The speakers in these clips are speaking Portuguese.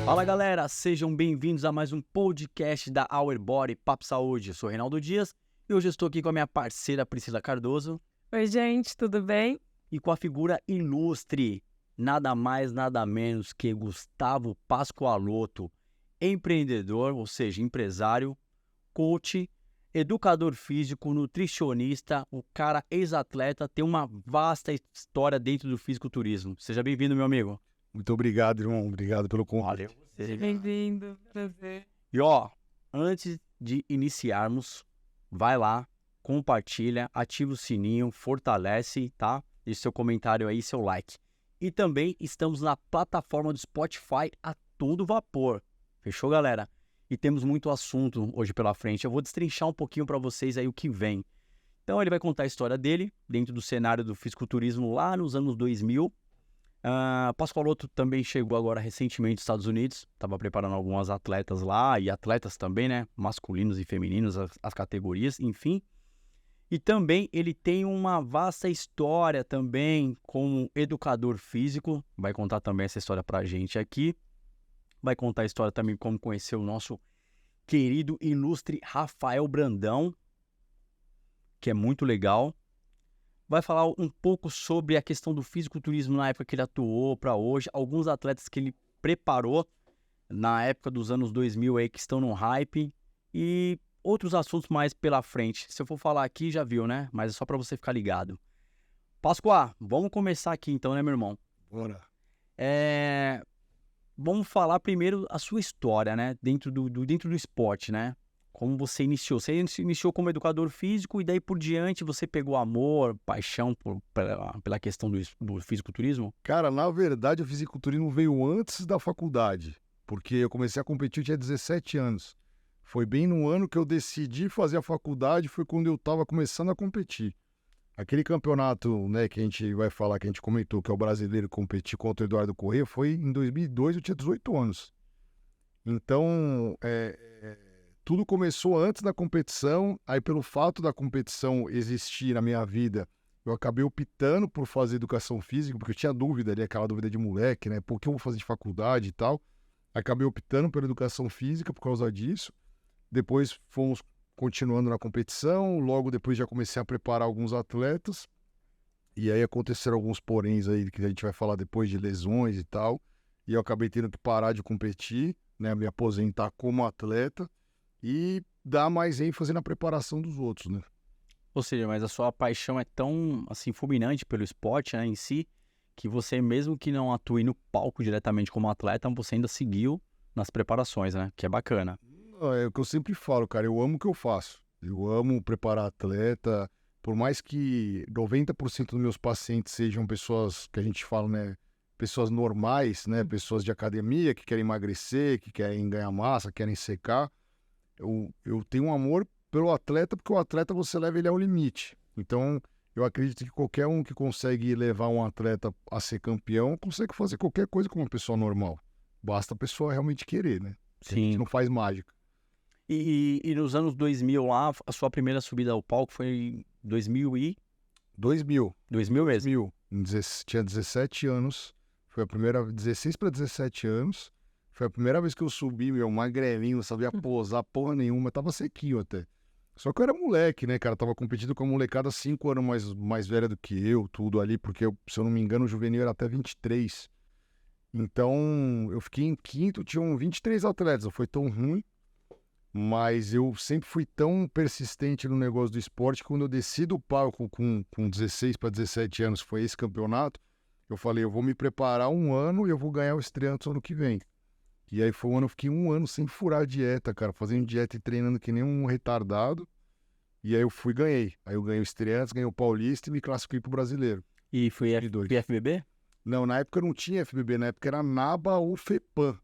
Fala galera, sejam bem-vindos a mais um podcast da Our Body Papo Saúde. Eu sou Reinaldo Dias e hoje eu estou aqui com a minha parceira Priscila Cardoso Oi, gente, tudo bem? e com a figura ilustre, nada mais, nada menos que Gustavo Pascoaloto, empreendedor, ou seja, empresário, coach, educador físico, nutricionista, o cara ex-atleta, tem uma vasta história dentro do fisiculturismo. Seja bem-vindo, meu amigo. Muito obrigado, irmão. Obrigado pelo convite. Valeu. Bem-vindo, prazer. E ó, antes de iniciarmos, vai lá, compartilha, ativa o sininho, fortalece, tá? Deixe seu comentário aí, seu like. E também estamos na plataforma do Spotify a todo vapor. Fechou, galera? E temos muito assunto hoje pela frente. Eu vou destrinchar um pouquinho para vocês aí o que vem. Então ele vai contar a história dele dentro do cenário do fisiculturismo lá nos anos 2000. Pascoaloto também chegou agora recentemente dos Estados Unidos, estava preparando algumas atletas lá, e atletas também, né, masculinos e femininos, as categorias, enfim. E também ele tem uma vasta história também como educador físico, vai contar também essa história pra gente aqui. Vai contar a história também como conheceu o nosso querido, ilustre Rafael Brandão, que é muito legal. Vai falar um pouco sobre a questão do fisiculturismo na época que ele atuou para hoje, alguns atletas que ele preparou na época dos anos 2000 aí que estão no hype e outros assuntos mais pela frente. Se eu for falar aqui, já viu, né? Mas é só para você ficar ligado. Pascoal, vamos começar aqui então, né, meu irmão? Bora. Vamos falar primeiro a sua história, né? Dentro do esporte, né? Como você iniciou? Você iniciou como educador físico e daí por diante você pegou amor, paixão pela questão do fisiculturismo? Cara, na verdade, o fisiculturismo veio antes da faculdade, porque eu comecei a competir, eu tinha 17 anos. Foi bem no ano que eu decidi fazer a faculdade, foi quando eu estava começando a competir. Aquele campeonato, né, que a gente vai falar, que a gente comentou, que é o brasileiro competir contra o Eduardo Corrêa, foi em 2002, eu tinha 18 anos. Então, tudo começou antes da competição, aí pelo fato da competição existir na minha vida, eu acabei optando por fazer educação física, porque eu tinha dúvida ali, aquela dúvida de moleque, né? Por que eu vou fazer de faculdade e tal? Acabei optando pela educação física por causa disso. Depois fomos continuando na competição, logo depois já comecei a preparar alguns atletas, e aí aconteceram alguns poréns aí, que a gente vai falar depois de lesões e tal, e eu acabei tendo que parar de competir, né? Me aposentar como atleta, e dar mais ênfase na preparação dos outros, né? Ou seja, mas a sua paixão é tão, assim, fulminante pelo esporte, né, em si, que você, mesmo que não atue no palco diretamente como atleta, você ainda seguiu nas preparações, né? Que é bacana. É o que eu sempre falo, cara, eu amo o que eu faço. Eu amo preparar atleta, por mais que 90% dos meus pacientes sejam pessoas que a gente fala, né, pessoas normais, né, pessoas de academia que querem emagrecer, que querem ganhar massa, querem secar. Eu tenho um amor pelo atleta, porque o atleta você leva ele ao limite. Então, eu acredito que qualquer um que consegue levar um atleta a ser campeão, consegue fazer qualquer coisa com uma pessoa normal. Basta a pessoa realmente querer, né? A gente Sim. não faz mágica. E nos anos 2000 lá, a sua primeira subida ao palco foi em 2000 2000 mesmo? Tinha 17 anos. Foi a primeira, 16 para 17 anos. Foi a primeira vez que eu subi, meu, magrelinho, não sabia posar porra nenhuma, tava sequinho até. Só que eu era moleque, né, cara? Tava competindo com a molecada 5 anos mais velha do que eu, tudo ali, porque, se eu não me engano, o juvenil era até 23. Então, eu fiquei em quinto, tinham 23 atletas, não foi tão ruim, mas eu sempre fui tão persistente no negócio do esporte que quando eu desci do palco com 16 para 17 anos, foi esse campeonato, eu falei, eu vou me preparar um ano e eu vou ganhar o estreante ano que vem. E aí foi um ano, eu fiquei um ano sem furar a dieta, cara, fazendo dieta e treinando que nem um retardado. E aí eu fui e ganhei. Aí eu ganhei o Estreantes, ganhei o Paulista e me classifiquei pro Brasileiro. E foi 2002. FBB? Não, na época não tinha FBB, na época era NABA ou FEPAM.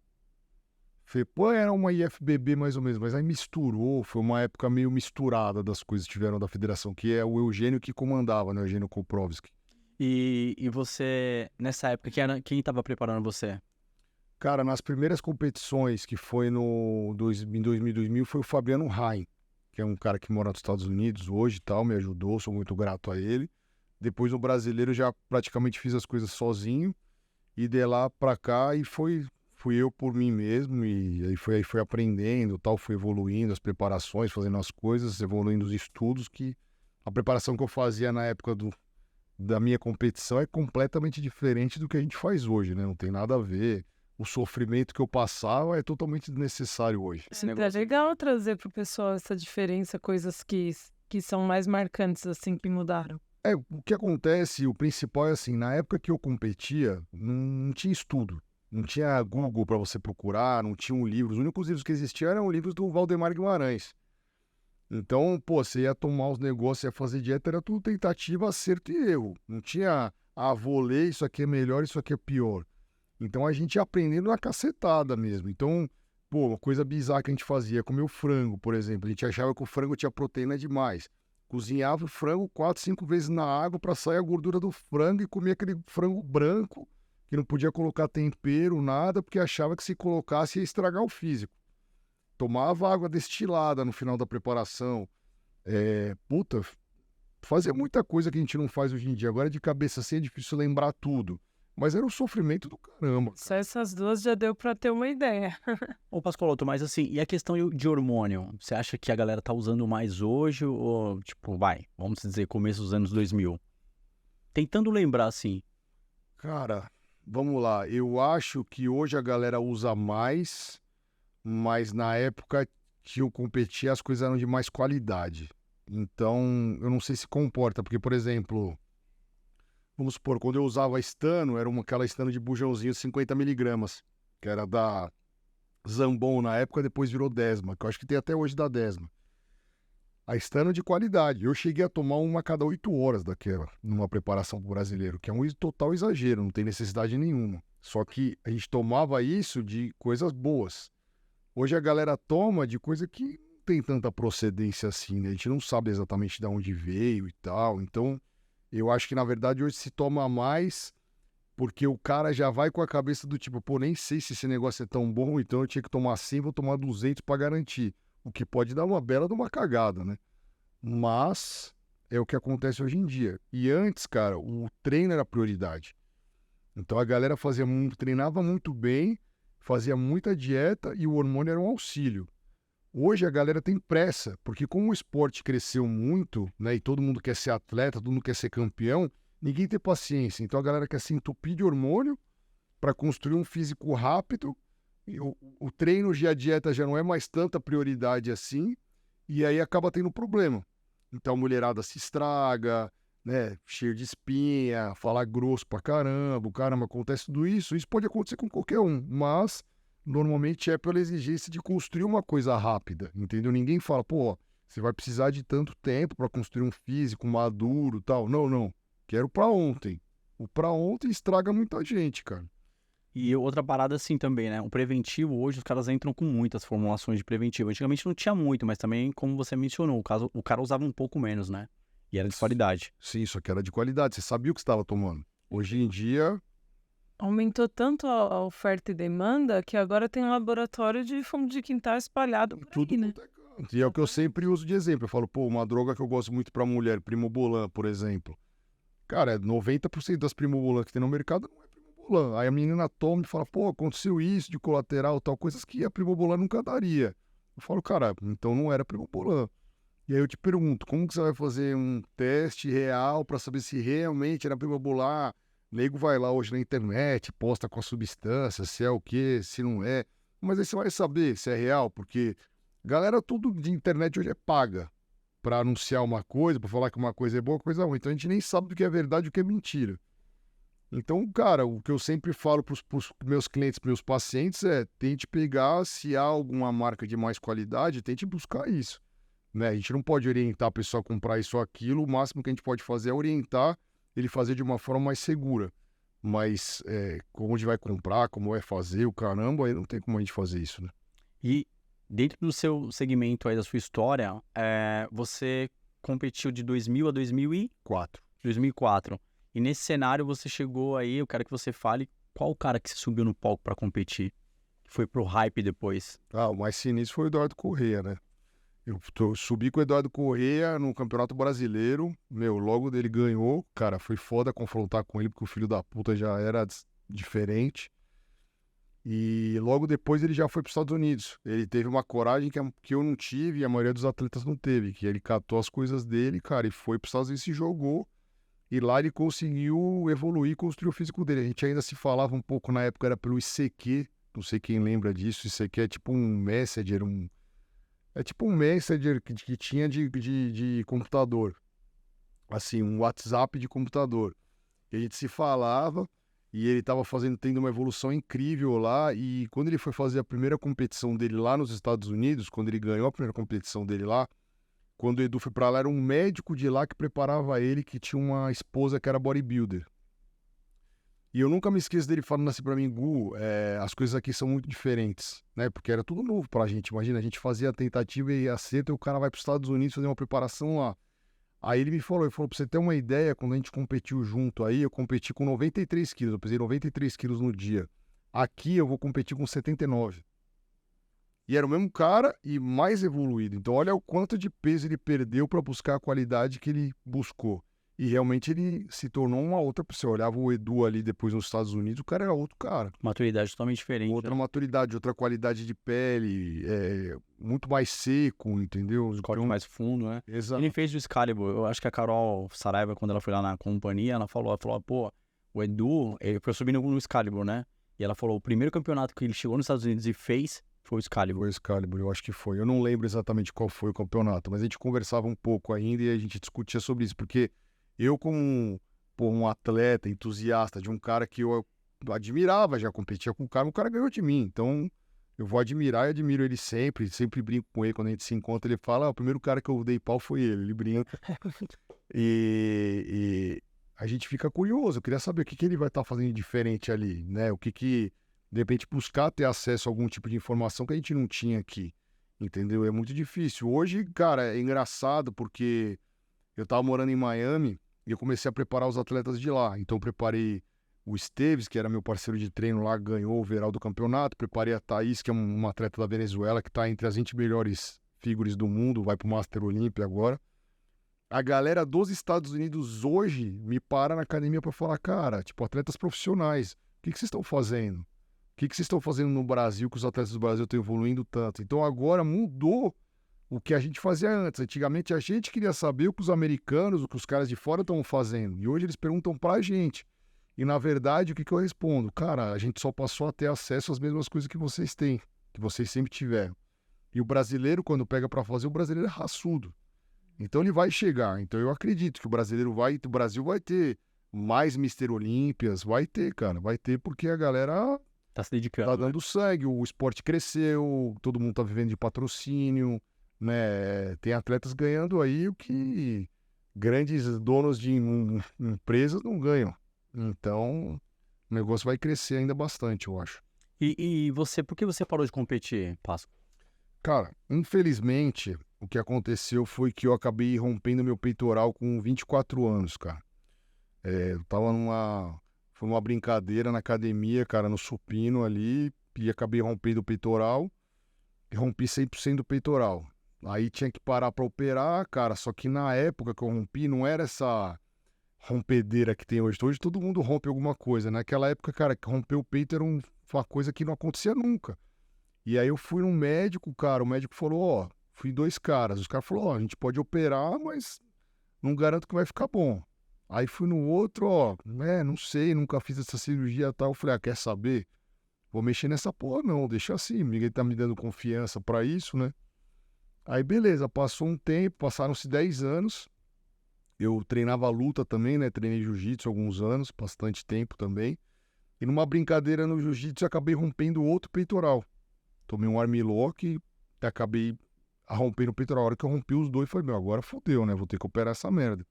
FEPAM era uma IFBB mais ou menos, mas aí misturou, foi uma época meio misturada das coisas que tiveram da federação, que é o Eugênio que comandava, né, o Eugênio Koprovski. E você, nessa época, quem estava preparando você? Cara, nas primeiras competições, que foi em 2000, foi o Fabiano Rain, que é um cara que mora nos Estados Unidos hoje e tal, me ajudou, sou muito grato a ele. Depois no brasileiro já praticamente fiz as coisas sozinho, e de lá pra cá, e foi fui eu por mim mesmo e aí foi aprendendo, tal, fui evoluindo as preparações, fazendo as coisas, evoluindo os estudos, que a preparação que eu fazia na época da minha competição é completamente diferente do que a gente faz hoje, né? Não tem nada a ver. O sofrimento que eu passava é totalmente desnecessário hoje. Esse É negócio. legal trazer pro pessoal essa diferença, coisas que são mais marcantes, assim, que mudaram. O que acontece, o principal é assim, na época que eu competia, não tinha estudo. Não tinha Google para você procurar, não tinham livros. Os únicos livros que existiam eram livros do Valdemar Guimarães. Então, pô, você ia tomar os negócios, ia fazer dieta, era tudo tentativa, acerto e erro. Não tinha, vou ler, isso aqui é melhor, isso aqui é pior. Então a gente ia aprendendo na cacetada mesmo. Então, pô, uma coisa bizarra que a gente fazia, comer o frango, por exemplo. A gente achava que o frango tinha proteína demais. Cozinhava o frango 4, 5 vezes na água para sair a gordura do frango e comia aquele frango branco, que não podia colocar tempero, nada, porque achava que se colocasse ia estragar o físico. Tomava água destilada no final da preparação. Puta, fazia muita coisa que a gente não faz hoje em dia. Agora de cabeça assim é difícil lembrar tudo. Mas era um sofrimento do caramba. Só essas duas já deu pra ter uma ideia. Ô, Pascoaloto, mas assim, e a questão de hormônio? Você acha que a galera tá usando mais hoje ou, tipo, vamos dizer, começo dos anos 2000? Tentando lembrar, assim. Cara, vamos lá. Eu acho que hoje a galera usa mais, mas na época que eu competia as coisas eram de mais qualidade. Então, eu não sei se comporta, porque, por exemplo, vamos supor, quando eu usava estano, era aquela estano de bujãozinho 50 mg, que era da Zambon na época, depois virou Desma, que eu acho que tem até hoje da Desma. A estano de qualidade. Eu cheguei a tomar uma a cada 8 horas daquela, numa preparação pro brasileiro, que é um total exagero, não tem necessidade nenhuma. Só que a gente tomava isso de coisas boas. Hoje a galera toma de coisa que não tem tanta procedência assim, né? A gente não sabe exatamente de onde veio e tal. Então, eu acho que na verdade hoje se toma mais porque o cara já vai com a cabeça do tipo, pô, nem sei se esse negócio é tão bom, então eu tinha que tomar 100, vou tomar 200 para garantir. O que pode dar uma bela de uma cagada, né? Mas é o que acontece hoje em dia. E antes, cara, o treino era prioridade. Então a galera treinava muito bem, fazia muita dieta e o hormônio era um auxílio. Hoje a galera tem pressa, porque como o esporte cresceu muito, né, e todo mundo quer ser atleta, todo mundo quer ser campeão, ninguém tem paciência. Então a galera quer se entupir de hormônio para construir um físico rápido. E o treino e a dieta já não é mais tanta prioridade assim, e aí acaba tendo problema. Então a mulherada se estraga, né, cheio de espinha, falar grosso pra caramba, acontece tudo isso. Isso pode acontecer com qualquer um, mas normalmente é pela exigência de construir uma coisa rápida, entendeu? Ninguém fala, pô, você vai precisar de tanto tempo para construir um físico maduro e tal. Não, não. Quero pra ontem. O pra ontem estraga muita gente, cara. E outra parada assim também, né? O preventivo, hoje os caras entram com muitas formulações de preventivo. Antigamente não tinha muito, mas também, como você mencionou, o cara usava um pouco menos, né? E era de qualidade. Sim, isso aqui era de qualidade. Você sabia o que você estava tomando. Hoje em dia, Aumentou tanto a oferta e demanda que agora tem um laboratório de fundo de quintal espalhado por tudo aí, né? quanto é canto. E é o que eu sempre uso de exemplo. Eu falo, pô, uma droga que eu gosto muito pra mulher, Primobolan, por exemplo. Cara, 90% das Primobolan que tem no mercado não é Primobolan. Aí a menina toma e fala, pô, aconteceu isso de colateral, tal, coisas que a Primobolan nunca daria. Eu falo, cara, então não era Primobolan. E aí eu te pergunto, como que você vai fazer um teste real para saber se realmente era Primobolan? Nego vai lá hoje na internet, posta com a substância, se é o quê, se não é. Mas aí você vai saber se é real, porque galera, tudo de internet hoje é paga para anunciar uma coisa, para falar que uma coisa é boa, coisa ruim. Então a gente nem sabe do que é verdade e o que é mentira. Então, cara, o que eu sempre falo para os meus clientes, para meus pacientes é tente pegar, se há alguma marca de mais qualidade, tente buscar isso. Né? A gente não pode orientar a pessoa a comprar isso ou aquilo, o máximo que a gente pode fazer é orientar ele fazer de uma forma mais segura. Mas onde vai comprar, como vai fazer, o caramba, aí não tem como a gente fazer isso, né? E dentro do seu segmento aí, da sua história, você competiu de 2000 a 2004. E nesse cenário você chegou aí, eu quero que você fale qual o cara que você subiu no palco para competir, que foi pro hype depois. O mais sinistro foi o Eduardo Corrêa, né? Eu subi com o Eduardo Corrêa no Campeonato Brasileiro, logo dele ganhou, cara, foi foda confrontar com ele, porque o filho da puta já era diferente. E logo depois ele já foi para os Estados Unidos. Ele teve uma coragem que eu não tive e a maioria dos atletas não teve, que ele catou as coisas dele, cara, e foi para os Estados Unidos e se jogou. E lá ele conseguiu evoluir e construir o físico dele. A gente ainda se falava um pouco na época, era pelo ICQ, não sei quem lembra disso. ICQ é tipo um messenger, é tipo um messenger que tinha de computador. Assim, um WhatsApp de computador. E a gente se falava e ele estava tendo uma evolução incrível lá. E quando ele foi fazer a primeira competição dele lá nos Estados Unidos, quando ele ganhou a primeira competição dele lá, quando o Edu foi pra lá, era um médico de lá que preparava ele, que tinha uma esposa que era bodybuilder. E eu nunca me esqueço dele falando assim pra mim, Gu, as coisas aqui são muito diferentes, né? Porque era tudo novo pra gente. Imagina, a gente fazia a tentativa e acerto e o cara vai pros Estados Unidos fazer uma preparação lá. Aí ele falou, pra você ter uma ideia, quando a gente competiu junto aí, eu competi com 93 quilos, eu pesei 93 quilos no dia. Aqui eu vou competir com 79. E era o mesmo cara e mais evoluído. Então olha o quanto de peso ele perdeu para buscar a qualidade que ele buscou. E realmente ele se tornou uma outra pessoa. Eu olhava o Edu ali depois nos Estados Unidos, o cara era outro cara. Maturidade totalmente diferente. Outra maturidade, outra qualidade de pele, muito mais seco, entendeu? Corte mais fundo, né? Exato. Ele fez o Excalibur. Eu acho que a Carol Saraiva, quando ela foi lá na companhia, ela falou, pô, o Edu, ele foi subindo no Excalibur, né? E ela falou, o primeiro campeonato que ele chegou nos Estados Unidos e fez foi o Excalibur. Foi o Excalibur, eu acho que foi. Eu não lembro exatamente qual foi o campeonato, mas a gente conversava um pouco ainda e a gente discutia sobre isso, porque eu como um atleta, entusiasta de um cara que eu admirava, já competia com o cara ganhou de mim, então eu vou admirar e admiro ele sempre brinco com ele, quando a gente se encontra, ele fala, o primeiro cara que eu dei pau foi ele brinca. E a gente fica curioso, eu queria saber o que ele vai estar fazendo diferente ali, né, de repente buscar ter acesso a algum tipo de informação que a gente não tinha aqui, entendeu? É muito difícil. Hoje, cara, é engraçado porque eu tava morando em Miami e eu comecei a preparar os atletas de lá. Então eu preparei o Esteves, que era meu parceiro de treino lá, ganhou o overall do campeonato. Preparei a Thaís, que é uma atleta da Venezuela, que tá entre as 20 melhores figures do mundo, vai pro Master Olympia agora. A galera dos Estados Unidos hoje me para na academia para falar, cara, tipo, atletas profissionais, o que vocês estão fazendo? O que vocês estão fazendo no Brasil, que os atletas do Brasil estão evoluindo tanto? Então agora mudou o que a gente fazia antes. Antigamente a gente queria saber o que os americanos, o que os caras de fora estão fazendo. E hoje eles perguntam pra gente. E na verdade, o que eu respondo? Cara, a gente só passou a ter acesso às mesmas coisas que vocês têm, que vocês sempre tiveram. E o brasileiro, quando pega pra fazer, o brasileiro é raçudo. Então ele vai chegar. Então eu acredito que o Brasil vai ter mais Mr. Olímpias, vai ter, cara. Vai ter porque a galera tá se dedicando. Tá dando sangue, o esporte cresceu, todo mundo tá vivendo de patrocínio, né? Tem atletas ganhando aí o que grandes donos de empresas não ganham. Então, o negócio vai crescer ainda bastante, eu acho. E você, por que você parou de competir, Páscoa? Cara, infelizmente, o que aconteceu foi que eu acabei rompendo meu peitoral com 24 anos, cara. Eu tava foi uma brincadeira na academia, cara, no supino ali, e acabei rompendo o peitoral, e rompi 100% do peitoral. Aí tinha que parar pra operar, cara, só que na época que eu rompi, não era essa rompedeira que tem hoje. Hoje todo mundo rompe alguma coisa. Naquela época, cara, que romper o peito era uma coisa que não acontecia nunca. E aí eu fui num médico, cara, o médico falou, ó, fui 2 caras. Os caras falaram, ó, a gente pode operar, mas não garanto que vai ficar bom. Aí fui no outro, ó, não sei, nunca fiz essa cirurgia e tal. Eu falei, quer saber? Vou mexer nessa porra não, deixa assim, ninguém tá me dando confiança pra isso, né? Aí beleza, passou um tempo, passaram-se 10 anos. Eu treinava luta também, né? Treinei jiu-jitsu alguns anos, bastante tempo também. E numa brincadeira no jiu-jitsu, eu acabei rompendo outro peitoral. Tomei um armlock e acabei rompendo o peitoral. A hora que eu rompi os dois, falei, agora fodeu, né? Vou ter que operar essa merda.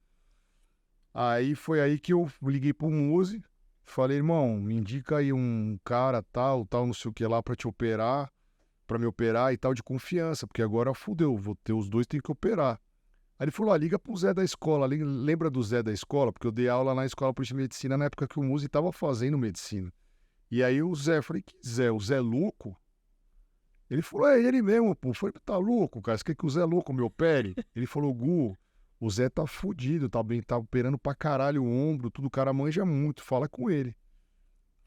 Aí foi aí que eu liguei pro Muzi, falei, irmão, me indica aí um cara tal, não sei o que lá pra me operar e tal, de confiança, porque agora fudeu, vou ter os dois, tem que operar. Aí ele falou, liga pro Zé da escola, lembra do Zé da escola? Porque eu dei aula na escola de medicina na época que o Muzi tava fazendo medicina. E aí o Zé, falei, que Zé? O Zé louco? Ele falou, é ele mesmo, pô. Eu falei, tá louco, cara, você quer que o Zé louco me opere? Ele falou, Gu, o Zé tá fudido, tá operando pra caralho o ombro, tudo, o cara manja muito, fala com ele.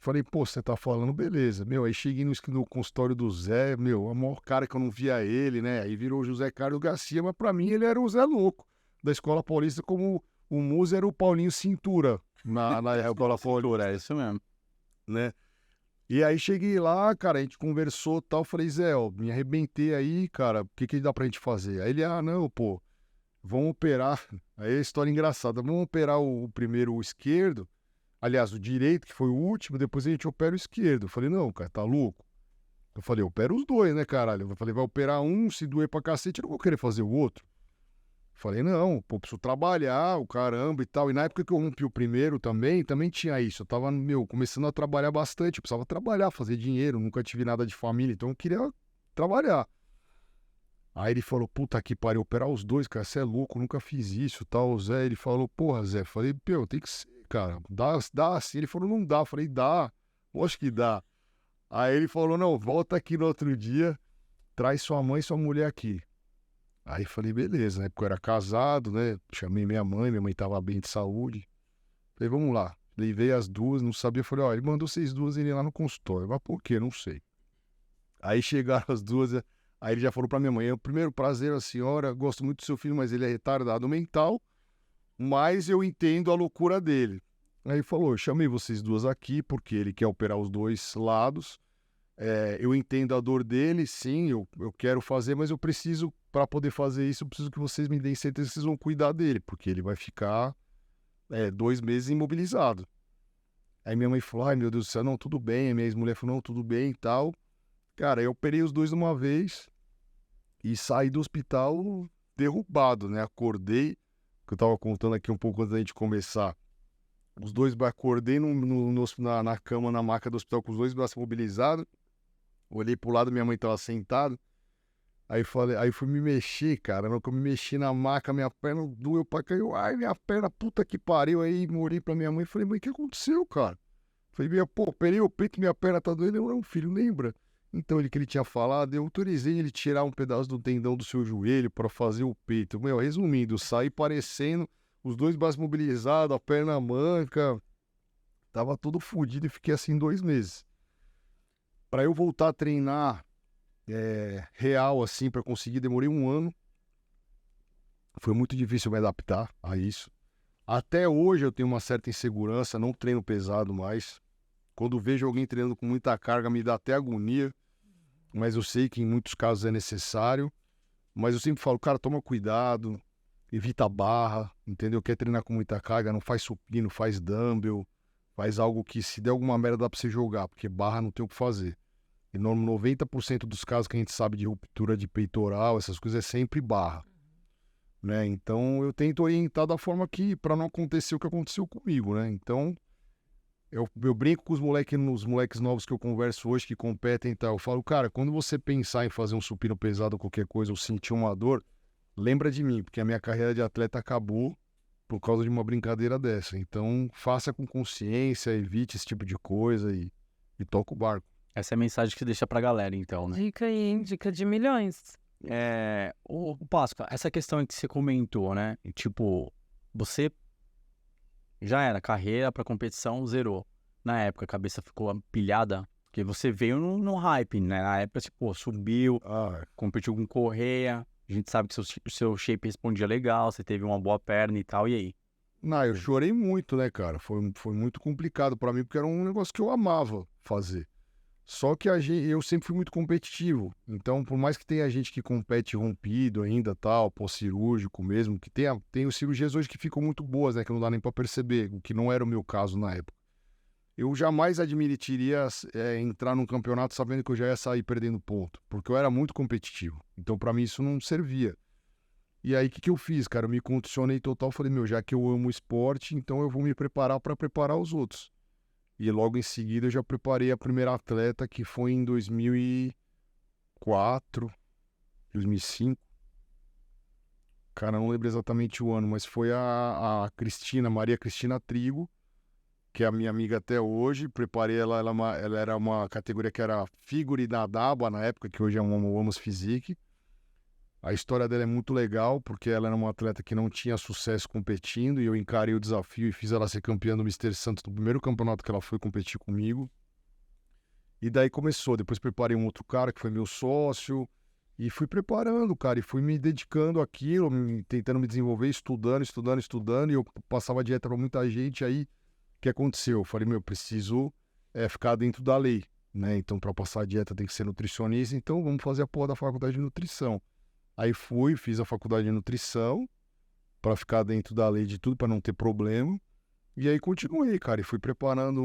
Falei, pô, você tá falando, beleza. Meu, aí cheguei no consultório do Zé, meu, a maior cara que eu não via ele, né? Aí virou o José Carlos Garcia, mas pra mim ele era o Zé Louco, da Escola Paulista, como o Musa era o Paulinho Cintura, na Escola Paulista, É isso mesmo. né? E aí cheguei lá, cara, a gente conversou e tal, falei, Zé, ó, me arrebentei aí, cara, o que dá pra gente fazer? Aí ele, não, pô, vamos operar, aí é a história engraçada, vamos operar o primeiro o esquerdo, aliás, o direito, que foi o último, depois a gente opera o esquerdo. Eu falei, não, cara, tá louco? Eu falei, opera os dois, né, caralho? Eu falei, vai operar um, se doer pra cacete, eu não vou querer fazer o outro. Falei, não, pô, preciso trabalhar, o caramba e tal. E na época que eu rompi o primeiro também tinha isso. Eu tava, começando a trabalhar bastante. Eu precisava trabalhar, fazer dinheiro. Nunca tive nada de família, então eu queria trabalhar. Aí ele falou, puta que pariu, operar os dois, cara, você é louco, nunca fiz isso, tal. O Zé, ele falou, porra, Zé. Falei, pô, tem que ser, cara. Dá assim. Ele falou, não dá. Falei, dá. Lógico que dá. Aí ele falou, não, volta aqui no outro dia, traz sua mãe e sua mulher aqui. Aí falei, beleza, né? Porque eu era casado, né? Chamei minha mãe tava bem de saúde. Falei, vamos lá. Levei as duas, não sabia. Falei, ó, ele mandou vocês duas irem lá no consultório. Mas por quê? Não sei. Aí chegaram as duas, aí ele já falou pra minha mãe, primeiro prazer, a senhora, gosto muito do seu filho, mas ele é retardado mental, mas eu entendo a loucura dele. Aí falou, eu chamei vocês duas aqui porque ele quer operar os dois lados. Eu entendo a dor dele, sim, eu quero fazer, mas eu preciso, para poder fazer isso, eu preciso que vocês me deem certeza que vocês vão cuidar dele, porque ele vai ficar 2 meses imobilizado. Aí minha mãe falou, ai meu Deus do céu, não, tudo bem. A minha ex-mulher falou, não, tudo bem e tal. Cara, eu operei os dois de uma vez e saí do hospital derrubado, né? Acordei, que eu tava contando aqui um pouco antes da gente começar. Os dois, acordei na cama, na maca do hospital, com os dois braços imobilizados. Olhei pro lado, minha mãe tava sentada. Aí fui me mexer, cara. No que eu me mexi na maca, minha perna doeu pra caiu. Ai, minha perna, puta que pariu. Aí olhei pra minha mãe e falei, mãe, o que aconteceu, cara? Falei, pô, operei o peito, minha perna tá doendo. Eu, não, filho, lembra? Então, ele que ele tinha falado, eu autorizei ele tirar um pedaço do tendão do seu joelho pra fazer o peito. Meu, resumindo, saí parecendo os dois braços mobilizados, a perna manca. Tava todo fodido e fiquei assim 2 meses. Pra eu voltar a treinar real, assim, pra conseguir, demorei 1 ano. Foi muito difícil me adaptar a isso. Até hoje eu tenho uma certa insegurança, não treino pesado mais. Quando vejo alguém treinando com muita carga, me dá até agonia. Mas eu sei que em muitos casos é necessário. Mas eu sempre falo, cara, toma cuidado, evita barra, entendeu? Quer treinar com muita carga, não faz supino, faz dumbbell, faz algo que se der alguma merda dá pra você jogar, porque barra não tem o que fazer. E 90% dos casos que a gente sabe de ruptura de peitoral, essas coisas, é sempre barra. Né? Então eu tento orientar da forma que, para não acontecer o que aconteceu comigo, né? Então eu brinco com os moleques novos que eu converso hoje, que competem e tal. Eu falo, cara, quando você pensar em fazer um supino pesado ou qualquer coisa, ou sentir uma dor, lembra de mim, porque a minha carreira de atleta acabou por causa de uma brincadeira dessa. Então faça com consciência, evite esse tipo de coisa e toca o barco. Essa é a mensagem que você deixa pra galera, então, né? Dica aí, hein? Dica de milhões. O Páscoa, essa questão que você comentou, né? Tipo, você já era carreira pra competição, zerou. Na época a cabeça ficou pilhada, porque você veio no hype, né? Na época, tipo, subiu, competiu com Correia, a gente sabe que o seu shape respondia legal, você teve uma boa perna e tal, e aí? Não, eu chorei muito, né, cara? Foi muito complicado pra mim, porque era um negócio que eu amava fazer. Só que eu sempre fui muito competitivo. Então, por mais que tenha gente que compete rompido ainda, tal, pós-cirúrgico mesmo, que tem cirurgias hoje que ficam muito boas, né? Que não dá nem pra perceber, o que não era o meu caso na época. Eu jamais admitiria entrar num campeonato sabendo que eu já ia sair perdendo ponto, porque eu era muito competitivo. Então, pra mim, isso não servia. E aí, o que eu fiz, cara? Eu me condicionei total, falei, já que eu amo o esporte, então eu vou me preparar pra preparar os outros. E logo em seguida eu já preparei a primeira atleta, que foi em 2004, 2005. Cara, não lembro exatamente o ano, mas foi a Cristina, Maria Cristina Trigo, que é a minha amiga até hoje. Preparei ela era uma categoria que era figure da Daba na época, que hoje é uma Amos Physique. A história dela é muito legal, porque ela era uma atleta que não tinha sucesso competindo, e eu encarei o desafio e fiz ela ser campeã do Mister Santos no primeiro campeonato que ela foi competir comigo. E daí começou. Depois preparei um outro cara que foi meu sócio, e fui preparando, cara, e fui me dedicando àquilo, tentando me desenvolver, estudando, e eu passava dieta para muita gente. Aí, o que aconteceu? Eu falei, meu, preciso ficar dentro da lei, né? Então, para passar a dieta tem que ser nutricionista, então vamos fazer a porra da faculdade de nutrição. Aí fiz a faculdade de nutrição para ficar dentro da lei de tudo, para não ter problema. E aí continuei, cara, e fui preparando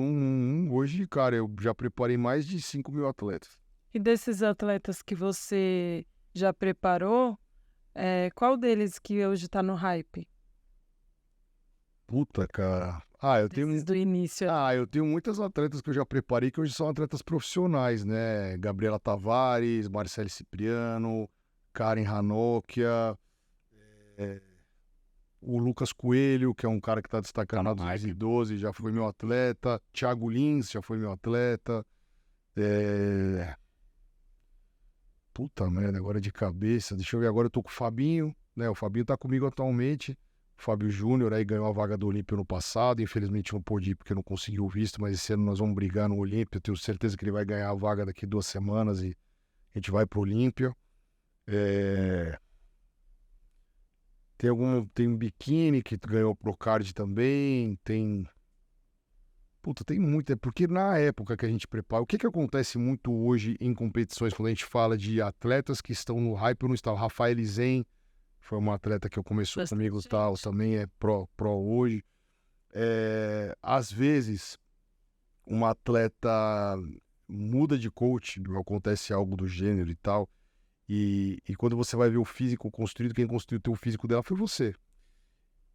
Hoje, cara, eu já preparei mais de 5.000 atletas. E desses atletas que você já preparou, qual deles que hoje tá no hype? Puta, cara. Desses do início. Eu tenho muitas atletas que eu já preparei que hoje são atletas profissionais, né? Gabriela Tavares, Marcele Cipriano, Karen Ranocchia, o Lucas Coelho, que é um cara que está destacando na 2012, já foi meu atleta. Thiago Lins já foi meu atleta. Puta merda, agora de cabeça. Deixa eu ver, agora eu tô com o Fabinho, né? O Fabinho tá comigo atualmente. O Fábio Júnior aí ganhou a vaga do Olímpia no passado. Infelizmente não pôde ir porque não conseguiu o visto, mas esse ano nós vamos brigar no Olímpia. Eu tenho certeza que ele vai ganhar a vaga daqui 2 semanas e a gente vai pro Olímpia. Tem um biquíni que ganhou o Procard também. Tem muito. É porque na época que a gente prepara, o que acontece muito hoje em competições, quando a gente fala de atletas que estão no hype ou não estão? Rafael Zen foi uma atleta que começou comigo, tal, também é pro hoje. Às vezes, uma atleta muda de coach, acontece algo do gênero e tal, e quando você vai ver o físico construído, quem construiu o físico dela foi você.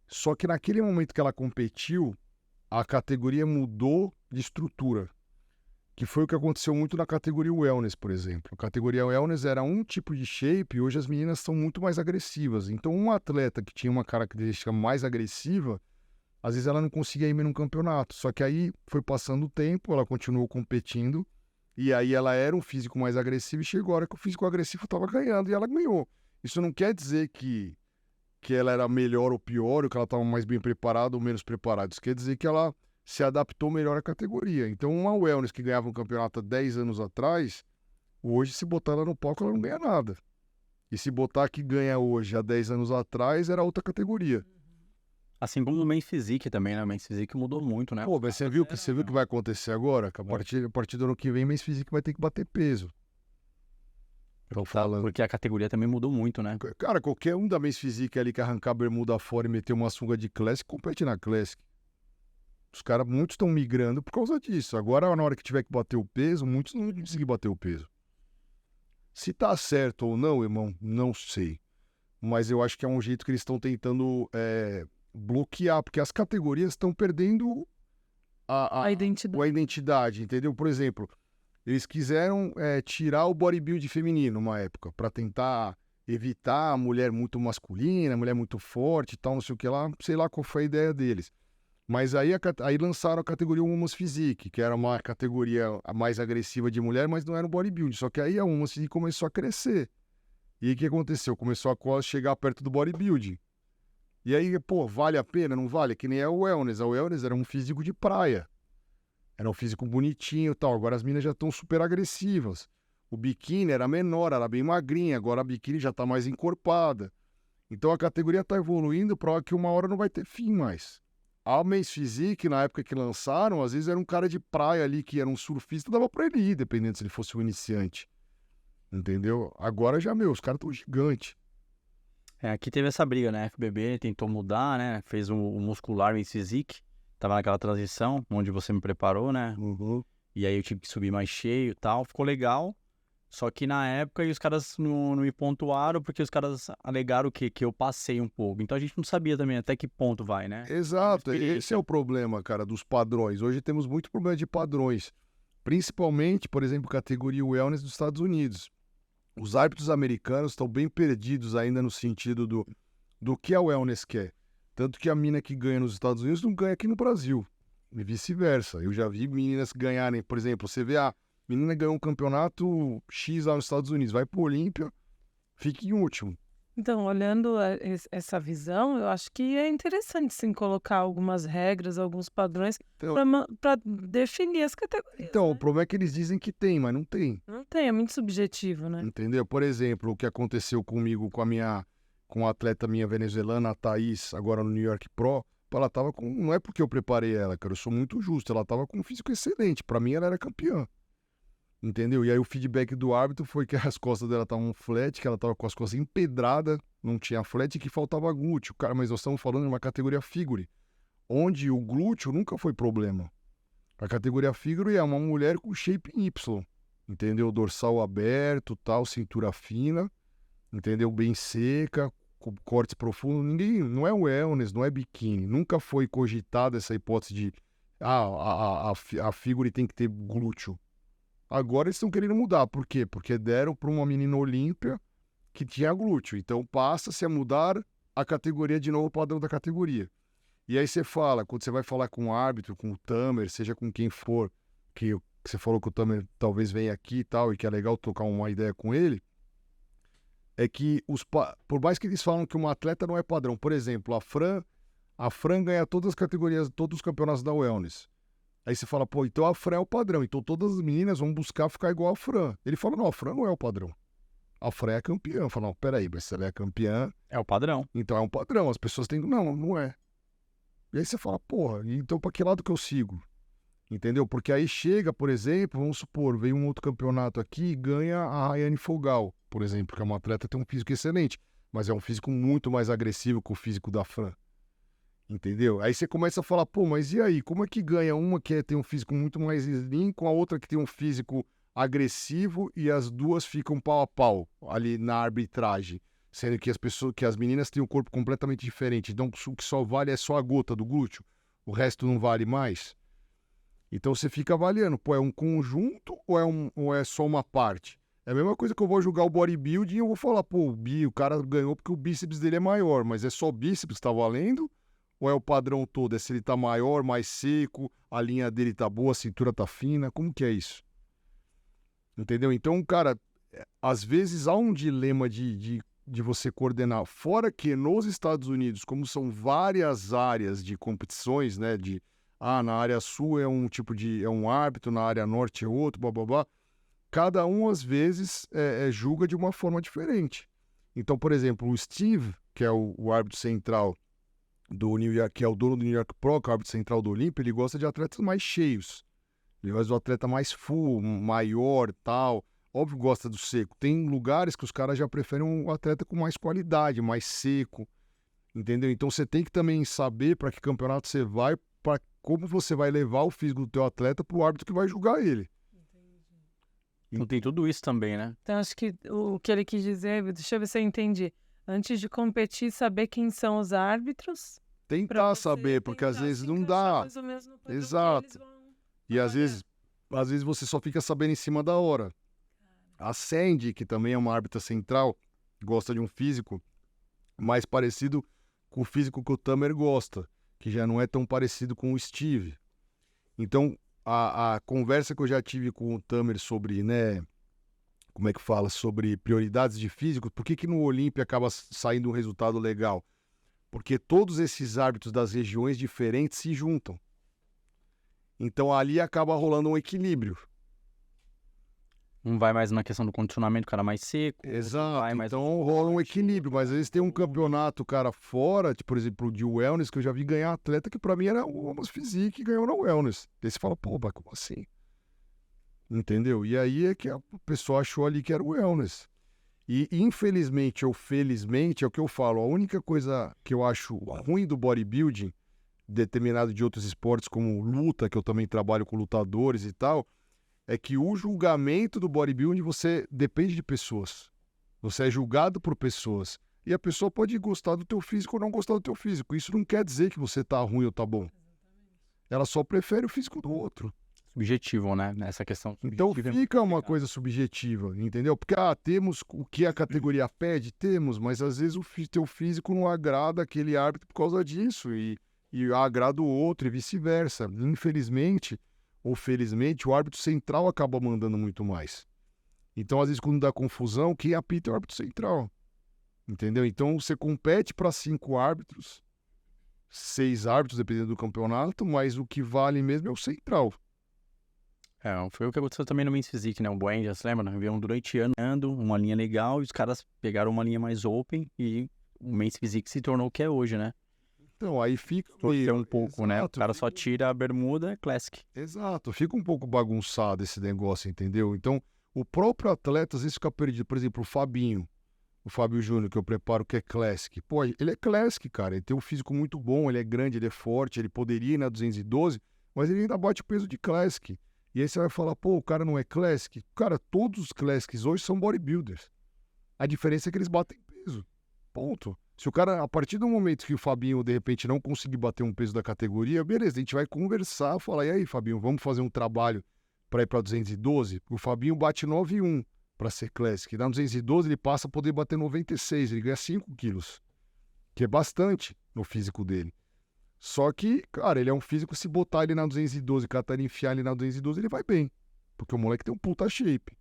Só que naquele momento que ela competiu, a categoria mudou de estrutura, que foi o que aconteceu muito na categoria Wellness, por exemplo. A categoria Wellness era um tipo de shape, e hoje as meninas são muito mais agressivas. Então, um atleta que tinha uma característica mais agressiva, às vezes ela não conseguia ir num campeonato. Só que aí foi passando o tempo, ela continuou competindo, e aí ela era um físico mais agressivo, e chegou a hora que o físico agressivo estava ganhando, e ela ganhou. Isso não quer dizer que ela era melhor ou pior, ou que ela estava mais bem preparada ou menos preparada. Isso quer dizer que ela se adaptou melhor à categoria. Então, uma Wellness que ganhava um campeonato há 10 anos atrás, hoje, se botar ela no palco, ela não ganha nada. E se botar que ganha hoje, há 10 anos atrás, era outra categoria. Assim como o Men's Physique também, né? O Men's Physique mudou muito, né? Pô, mas você viu o que vai acontecer agora? Que a partir do ano que vem, Men's Physique vai ter que bater peso. Estão falando. Porque a categoria também mudou muito, né? Cara, qualquer um da Men's Physique ali que arrancar a bermuda fora e meter uma sunga de Classic, compete na Classic. Os caras, muitos estão migrando por causa disso. Agora, na hora que tiver que bater o peso, muitos não vão conseguir bater o peso. Se tá certo ou não, irmão, não sei. Mas eu acho que é um jeito que eles estão tentando bloquear, porque as categorias estão perdendo a identidade, entendeu? Por exemplo, eles quiseram tirar o bodybuilding feminino uma época, para tentar evitar a mulher muito masculina, a mulher muito forte e tal, não sei o que lá, sei lá qual foi a ideia deles. Mas aí lançaram a categoria Women's Physique, que era uma categoria mais agressiva de mulher, mas não era um bodybuilding. Só que aí a Women's Physique começou a crescer. E aí o que aconteceu? Começou a chegar perto do bodybuilding. E aí, pô, vale a pena? Não vale? Que nem a Wellness. A Wellness era um físico de praia. Era um físico bonitinho e tal. Agora as meninas já estão super agressivas. O biquíni era menor, era bem magrinha. Agora a biquíni já está mais encorpada. Então a categoria está evoluindo para que uma hora não vai ter fim mais. A Men's Physique, na época que lançaram, às vezes era um cara de praia ali que era um surfista, dava pra ele ir, dependendo se ele fosse um iniciante. Entendeu? Agora já, os caras estão gigantes. Aqui teve essa briga, né? A FBB tentou mudar, né? Fez o muscular Men's Physique. Tava naquela transição, onde você me preparou, né? Uhum. E aí eu tive que subir mais cheio e tal. Ficou legal. Só que na época os caras não me pontuaram porque os caras alegaram que eu passei um pouco. Então a gente não sabia também até que ponto vai, né? Exato, esse é o problema, cara, dos padrões. Hoje temos muito problema de padrões. Principalmente, por exemplo, categoria Wellness dos Estados Unidos. Os árbitros americanos estão bem perdidos ainda no sentido do que a Wellness quer. Tanto que a mina que ganha nos Estados Unidos não ganha aqui no Brasil. E vice-versa. Eu já vi meninas ganharem, por exemplo, você vê a menina ganhou um campeonato X lá nos Estados Unidos, vai pro Olímpia, fica em último. Então, olhando essa visão, eu acho que é interessante sim colocar algumas regras, alguns padrões Então, para definir as categorias, então, o né? problema é que eles dizem que tem, mas não tem. Não tem, é muito subjetivo, né? Entendeu? Por exemplo, o que aconteceu comigo com a atleta minha venezuelana, a Thaís, agora no New York Pro, ela tava com. Não é porque eu preparei ela, cara, eu sou muito justo. Ela tava com um físico excelente. Pra mim, ela era campeã. Entendeu? E aí o feedback do árbitro foi que as costas dela estavam flat, que ela tava com as costas empedradas, não tinha flat e que faltava glúteo. Cara, mas nós estamos falando de uma categoria figure, onde o glúteo nunca foi problema. A categoria figure é uma mulher com shape em Y, entendeu? Dorsal aberto, tal, cintura fina, entendeu? Bem seca, com cortes profundos. Ninguém, não é wellness, não é biquíni. Nunca foi cogitada essa hipótese de a figure tem que ter glúteo. Agora eles estão querendo mudar. Por quê? Porque deram para uma menina olímpia que tinha glúteo. Então passa-se a mudar a categoria de novo, o padrão da categoria. E aí você fala, quando você vai falar com o árbitro, com o Tamer, seja com quem for, que você falou que o Tamer talvez venha aqui e tal, e que é legal trocar uma ideia com ele, é que por mais que eles falam que uma atleta não é padrão, por exemplo, a Fran ganha todas as categorias, todos os campeonatos da Wellness. Aí você fala, pô, então a Fran é o padrão, então todas as meninas vão buscar ficar igual a Fran. Ele fala, não, a Fran não é o padrão. A Fran é a campeã. Fala, não, peraí, mas se ela é a campeã, É o padrão. então é um padrão. As pessoas têm. Não, não é. E aí você fala, porra, então pra que lado que eu sigo? Entendeu? Porque aí chega, por exemplo, vamos supor, vem um outro campeonato aqui e ganha a Rayane Fogal, por exemplo, que é uma atleta que tem um físico excelente, mas é um físico muito mais agressivo que o físico da Fran. Entendeu? Aí você começa a falar, pô, mas e aí? Como é que ganha uma que tem um físico muito mais slim com a outra que tem um físico agressivo e as duas ficam pau a pau ali na arbitragem? Sendo que as meninas têm um corpo completamente diferente. Então o que só vale é só a gota do glúteo, o resto não vale mais. Então você fica avaliando, pô, é um conjunto ou é só uma parte? É a mesma coisa que eu vou julgar o bodybuilding e eu vou falar, pô, o cara ganhou porque o bíceps dele é maior, mas é só bíceps que tá valendo? Ou é o padrão todo? É se ele tá maior, mais seco, a linha dele tá boa, a cintura tá fina? Como que é isso? Entendeu? Então, cara, às vezes há um dilema de você coordenar. Fora que nos Estados Unidos, como são várias áreas de competições, né? Na área sul é um tipo é um árbitro, na área norte é outro, blá blá blá. Cada um, às vezes, julga de uma forma diferente. Então, por exemplo, o Steve, que é o árbitro central do New York, que é o dono do New York Pro, que é o árbitro central do Olímpia, ele gosta de atletas mais cheios. Ele gosta do atleta mais full, maior, tal. Óbvio, gosta do seco. Tem lugares que os caras já preferem um atleta com mais qualidade, mais seco. Entendeu? Então você tem que também saber para que campeonato você vai, para como você vai levar o físico do teu atleta para o árbitro que vai julgar ele. Então tem tudo isso também, né? Então, acho que o que ele quis dizer, deixa eu ver se eu entendi. Antes de competir, saber quem são os árbitros. Pra Tentar você saber, porque às tentar vezes se não encaixar dá. mais ou menos no padrão que Exato. eles vão E às trabalhar. vezes você só fica sabendo em cima da hora. A Sandy, que também é uma árbitra central, gosta de um físico mais parecido com o físico que o Tamer gosta, que já não é tão parecido com o Steve. Então, a conversa que eu já tive com o Tamer sobre, né, como é que fala, sobre prioridades de físico, por que no Olímpia acaba saindo um resultado legal? Porque todos esses árbitros das regiões diferentes se juntam. Então ali acaba rolando um equilíbrio. Um vai mais na questão do condicionamento, o cara mais seco. outro vai Exato, mais então no rola um forte, equilíbrio, outro mas às vai vezes tem um no- campeonato, cara, fora, tipo, por exemplo, de wellness, que eu já vi ganhar atleta que pra mim era o Almas Physique e ganhou na wellness. Aí você fala, pô, mas como assim? Entendeu? E aí é que a pessoa achou ali que era o wellness. E infelizmente ou felizmente, é o que eu falo, a única coisa que eu acho ruim do bodybuilding, determinado de outros esportes como luta, que eu também trabalho com lutadores e tal, é que o julgamento do bodybuilding você depende de pessoas. Você é julgado por pessoas. E a pessoa pode gostar do teu físico ou não gostar do teu físico. Isso não quer dizer que você tá ruim ou tá bom. Ela só prefere o físico do outro. Subjetivo, né? Nessa questão Então subjetiva é fica muito uma complicado. coisa subjetiva, entendeu? Porque temos o que a categoria pede, temos, mas às vezes teu físico não agrada aquele árbitro por causa disso e agrada o outro e vice-versa. Infelizmente ou felizmente, o árbitro central acaba mandando muito mais. Então, às vezes, quando dá confusão, quem apita é o árbitro central. entendeu? Então você compete para 5 árbitros, 6 árbitros, dependendo do campeonato, mas o que vale mesmo é o central. Foi o que aconteceu também no Men's Physique, né? O Buendia, você lembra? Viram durante anos uma linha legal e os caras pegaram uma linha mais open e o Men's Physique se tornou o que é hoje, né? Então, aí fica Torceu um pouco, né? O Exato, cara só tira a bermuda, é Classic. Exato, fica um pouco bagunçado esse negócio, entendeu? Então, o próprio atleta às vezes fica perdido. Por exemplo, o Fábio Júnior, que eu preparo, que é Classic. Pô, ele é Classic, cara. Ele tem um físico muito bom, ele é grande, ele é forte, ele poderia ir na 212, mas ele ainda bate o peso de Classic. E aí você vai falar, pô, o cara não é Classic? Cara, todos os Classics hoje são bodybuilders. A diferença é que eles batem peso. Ponto. Se o cara, a partir do momento que o Fabinho, de repente, não conseguir bater um peso da categoria, beleza, a gente vai conversar, falar, e aí, Fabinho, vamos fazer um trabalho para ir para 212? O Fabinho bate 9,1 para ser Classic. Na 212 ele passa a poder bater 96, ele ganha 5 quilos, que é bastante no físico dele. Só que, cara, ele é um físico, se botar ele na 212, catar ele, enfiar ele na 212, ele vai bem. Porque o moleque tem um puta shape.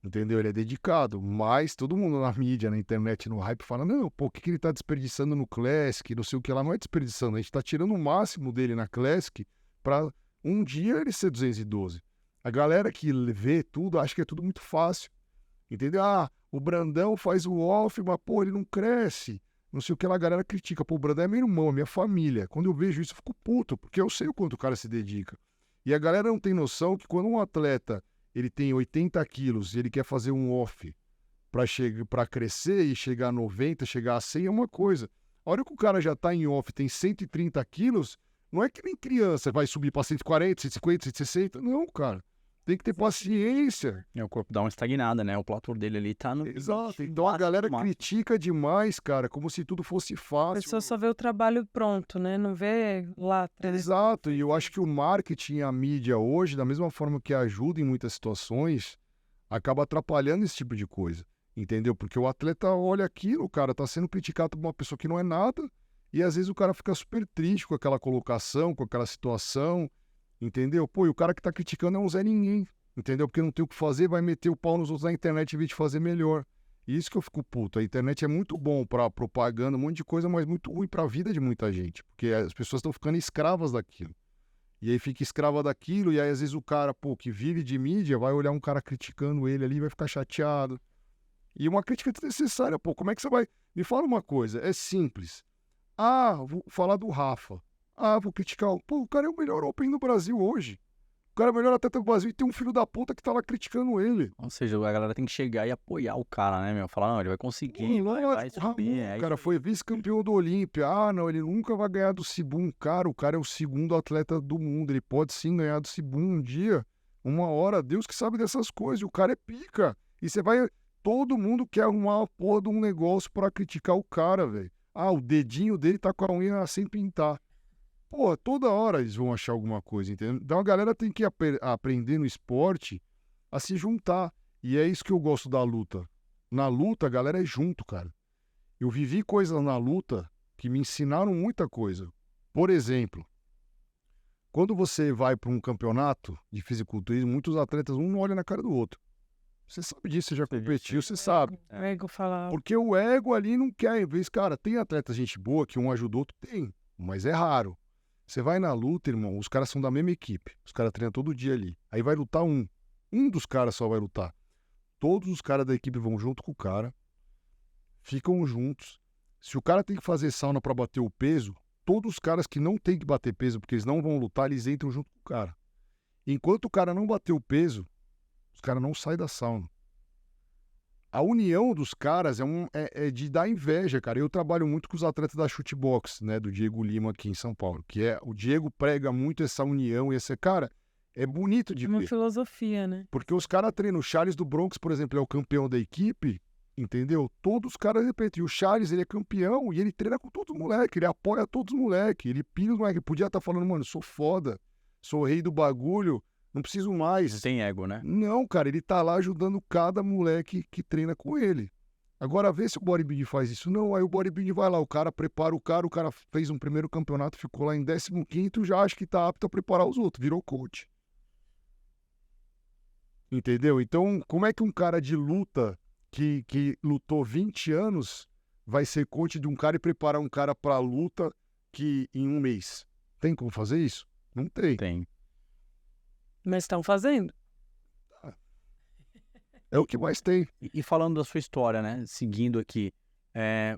Entendeu? Ele é dedicado. Mas todo mundo na mídia, na internet, no hype, fala, não, pô, o que ele tá desperdiçando no Classic, não sei o que lá. Não é desperdiçando, a gente tá tirando o máximo dele na Classic pra um dia ele ser 212. A galera que vê tudo, acha que é tudo muito fácil. Entendeu? Ah, o Brandão faz o off, mas, pô, ele não cresce. Não sei o que lá, a galera critica. Pô, o Brandão é meu irmão, é minha família. Quando eu vejo isso, eu fico puto, porque eu sei o quanto o cara se dedica. E a galera não tem noção que quando um atleta ele tem 80 quilos e ele quer fazer um off para crescer e chegar a 90, chegar a 100 é uma coisa. A hora que o cara já tá em off, tem 130 quilos, não é que nem criança vai subir para 140, 150, 160. Não, cara. Tem que ter paciência. O corpo dá uma estagnada, né? O platô dele ali tá no... Exato. Então a galera critica demais, cara, como se tudo fosse A fácil. pessoa só vê o trabalho pronto, né? Não vê lá atrás. Exato. E eu acho que o marketing e a mídia hoje, da mesma forma que ajuda em muitas situações, acaba atrapalhando esse tipo de coisa. Entendeu? Porque o atleta olha aquilo, o cara tá sendo criticado por uma pessoa que não é nada, e às vezes o cara fica super triste com aquela colocação, com aquela situação. Entendeu? Pô, e o cara que tá criticando é um Zé Ninguém, entendeu? Porque não tem o que fazer, vai meter o pau nos outros na internet em vez de fazer melhor. E isso que eu fico puto. A internet é muito bom pra propaganda, um monte de coisa, mas muito ruim pra vida de muita gente. Porque as pessoas estão ficando escravas daquilo. E aí fica escrava daquilo, e aí às vezes o cara, pô, que vive de mídia, vai olhar um cara criticando ele ali, vai ficar chateado. E uma crítica desnecessária, pô, como é que você vai... Me fala uma coisa, é simples. Ah, vou falar do Rafa. Ah, vou criticar. Pô, o cara é o melhor Open do Brasil hoje. O cara é o melhor atleta do Brasil e tem um filho da puta que tá lá criticando ele. Ou seja, a galera tem que chegar e apoiar o cara, né, meu? Falar, não, ele vai conseguir, vai subir. O cara foi vice-campeão do Olímpia. Ah, não, ele nunca vai ganhar do Sibum. Cara, o cara é o segundo atleta do mundo. Ele pode sim ganhar do Sibum um dia, uma hora. Deus que sabe dessas coisas. O cara é pica. E você vai... Todo mundo quer arrumar a porra de um negócio pra criticar o cara, velho. Ah, o dedinho dele tá com a unha sem pintar. Pô, toda hora eles vão achar alguma coisa, entendeu? Então a galera tem que aprender no esporte a se juntar. E é isso que eu gosto da luta. Na luta, a galera é junto, cara. Eu vivi coisas na luta que me ensinaram muita coisa. Por exemplo, quando você vai para um campeonato de fisiculturismo, muitos atletas um não olha na cara do outro. Você sabe disso, você já competiu, você sabe. O ego fala. Porque o ego ali não quer. Em vez, cara, tem atleta gente boa que um ajuda o outro? Tem, mas é raro. Você vai na luta, irmão, os caras são da mesma equipe. Os caras treinam todo dia ali. Aí vai lutar um. Um dos caras só vai lutar. Todos os caras da equipe vão junto com o cara. Ficam juntos. Se o cara tem que fazer sauna pra bater o peso, todos os caras que não tem que bater peso, porque eles não vão lutar, eles entram junto com o cara. Enquanto o cara não bater o peso, os caras não saem da sauna. A união dos caras é de dar inveja, cara. Eu trabalho muito com os atletas da Shootbox, né, do Diego Lima aqui em São Paulo, que é o Diego prega muito essa união e esse cara é bonito de uma ver. filosofia, né? Porque os caras treinam. O Charles do Bronx, por exemplo, é o campeão da equipe, entendeu? Todos os caras repetem. E o Charles, ele é campeão e ele treina com todos os moleques, ele apoia todos os moleques, ele pira os moleques. Podia estar falando, mano, sou foda, sou rei do bagulho, não preciso mais. Não tem ego, né? Não, cara, ele tá lá ajudando cada moleque que treina com ele. Agora, vê se o bodybuilding faz isso. Não, aí o bodybuilding vai lá, o cara prepara o cara fez um primeiro campeonato, ficou lá em 15º, já acha que tá apto a preparar os outros, virou coach. Entendeu? Então, como é que um cara de luta, que lutou 20 anos, vai ser coach de um cara e preparar um cara pra luta que em um mês. Tem como fazer isso? Não tem. Tem. Mas estão fazendo. É o que mais tem. E falando da sua história, né? Seguindo aqui,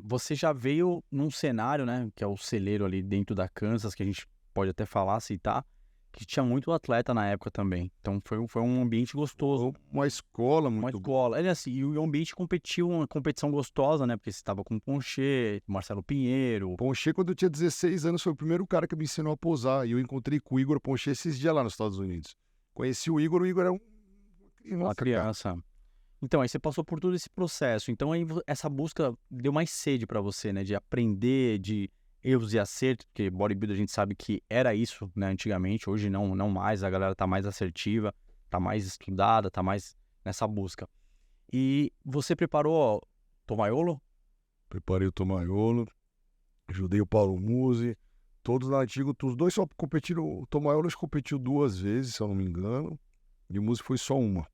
você já veio num cenário, né? Que é o celeiro ali dentro da Kansas, que a gente pode até falar, citar, que tinha muito atleta na época também. Então foi um ambiente gostoso. Uma escola Uma muito escola. Ele, assim, e o ambiente competiu, uma competição gostosa, né? Porque você estava com o Ponchê, Marcelo Pinheiro. Ponchê, quando eu tinha 16 anos, foi o primeiro cara que me ensinou a posar. E eu encontrei com o Igor Ponchê esses dias lá nos Estados Unidos. Conheci o Igor era Uma criança. Então, aí você passou por todo esse processo. Então, aí essa busca deu mais sede pra você, né? De aprender, de erros e acertos, porque bodybuilder a gente sabe que era isso, né? Antigamente, hoje não mais. A galera tá mais assertiva, tá mais estudada, tá mais nessa busca. E você preparou Tomaiolo? Preparei o Tomaiolo, ajudei o Paulo Musi, todos na antiga. Os dois só competiram. O Tomaiolo competiu 2 vezes, se eu não me engano, e o Musi foi só uma.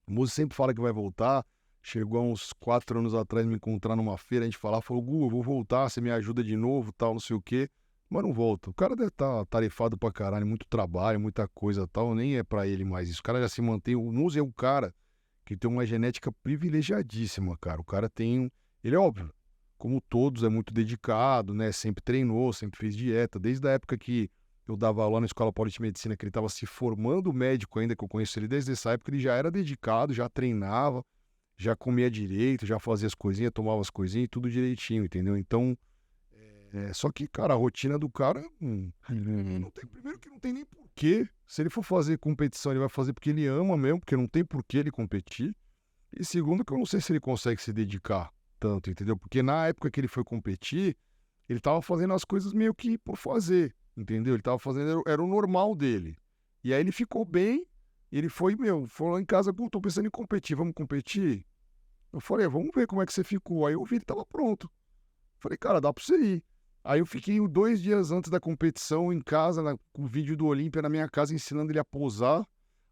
O Musi sempre fala que vai voltar. Chegou há uns 4 anos atrás me encontrar numa feira, a gente falou, Gu, eu vou voltar, você me ajuda de novo, tal, não sei o quê. Mas não volta. O cara deve estar tarefado pra caralho, muito trabalho, muita coisa tal, nem é pra ele mais isso. O cara já se mantém. O Musi é um cara que tem uma genética privilegiadíssima, cara. O cara tem. Ele é óbvio, como todos, é muito dedicado, né? Sempre treinou, sempre fez dieta. Desde a época que eu dava aula na Escola Paulista de Medicina, que ele estava se formando médico ainda, que eu conheço ele desde essa época, ele já era dedicado, já treinava, já comia direito, já fazia as coisinhas, tomava as coisinhas, tudo direitinho, entendeu? Então, só que, cara, a rotina do cara, não tem, primeiro que não tem nem porquê. Se ele for fazer competição, ele vai fazer porque ele ama mesmo, porque não tem porquê ele competir. E segundo, que eu não sei se ele consegue se dedicar tanto, entendeu? Porque na época que ele foi competir, ele tava fazendo as coisas meio que por fazer, entendeu? Ele tava fazendo, era o normal dele. E aí ele ficou bem, e ele foi lá em casa, tô pensando em competir, vamos competir? Eu falei, vamos ver como é que você ficou. Aí eu vi, ele tava pronto. Falei, cara, dá pra você ir. Aí eu fiquei 2 dias antes da competição em casa, com o vídeo do Olímpia na minha casa, ensinando ele a posar.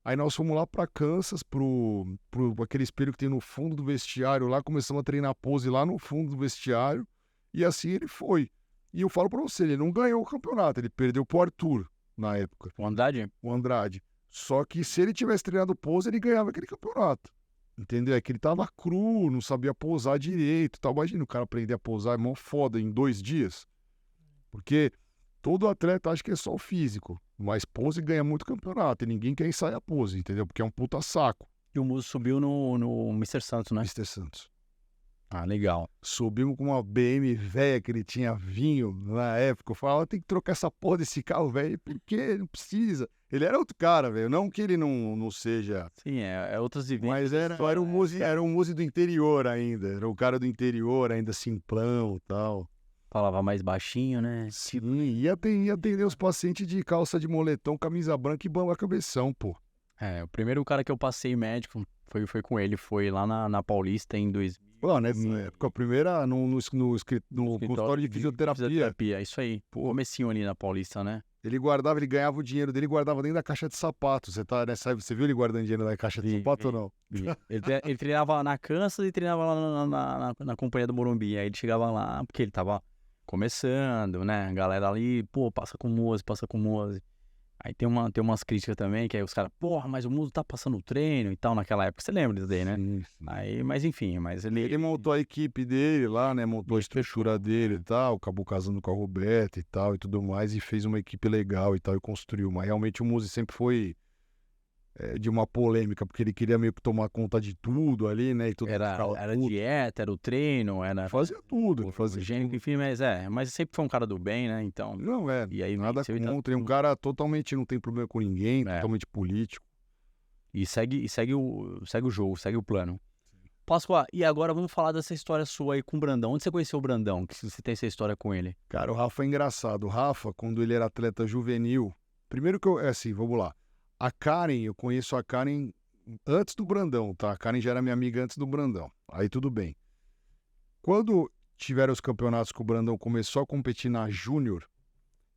Aí nós fomos lá pra Kansas, pro aquele espelho que tem no fundo do vestiário lá, começamos a treinar pose lá no fundo do vestiário, e assim ele foi. E eu falo pra você, ele não ganhou o campeonato, ele perdeu pro Arthur, na época. O Andrade? O Andrade. Só que se ele tivesse treinado pose, ele ganhava aquele campeonato. Entendeu? É que ele tava cru, não sabia posar direito e tal. Imagina o cara aprender a posar, é mó foda, em 2 dias. Porque todo atleta acha que é só o físico, mas pose ganha muito campeonato e ninguém quer ensaiar pose, entendeu? Porque é um puta saco. E o Muso subiu no Mr. Santos, né? Mr. Santos. Ah, legal. Subimos com uma BM velha que ele tinha vinho na época. Eu falava, tem que trocar essa porra desse carro, velho. Por quê? Não precisa. Ele era outro cara, velho. Não que ele não seja... Sim, é outras vivências. Mas era um músico do interior ainda. Era o cara do interior, ainda simplão e tal. Falava mais baixinho, né? Sim, ia atender os pacientes de calça de moletom, camisa branca e bamba cabeção, pô. O primeiro cara que eu passei médico foi com ele. Foi lá na Paulista em 2000. Pô, né? Época, a primeira no consultório de fisioterapia. Isso aí. Pô. Comecinho ali na Paulista, né? Ele ganhava o dinheiro dele, guardava dentro da caixa de sapato. Você viu ele guardando dinheiro na caixa de sapato ou não? Ele treinava na Kansas e treinava lá na companhia do Morumbi. Aí ele chegava lá, porque ele tava começando, né? A galera ali, pô, passa com o Mose. Aí tem umas críticas também, que aí os caras, porra, mas o Muso tá passando o treino e tal naquela época. Você lembra disso daí, né? Sim. Aí, mas enfim, ele montou a equipe dele lá, né? Montou a estrutura dele e tal, acabou casando com a Roberta e tal e tudo mais, e fez uma equipe legal e tal, e construiu. Mas realmente o Muso sempre foi de uma polêmica, porque ele queria meio que tomar conta de tudo ali, né? E tudo, era dieta, era o treino, fazia tudo. Enfim, mas sempre foi um cara do bem, né? Então. Não, e aí, nada contra. É um cara totalmente, não tem problema com ninguém, totalmente político. E segue o jogo, segue o plano. Pascoal, e agora vamos falar dessa história sua aí com o Brandão. Onde você conheceu o Brandão? Que você tem essa história com ele? Cara, o Rafa é engraçado. O Rafa, quando ele era atleta juvenil, primeiro que vamos lá. A Karen, eu conheço a Karen antes do Brandão, tá? A Karen já era minha amiga antes do Brandão. Aí tudo bem. Quando tiveram os campeonatos que o Brandão começou a competir na Júnior,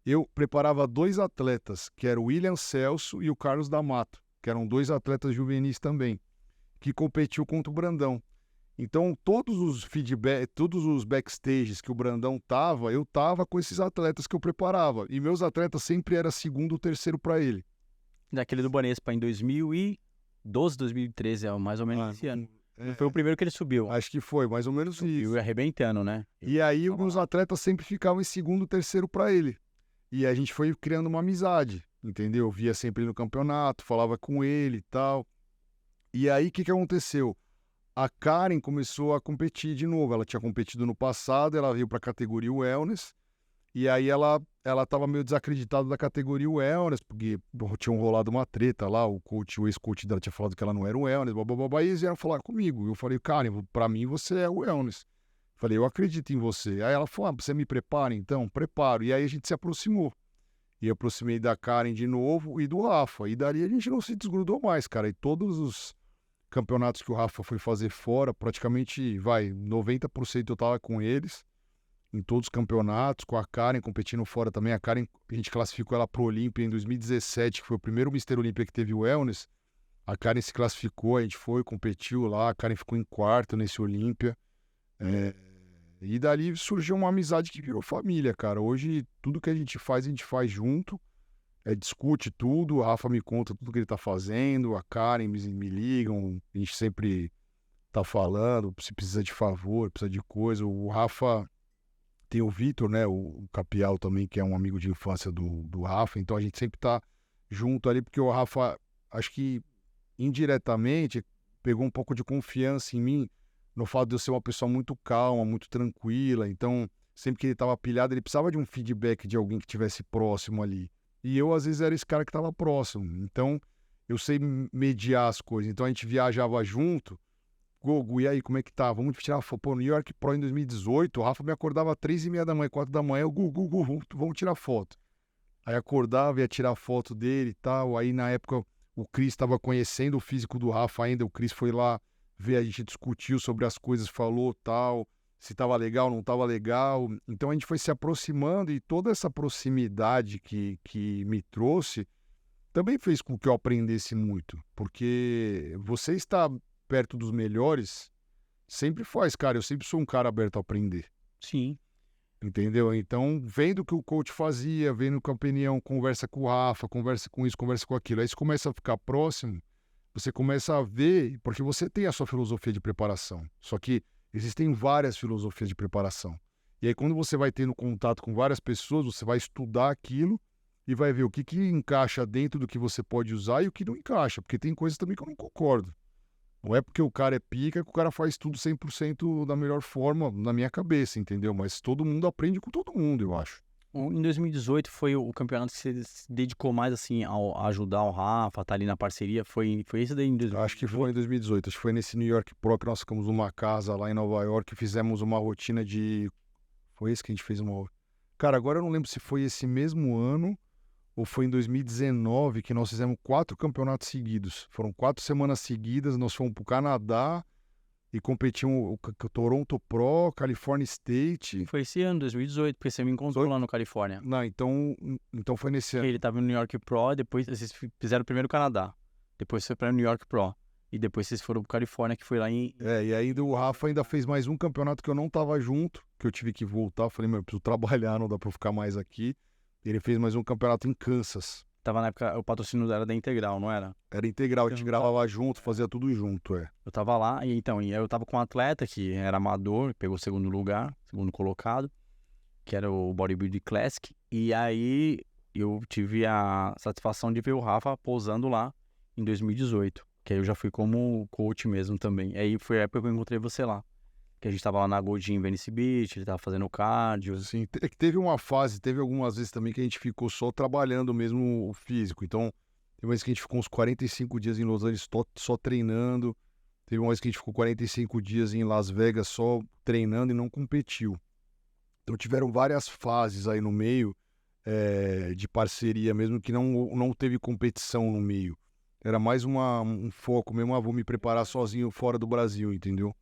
eu preparava 2 atletas, que eram o William Celso e o Carlos D'Amato, que eram 2 atletas juvenis também, que competiu contra o Brandão. Então, todos os feedback, todos os backstages que o Brandão tava, eu tava com esses atletas que eu preparava. E meus atletas sempre era segundo ou terceiro para ele. Daquele do Banespa em 2012, 2013, é mais ou menos esse ano. Foi o primeiro que ele subiu. Acho que foi, mais ou menos isso. E arrebentando, né? E aí, os meus atletas sempre ficavam em segundo ou terceiro para ele. E a gente foi criando uma amizade, entendeu? Eu via sempre ele no campeonato, falava com ele e tal. E aí, o que aconteceu? A Karen começou a competir de novo. Ela tinha competido no passado, ela veio para a categoria Wellness. E aí ela estava meio desacreditada da categoria Wellness, porque tinha rolado uma treta lá, o ex-coach dela tinha falado que ela não era o Wellness, blá, e eles vieram falar comigo. Eu falei, Karen, para mim você é o Wellness. Falei, eu acredito em você. Aí ela falou, você me prepara então? Preparo. E aí a gente se aproximou. E eu aproximei da Karen de novo e do Rafa. E dali a gente não se desgrudou mais, cara. E todos os campeonatos que o Rafa foi fazer fora, praticamente, 90% eu tava com eles. Em todos os campeonatos, com a Karen competindo fora também. A Karen, a gente classificou ela pro Olímpia em 2017, que foi o primeiro Mr. Olímpia que teve o Wellness. A Karen se classificou, a gente foi, competiu lá. A Karen ficou em quarto nesse Olímpia. E dali surgiu uma amizade que virou família, cara. Hoje, tudo que a gente faz junto. Discute tudo, o Rafa me conta tudo que ele tá fazendo, a Karen me ligam, a gente sempre tá falando, se precisa de favor, precisa de coisa. O Rafa tem o Vitor, né, o Capial também, que é um amigo de infância do Rafa, então a gente sempre tá junto ali, porque o Rafa, acho que indiretamente, pegou um pouco de confiança em mim, no fato de eu ser uma pessoa muito calma, muito tranquila. Então, sempre que ele tava pilhado, ele precisava de um feedback de alguém que estivesse próximo ali. E eu, às vezes, era esse cara que estava próximo. Então, eu sei mediar as coisas. Então, a gente viajava junto. Gogo, e aí, como é que tá? Vamos tirar foto. Pô, New York Pro em 2018, o Rafa me acordava às 3h30 da manhã, 4 da manhã. Eu, Gugu, vamos tirar foto. Aí acordava, ia tirar foto dele e tal. Aí, na época, o Cris estava conhecendo o físico do Rafa ainda. O Cris foi lá ver, a gente discutiu sobre as coisas, falou tal, se estava legal, não estava legal. Então a gente foi se aproximando e toda essa proximidade que me trouxe também fez com que eu aprendesse muito. Porque você estar perto dos melhores sempre faz, cara. Eu sempre sou um cara aberto a aprender. Sim. Entendeu? Então, vendo o que o coach fazia, vendo que a opinião, conversa com o Rafa, conversa com isso, conversa com aquilo. Aí você começa a ficar próximo, você começa a ver, porque você tem a sua filosofia de preparação. Só que existem várias filosofias de preparação. E aí, quando você vai tendo contato com várias pessoas, você vai estudar aquilo e vai ver o que encaixa dentro do que você pode usar e o que não encaixa. Porque tem coisas também que eu não concordo. Não é porque o cara é pica que o cara faz tudo 100% da melhor forma na minha cabeça, entendeu? Mas todo mundo aprende com todo mundo, eu acho. Em 2018 foi o campeonato que você se dedicou mais assim a ajudar o Rafa, tá ali na parceria. Foi esse daí em 2018? Acho que foi em 2018. Acho que foi nesse New York Pro que nós ficamos numa casa lá em Nova York e fizemos uma rotina de... Foi esse que a gente fez uma... Cara, agora eu não lembro se foi esse mesmo ano ou foi em 2019 que nós fizemos 4 campeonatos seguidos. Foram 4 semanas seguidas, nós fomos pro Canadá e competimos o Toronto Pro, California State. Foi esse ano, 2018, porque você me encontrou lá no Califórnia. Não, então foi nesse ano. Ele tava no New York Pro, depois vocês fizeram primeiro o Canadá, depois foi para o New York Pro, e depois vocês foram pro Califórnia, que foi lá em... e ainda o Rafa ainda fez mais um campeonato que eu não tava junto, que eu tive que voltar. Falei, eu preciso trabalhar, não dá pra eu ficar mais aqui. Ele fez mais um campeonato em Kansas. Tava na época, o patrocínio era da Integral, não era? Era Integral, a gente gravava junto, fazia tudo junto, Eu tava lá, e eu tava com um atleta que era amador, pegou o segundo lugar, segundo colocado, que era o Bodybuilding Classic, e aí eu tive a satisfação de ver o Rafa posando lá em 2018, que aí eu já fui como coach mesmo também. Aí foi a época que eu encontrei você lá, que a gente tava lá na Goldin Venice Beach, ele tava fazendo cardio. Sim, teve uma fase, teve algumas vezes também que a gente ficou só trabalhando mesmo o físico. Então, teve uma vez que a gente ficou uns 45 dias em Los Angeles só treinando. Teve uma vez que a gente ficou 45 dias em Las Vegas só treinando e não competiu. Então, tiveram várias fases aí no meio de parceria mesmo, que não teve competição no meio. Era mais um foco mesmo, vou me preparar sozinho fora do Brasil, entendeu?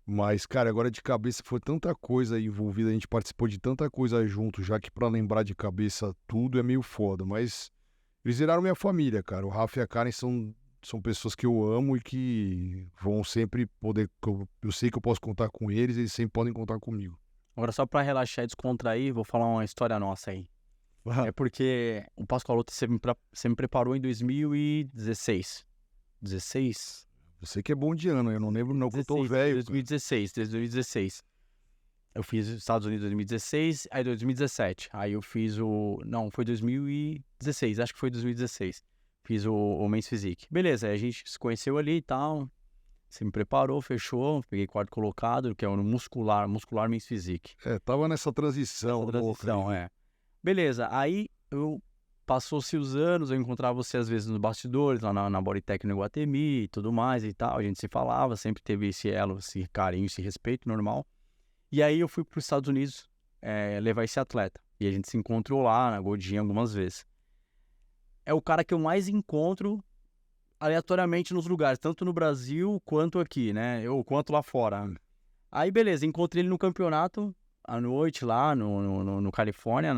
Mas, cara, agora de cabeça foi tanta coisa envolvida, a gente participou de tanta coisa junto, já que pra lembrar de cabeça tudo é meio foda. Mas eles viraram minha família, cara. O Rafa e a Karen são pessoas que eu amo e que vão sempre poder... Eu sei que eu posso contar com eles sempre podem contar comigo. Agora, só pra relaxar e descontrair, vou falar uma história nossa aí. É porque o Pascoaloto você me preparou em 2016. 16? Você que é bom de ano, eu não lembro não, que eu tô velho. 2016. Eu fiz os Estados Unidos em 2016, aí 2017. Aí eu fiz o... Não, foi 2016, acho que foi 2016. Fiz o Men's Physique. Beleza, aí a gente se conheceu ali e tal. Você me preparou, fechou. Peguei quarto colocado, que é o muscular Men's Physique. Tava nessa transição. Beleza, aí passou-se os anos, eu encontrava você às vezes nos bastidores, lá na Bodytech no Iguatemi e tudo mais e tal. A gente se falava, sempre teve esse elo, esse carinho, esse respeito normal. E aí eu fui para os Estados Unidos levar esse atleta. E a gente se encontrou lá na Godinha algumas vezes. É o cara que eu mais encontro aleatoriamente nos lugares, tanto no Brasil quanto aqui, né? Ou quanto lá fora. Aí beleza, encontrei ele no campeonato à noite lá no Califórnia,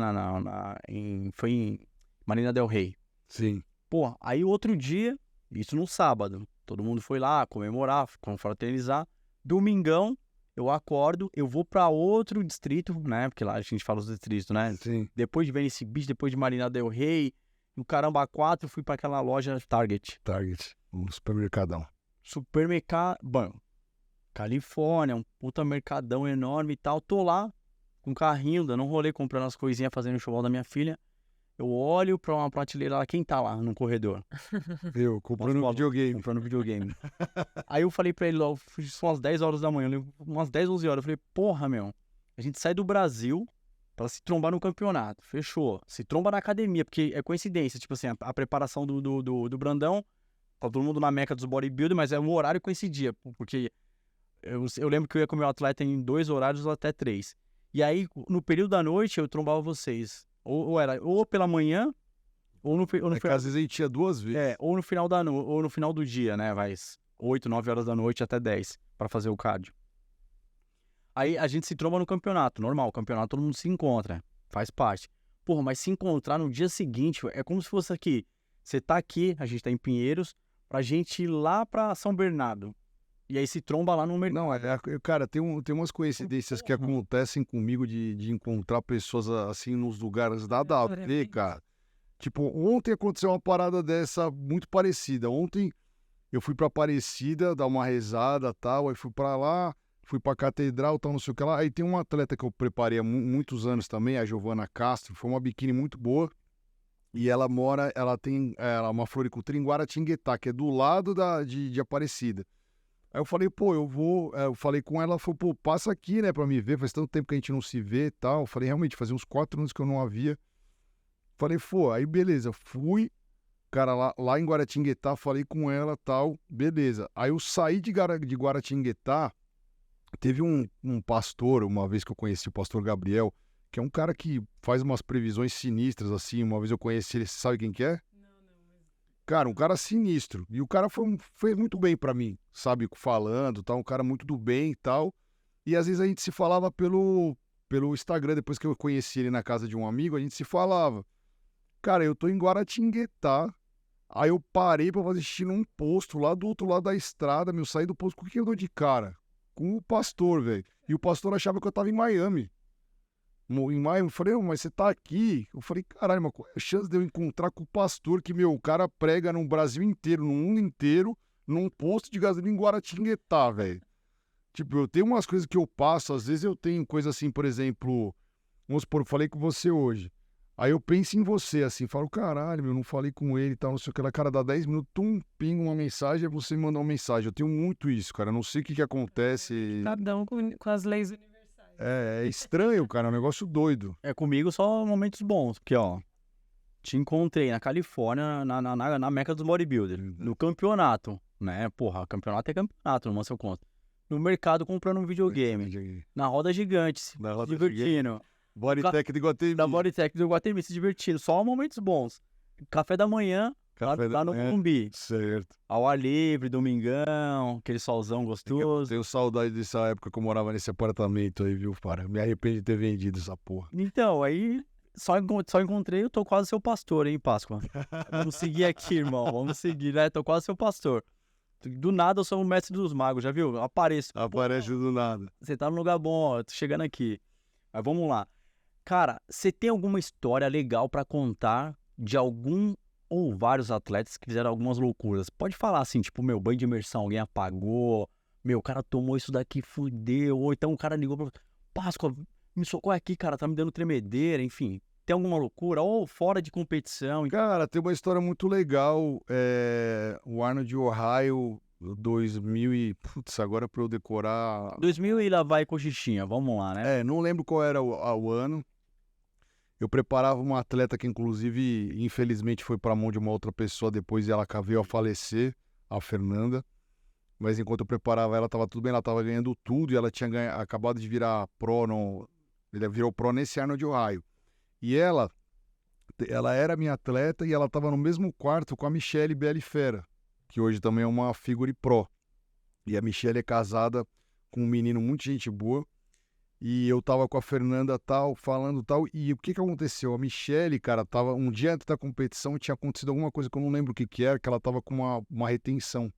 foi em Marina Del Rey. Sim. Pô, aí outro dia, isso no sábado, todo mundo foi lá comemorar, confraternizar. Domingão, eu acordo, eu vou pra outro distrito, né? Porque lá a gente fala os distritos, né? Sim. Depois de Venice Beach, depois de Marina Del Rey, no Caramba 4, fui pra aquela loja Target, um supermercadão. Bom, Califórnia, um puta mercadão enorme e tal. Tô lá, com um carrinho, dando um rolê, comprando as coisinhas, fazendo o show da minha filha. Eu olho pra uma prateleira lá, quem tá lá no corredor? Eu, comprando videogame. Aí eu falei pra ele, ó, são umas 10 horas da manhã, umas 10, 11 horas. Eu falei, porra, meu, a gente sai do Brasil pra se trombar no campeonato. Fechou. Se tromba na academia, porque é coincidência. Tipo assim, a preparação do Brandão, tá todo mundo na meca dos bodybuilders, mas é um horário que coincidia. Porque eu lembro que eu ia com o meu atleta em 2 horários ou até 3. E aí, no período da noite, eu trombava vocês. Ou era ou pela manhã, ou no final. Às vezes a gente ia 2 vezes. Ou no final ou no final do dia, né? Vai 8, 9 horas da noite até 10 pra fazer o cardio. Aí a gente se tromba no campeonato, normal, o campeonato todo mundo se encontra, faz parte. Porra, mas se encontrar no dia seguinte, é como se fosse aqui. Você tá aqui, a gente tá em Pinheiros, pra gente ir lá pra São Bernardo. E aí se tromba lá no mercado. Não, cara, tem umas coincidências que acontecem comigo de encontrar pessoas assim nos lugares nada a ver, cara. Tipo, ontem aconteceu uma parada dessa muito parecida. Ontem eu fui pra Aparecida, dar uma rezada e tal, aí fui pra lá, fui pra Catedral, tal, não sei o que lá. Aí tem uma atleta que eu preparei há muitos anos também, a Giovana Castro, foi uma biquíni muito boa. E ela tem uma floricultura em Guaratinguetá, que é do lado de Aparecida. Aí eu falei, eu falei com ela, falou, pô, passa aqui, né, pra me ver, faz tanto tempo que a gente não se vê e tal. Eu falei, realmente, fazia uns 4 anos que eu não a via. Falei, aí beleza, fui, cara, lá em Guaratinguetá, falei com ela e tal, beleza. Aí eu saí de Guaratinguetá, teve um pastor, uma vez que eu conheci o pastor Gabriel, que é um cara que faz umas previsões sinistras, assim, uma vez eu conheci ele, você sabe quem que é? Cara, um cara sinistro. E o cara fez muito bem pra mim, sabe? Falando, tal, um cara muito do bem e tal. E às vezes a gente se falava pelo Instagram, depois que eu conheci ele na casa de um amigo, a gente se falava. Cara, eu tô em Guaratinguetá, aí eu parei pra fazer xixi num posto lá do outro lado da estrada, meu, saí do posto, com quem eu dou de cara? Com o pastor, velho. E o pastor achava que eu tava em Miami. Em Miami, eu falei, mas você tá aqui? Eu falei, caralho, mas qual é a chance de eu encontrar com o pastor que, meu, o cara prega no Brasil inteiro, no mundo inteiro, num posto de gasolina em Guaratinguetá, velho. Tipo, eu tenho umas coisas que eu passo, às vezes eu tenho coisa assim, por exemplo, vamos supor, eu falei com você hoje. Aí eu penso em você, assim, falo, caralho, meu, não falei com ele e tal, não sei o que lá. Cara, dá 10 minutos, pinga uma mensagem, aí você me manda uma mensagem. Eu tenho muito isso, cara, eu não sei o que acontece. Cada um com as leis universais. É estranho, cara, é um negócio doido. É comigo só momentos bons, porque, ó, te encontrei na Califórnia, na meca dos bodybuilders, no campeonato, né? Porra, campeonato é campeonato, não sei o quanto. No mercado comprando um videogame, na roda gigante, se divertindo. Bodytech do Iguatemi. Da Bodytech do Iguatemi, se divertindo. Só momentos bons. Café da manhã, lá no Morumbi. Certo. Ao ar livre, domingão, aquele solzão gostoso. Tenho saudade dessa época que eu morava nesse apartamento aí, viu, cara? Me arrependo de ter vendido essa porra. Então, aí Só encontrei, eu tô quase seu pastor, hein, Páscoa? Vamos seguir aqui, irmão. Vamos seguir, né? Tô quase seu pastor. Do nada eu sou o mestre dos magos, já viu? Eu apareço. Aparece do nada. Você tá no lugar bom, ó. Tô chegando aqui. Mas vamos lá. Cara, você tem alguma história legal pra contar de algum ou vários atletas que fizeram algumas loucuras? Pode falar assim, tipo, meu, banho de imersão, alguém apagou. Meu, o cara tomou isso daqui, fudeu. Ou então o cara ligou pra... Páscoa, me socorre aqui, cara, tá me dando tremedeira, enfim. Tem alguma loucura? Ou fora de competição. Cara, tem uma história muito legal. O Arnold de Ohio, 2000 e... Putz, agora pra eu decorar... 2000 e lá vai coxichinha, vamos lá, né? não lembro qual era o ano. Eu preparava uma atleta que, inclusive, infelizmente foi pra mão de uma outra pessoa depois e ela veio a falecer, a Fernanda. Mas enquanto eu preparava ela, tava tudo bem, ela tava ganhando tudo e ela tinha acabado de virar pro ele virou pro nesse Arnold de Ohio. E ela era minha atleta e ela tava no mesmo quarto com a Michelle Fera, que hoje também é uma figure pro. E a Michelle é casada com um menino muito gente boa. E eu tava com a Fernanda tal, falando tal. E o que aconteceu? A Michelle, cara, tava um dia antes da competição, tinha acontecido alguma coisa que eu não lembro o que era, que ela tava com uma retenção.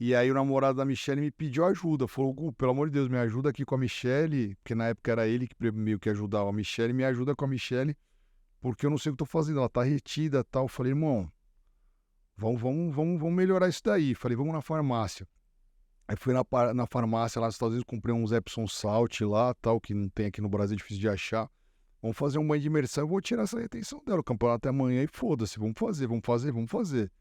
E aí o namorado da Michelle me pediu ajuda. Falou, Gu, pelo amor de Deus, me ajuda aqui com a Michelle, porque na época era ele que meio que ajudava a Michelle, me ajuda com a Michelle, porque eu não sei o que eu tô fazendo, ela tá retida e tal. Eu falei, irmão, vamos melhorar isso daí. Falei, vamos na farmácia. Aí fui na farmácia lá nos Estados Unidos, comprei uns Epsom Salt lá, tal, que não tem aqui no Brasil, é difícil de achar. Vamos fazer um banho de imersão, eu vou tirar essa retenção dela. O campeonato é amanhã e foda-se, vamos fazer.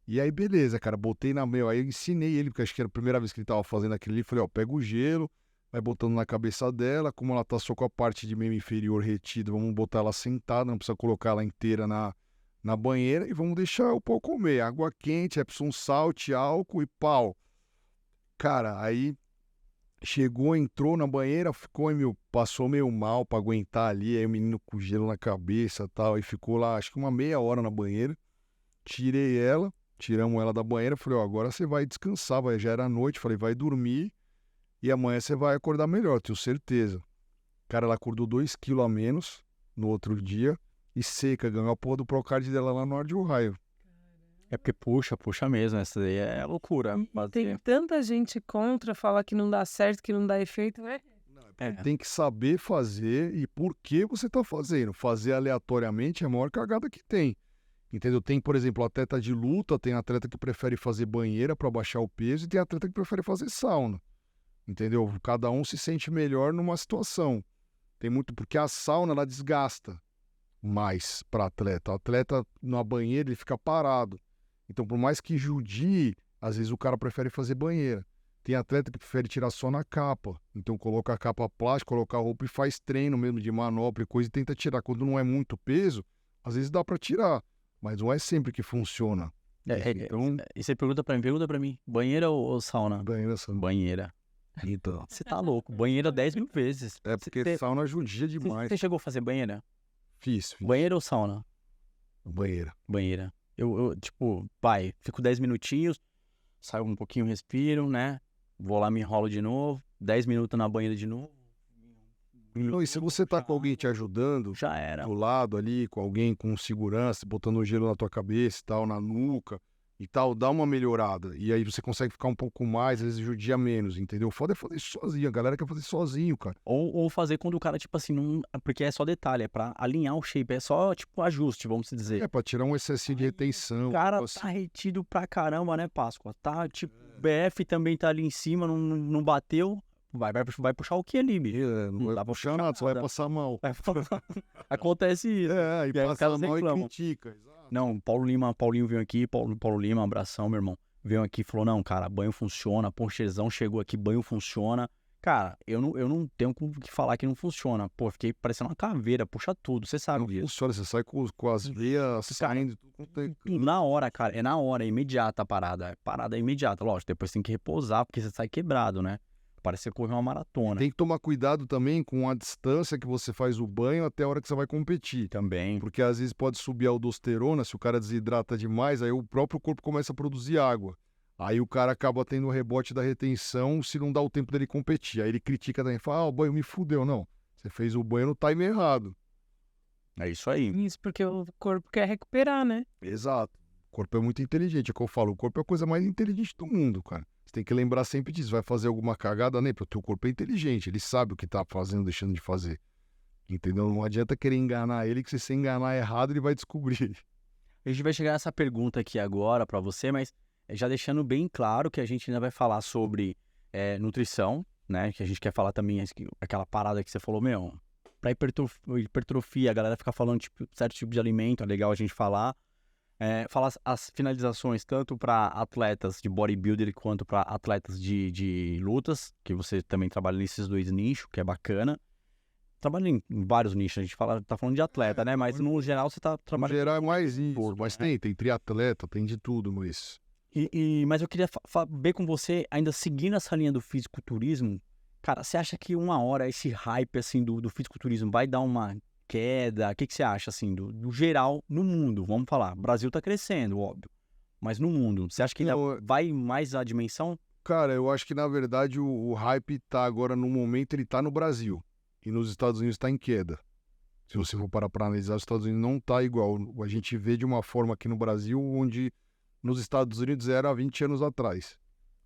E aí, beleza, cara, botei na aí eu ensinei ele, porque acho que era a primeira vez que ele tava fazendo aquilo ali, falei, ó, pega o gelo, vai botando na cabeça dela, como ela tá só com a parte de membro inferior retida, vamos botar ela sentada, não precisa colocar ela inteira na banheira, e vamos deixar o pau comer, água quente, Epsom Salt, álcool e pau. Cara, aí chegou, entrou na banheira, ficou, passou meio mal pra aguentar ali, aí o menino com gelo na cabeça e tal, e ficou lá, acho que uma meia hora na banheira, tiramos ela da banheira, falei, ó, agora você vai descansar, já era noite, falei, vai dormir e amanhã você vai acordar melhor, tenho certeza. Cara, ela acordou 2 quilos a menos no outro dia e seca, ganhou a porra do Procard dela lá no Arnold de Ohio. É porque puxa mesmo, essa daí é loucura. Tem tanta gente contra, fala que não dá certo, que não dá efeito, né? Tem que saber fazer e por que você tá fazendo. Fazer aleatoriamente é a maior cagada que tem. Entendeu? Tem, por exemplo, atleta de luta, tem atleta que prefere fazer banheira para baixar o peso e tem atleta que prefere fazer sauna. Entendeu? Cada um se sente melhor numa situação. Tem muito, porque a sauna ela desgasta mais para atleta. O atleta na banheira ele fica parado. Então, por mais que judie, às vezes o cara prefere fazer banheira. Tem atleta que prefere tirar só na capa. Então, coloca a capa plástica, coloca a roupa e faz treino mesmo de manopla e coisa e tenta tirar. Quando não é muito peso, às vezes dá para tirar. Mas não é sempre que funciona. Então... E você pergunta pra mim, banheira ou sauna? Banheira, sauna. Banheira. Então. Você tá louco, banheira 10.000 vezes. É porque sauna judia demais. Você chegou a fazer banheira? Fiz. Banheira ou sauna? Banheira. Banheira. Eu tipo, fico 10 minutinhos, saio um pouquinho, respiro, né? Vou lá, me enrolo de novo, 10 minutos na banheira de novo. Não, e se você tá com alguém te ajudando, já era. Do lado ali, com alguém com segurança, botando o gelo na tua cabeça e tal, na nuca e tal, dá uma melhorada. E aí você consegue ficar um pouco mais, às vezes judia menos, entendeu? Foda é fazer isso sozinho, a galera quer fazer sozinho, cara. Ou fazer quando o cara, tipo assim, não... Porque é só detalhe, é pra alinhar o shape, é só, tipo, ajuste, vamos dizer. É, pra tirar um excessinho de retenção. O cara tá retido pra caramba, né, Páscoa? Tá, tipo, BF também tá ali em cima, não bateu... Vai puxar o que ali, bicho? Não vai puxar nada, só vai passar mal. Acontece isso. Aí passa mal e critica. Exato. Não, Paulinho veio aqui, Paulo Lima, abração, meu irmão. Veio aqui e falou, não, cara, banho funciona, Ponchezão chegou aqui, banho funciona. Cara, eu não tenho o que falar que não funciona. Pô, fiquei parecendo uma caveira, puxa tudo, você sabe disso. Funciona, você sai com as veias saindo. Na hora, cara, é na hora, é imediata a parada. Parada é imediata, lógico, depois tem que repousar, porque você sai quebrado, né? Parece que correr uma maratona. Tem que tomar cuidado também com a distância que você faz o banho até a hora que você vai competir. Também. Porque às vezes pode subir a aldosterona, se o cara desidrata demais, aí o próprio corpo começa a produzir água. Aí o cara acaba tendo o rebote da retenção se não dá o tempo dele competir. Aí ele critica também, fala, o banho me fudeu. Não, você fez o banho no time errado. É isso aí. Isso, porque o corpo quer recuperar, né? Exato. O corpo é muito inteligente, é o que eu falo, o corpo é a coisa mais inteligente do mundo, cara. Você tem que lembrar sempre disso, vai fazer alguma cagada, né? Porque o teu corpo é inteligente, ele sabe o que tá fazendo, deixando de fazer. Entendeu? Não adianta querer enganar ele, que se você enganar errado, ele vai descobrir. A gente vai chegar nessa pergunta aqui agora para você, mas já deixando bem claro que a gente ainda vai falar sobre nutrição, né? Que a gente quer falar também aquela parada que você falou, meu, para hipertrofia, a galera fica falando certo tipo de alimento, é legal a gente falar. Falar as finalizações tanto para atletas de bodybuilder quanto para atletas de lutas, que você também trabalha nesses dois nichos, que é bacana. Trabalha em vários nichos, a gente tá falando de atleta, né? Mas no geral você tá No trabalhando. geral é mais isso, mas tem triatleta, tem de tudo, mas... Mas eu queria ver com você, ainda seguindo essa linha do fisiculturismo, cara, você acha que uma hora esse hype assim do fisiculturismo vai dar uma queda? O que você acha assim do geral no mundo? Vamos falar, o Brasil tá crescendo, óbvio, mas no mundo, você acha que ainda Não, vai mais a dimensão? Cara, eu acho que na verdade o hype tá agora no momento, ele tá no Brasil. E nos Estados Unidos tá em queda. Se você for parar pra analisar, os Estados Unidos não tá igual. A gente vê de uma forma aqui no Brasil, onde nos Estados Unidos era há 20 anos atrás.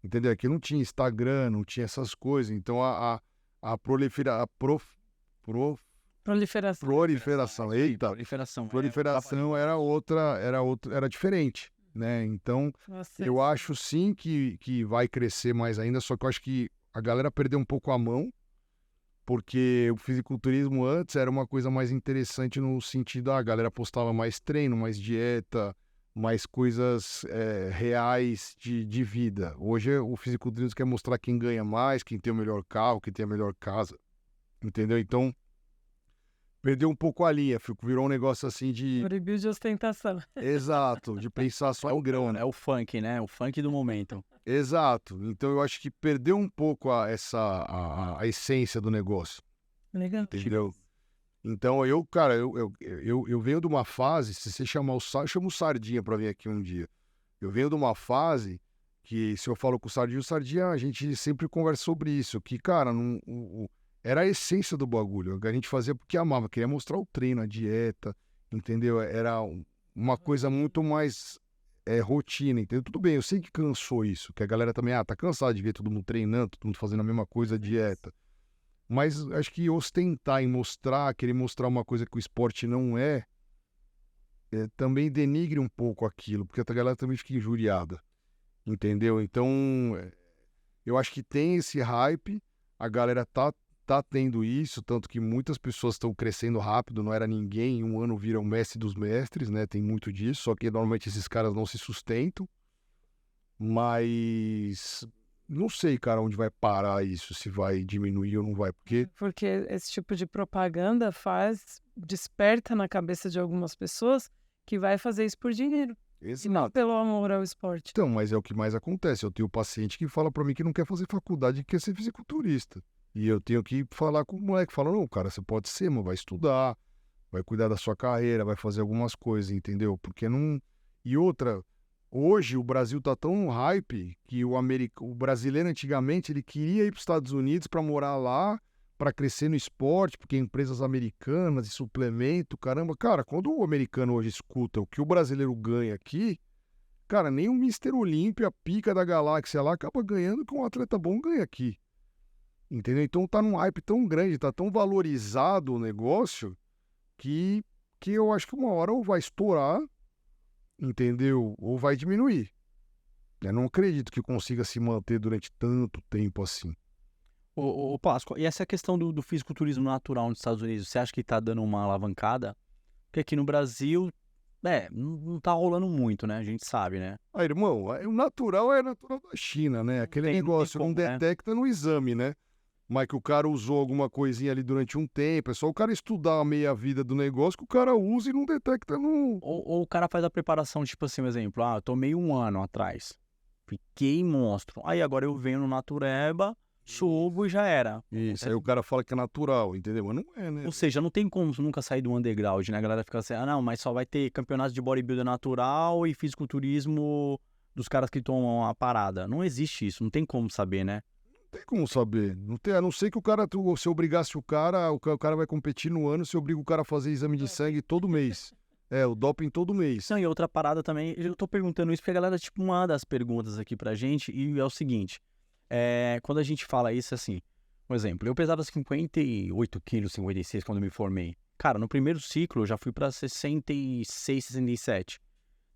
Entendeu? Aqui não tinha Instagram, não tinha essas coisas. Então a proliferação, eita, proliferação era diferente, né? Então Nossa, eu acho sim que vai crescer mais ainda, só que eu acho que a galera perdeu um pouco a mão, porque o fisiculturismo antes era uma coisa mais interessante no sentido, a galera postava mais treino, mais dieta, mais coisas reais de vida. Hoje o fisiculturismo quer mostrar quem ganha mais, quem tem o melhor carro, quem tem a melhor casa, entendeu? Então, perdeu um pouco a linha, virou um negócio assim de... bodybuilding de ostentação. Exato, de pensar só em grão, né? É o funk, né? O funk do momento. Exato. Então eu acho que perdeu um pouco a essência do negócio, Legal. entendeu? Então cara, eu venho de uma fase, se você chamar chama o Sardinha pra vir aqui um dia. Eu venho de uma fase que, se eu falo com o Sardinha, a gente sempre conversa sobre isso, que, cara, era a essência do bagulho. A gente fazia porque amava, queria mostrar o treino, a dieta, entendeu? Era uma coisa muito mais rotina, entendeu? Tudo bem, eu sei que cansou isso, que a galera também, tá cansado de ver todo mundo treinando, todo mundo fazendo a mesma coisa, dieta. Mas acho que ostentar e querer mostrar uma coisa que o esporte não também denigre um pouco aquilo, porque a galera também fica injuriada, entendeu? Então, eu acho que tem esse hype, a galera tá tendo isso, tanto que muitas pessoas estão crescendo rápido, não era ninguém, em um ano viram mestre dos mestres, né? Tem muito disso, só que normalmente esses caras não se sustentam, mas não sei, cara, onde vai parar isso, se vai diminuir ou não vai, Porque esse tipo de propaganda desperta na cabeça de algumas pessoas que vai fazer isso por dinheiro. E não pelo amor ao esporte. Então, mas é o que mais acontece. Eu tenho paciente que fala pra mim que não quer fazer faculdade, que quer ser fisiculturista. E eu tenho que falar com o moleque, fala, não, cara, você pode ser, mas vai estudar, vai cuidar da sua carreira, vai fazer algumas coisas, entendeu? Porque não... E outra, hoje o Brasil tá tão no hype que o brasileiro antigamente, ele queria ir para os Estados Unidos para morar lá, para crescer no esporte, porque empresas americanas e suplemento, caramba. Cara, quando o americano hoje escuta o que o brasileiro ganha aqui, cara, nem o Mr. Olímpia, pica da galáxia lá, acaba ganhando que um atleta bom ganha aqui. Entendeu? Então tá num hype tão grande, tá tão valorizado o negócio, que eu acho que uma hora ou vai estourar, entendeu? Ou vai diminuir. Eu não acredito que consiga se manter durante tanto tempo assim. Ô Páscoa, e essa questão do fisiculturismo natural nos Estados Unidos, você acha que tá dando uma alavancada? Porque aqui no Brasil, não tá rolando muito, né? A gente sabe, né? Irmão, o natural é natural da China, né? Aquele negócio não detecta no exame, né? Mas que o cara usou alguma coisinha ali durante um tempo, é só o cara estudar a meia-vida do negócio que o cara usa e não detecta no... Ou o cara faz a preparação, tipo assim, um exemplo, eu tomei 1 ano atrás, fiquei monstro, aí agora eu venho no Natureba, subo e já era. Isso, aí o cara fala que é natural, entendeu? Mas não é, né? Ou seja, não tem como nunca sair do underground, né? A galera fica assim, não, mas só vai ter campeonatos de bodybuilder natural e fisiculturismo dos caras que tomam a parada. Não existe isso, não tem como saber, né? tem como saber. Não tem, a não ser que o cara, se obrigasse o cara vai competir no ano, se obriga o cara a fazer exame de sangue todo mês. O doping todo mês. Não, e outra parada também, eu tô perguntando isso porque a galera, tipo, manda as perguntas aqui pra gente e é o seguinte, quando a gente fala isso, assim, por exemplo, eu pesava 58 quilos, 56 quando eu me formei. Cara, no primeiro ciclo eu já fui pra 66, 67.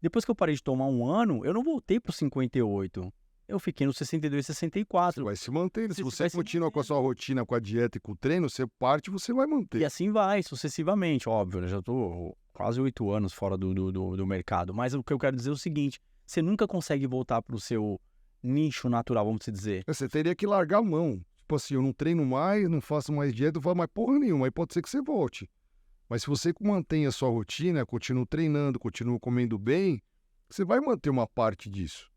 Depois que eu parei de tomar um ano, eu não voltei pro 58. Eu fiquei no 62, 64. Você vai se manter. Se você continua com a sua rotina, com a dieta e com o treino, você vai manter. E assim vai, sucessivamente, óbvio. Eu já tô quase 8 anos fora do mercado. Mas o que eu quero dizer é o seguinte, você nunca consegue voltar pro seu nicho natural, vamos dizer. Você teria que largar a mão. Tipo assim, eu não treino mais, não faço mais dieta, não faço mais porra nenhuma. Aí pode ser que você volte. Mas se você mantém a sua rotina, continua treinando, continua comendo bem, você vai manter uma parte disso.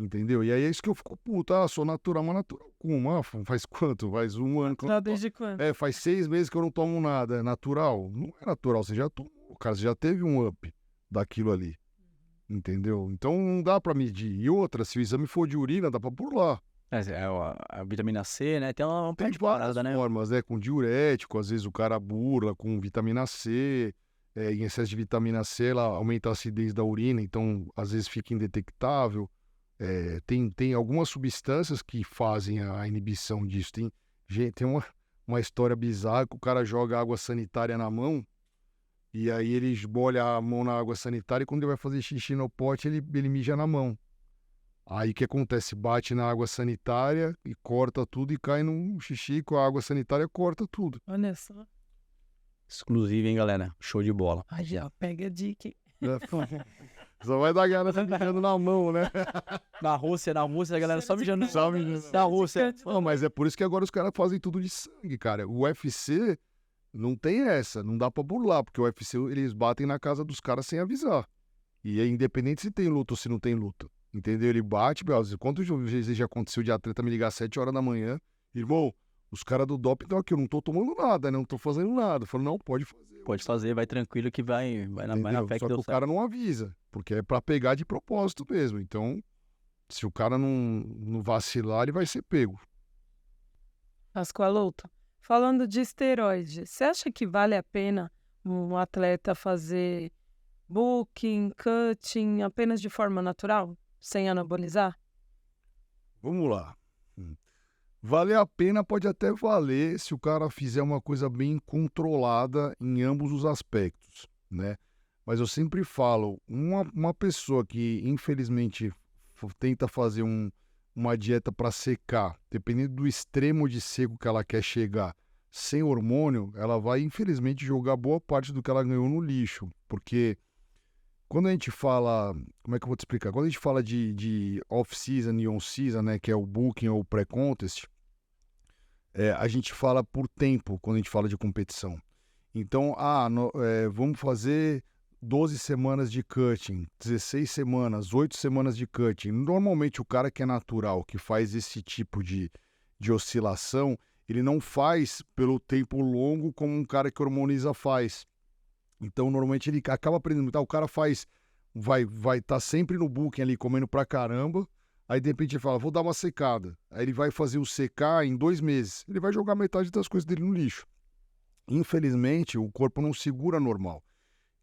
Entendeu? E aí é isso que eu fico puto. Sou natural, mas natural como? Faz quanto? Faz um ano. Desde quando? Faz 6 meses que eu não tomo nada. É natural? Não é natural. Você já tomou. Cara, você já teve um up daquilo ali. Entendeu? Então não dá pra medir. E outra, se o exame for de urina, dá pra burlar. A vitamina C, né? Tem várias formas, né? Com diurético, às vezes o cara burla com vitamina C. Em excesso de vitamina C, ela aumenta a acidez da urina, então às vezes fica indetectável. Tem algumas substâncias que fazem a inibição disso. Tem uma história bizarra que o cara joga água sanitária na mão e aí ele molha a mão na água sanitária e quando ele vai fazer xixi no pote, ele mija na mão. Aí o que acontece? Bate na água sanitária e corta tudo e cai no xixi com a água sanitária, corta tudo. Olha só. Exclusivo, hein, galera? Show de bola. Aí já pega a dica. Só vai dar galera mijando na mão, né? Na Rússia, a galera só mijando na Rússia. Não, mas é por isso que agora os caras fazem tudo de sangue, cara. O UFC não tem essa, não dá pra burlar, porque o UFC eles batem na casa dos caras sem avisar. E é independente se tem luta ou se não tem luta. Entendeu? Ele bate, quantas vezes já aconteceu de atleta me ligar às 7 horas da manhã, irmão, os caras do doping estão aqui, eu não tô tomando nada, né? Não tô fazendo nada. Eu falo, não, pode fazer. Pode fazer, vai tranquilo que vai na fé que Só que o cara não avisa, porque é pra pegar de propósito mesmo. Então, se o cara não vacilar, ele vai ser pego. Pascoaloto, falando de esteroide, você acha que vale a pena um atleta fazer booking, cutting apenas de forma natural, sem anabolizar? Vamos lá. Valer a pena pode até valer se o cara fizer uma coisa bem controlada em ambos os aspectos, né? Mas eu sempre falo, uma pessoa que infelizmente tenta fazer uma dieta para secar, dependendo do extremo de seco que ela quer chegar, sem hormônio, ela vai infelizmente jogar boa parte do que ela ganhou no lixo, porque quando a gente fala, como é que eu vou te explicar? Quando a gente fala de off-season e on-season, né, que é o booking ou o pré-contest, a gente fala por tempo quando a gente fala de competição. Então, vamos fazer 12 semanas de cutting, 16 semanas, 8 semanas de cutting. Normalmente o cara que é natural, que faz esse tipo de oscilação, ele não faz pelo tempo longo como um cara que hormoniza faz. Então, normalmente ele acaba aprendendo. O cara vai estar sempre no booking ali, comendo pra caramba. Aí, de repente, ele fala, vou dar uma secada. Aí ele vai fazer o secar em 2 meses. Ele vai jogar metade das coisas dele no lixo. Infelizmente, o corpo não segura normal.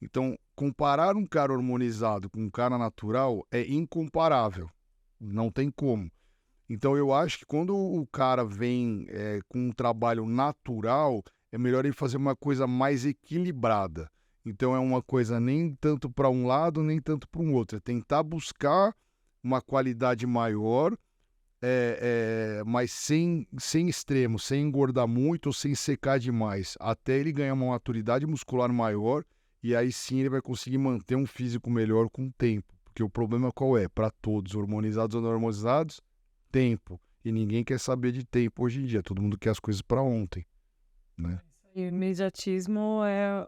Então, comparar um cara hormonizado com um cara natural é incomparável. Não tem como. Então, eu acho que quando o cara vem com um trabalho natural, é melhor ele fazer uma coisa mais equilibrada. Então, é uma coisa nem tanto para um lado, nem tanto para um outro. É tentar buscar uma qualidade maior, mas sem extremo, sem engordar muito ou sem secar demais, até ele ganhar uma maturidade muscular maior e aí sim ele vai conseguir manter um físico melhor com o tempo. Porque o problema qual é? Para todos, hormonizados ou não hormonizados, tempo. E ninguém quer saber de tempo hoje em dia, todo mundo quer as coisas para ontem, né? E o imediatismo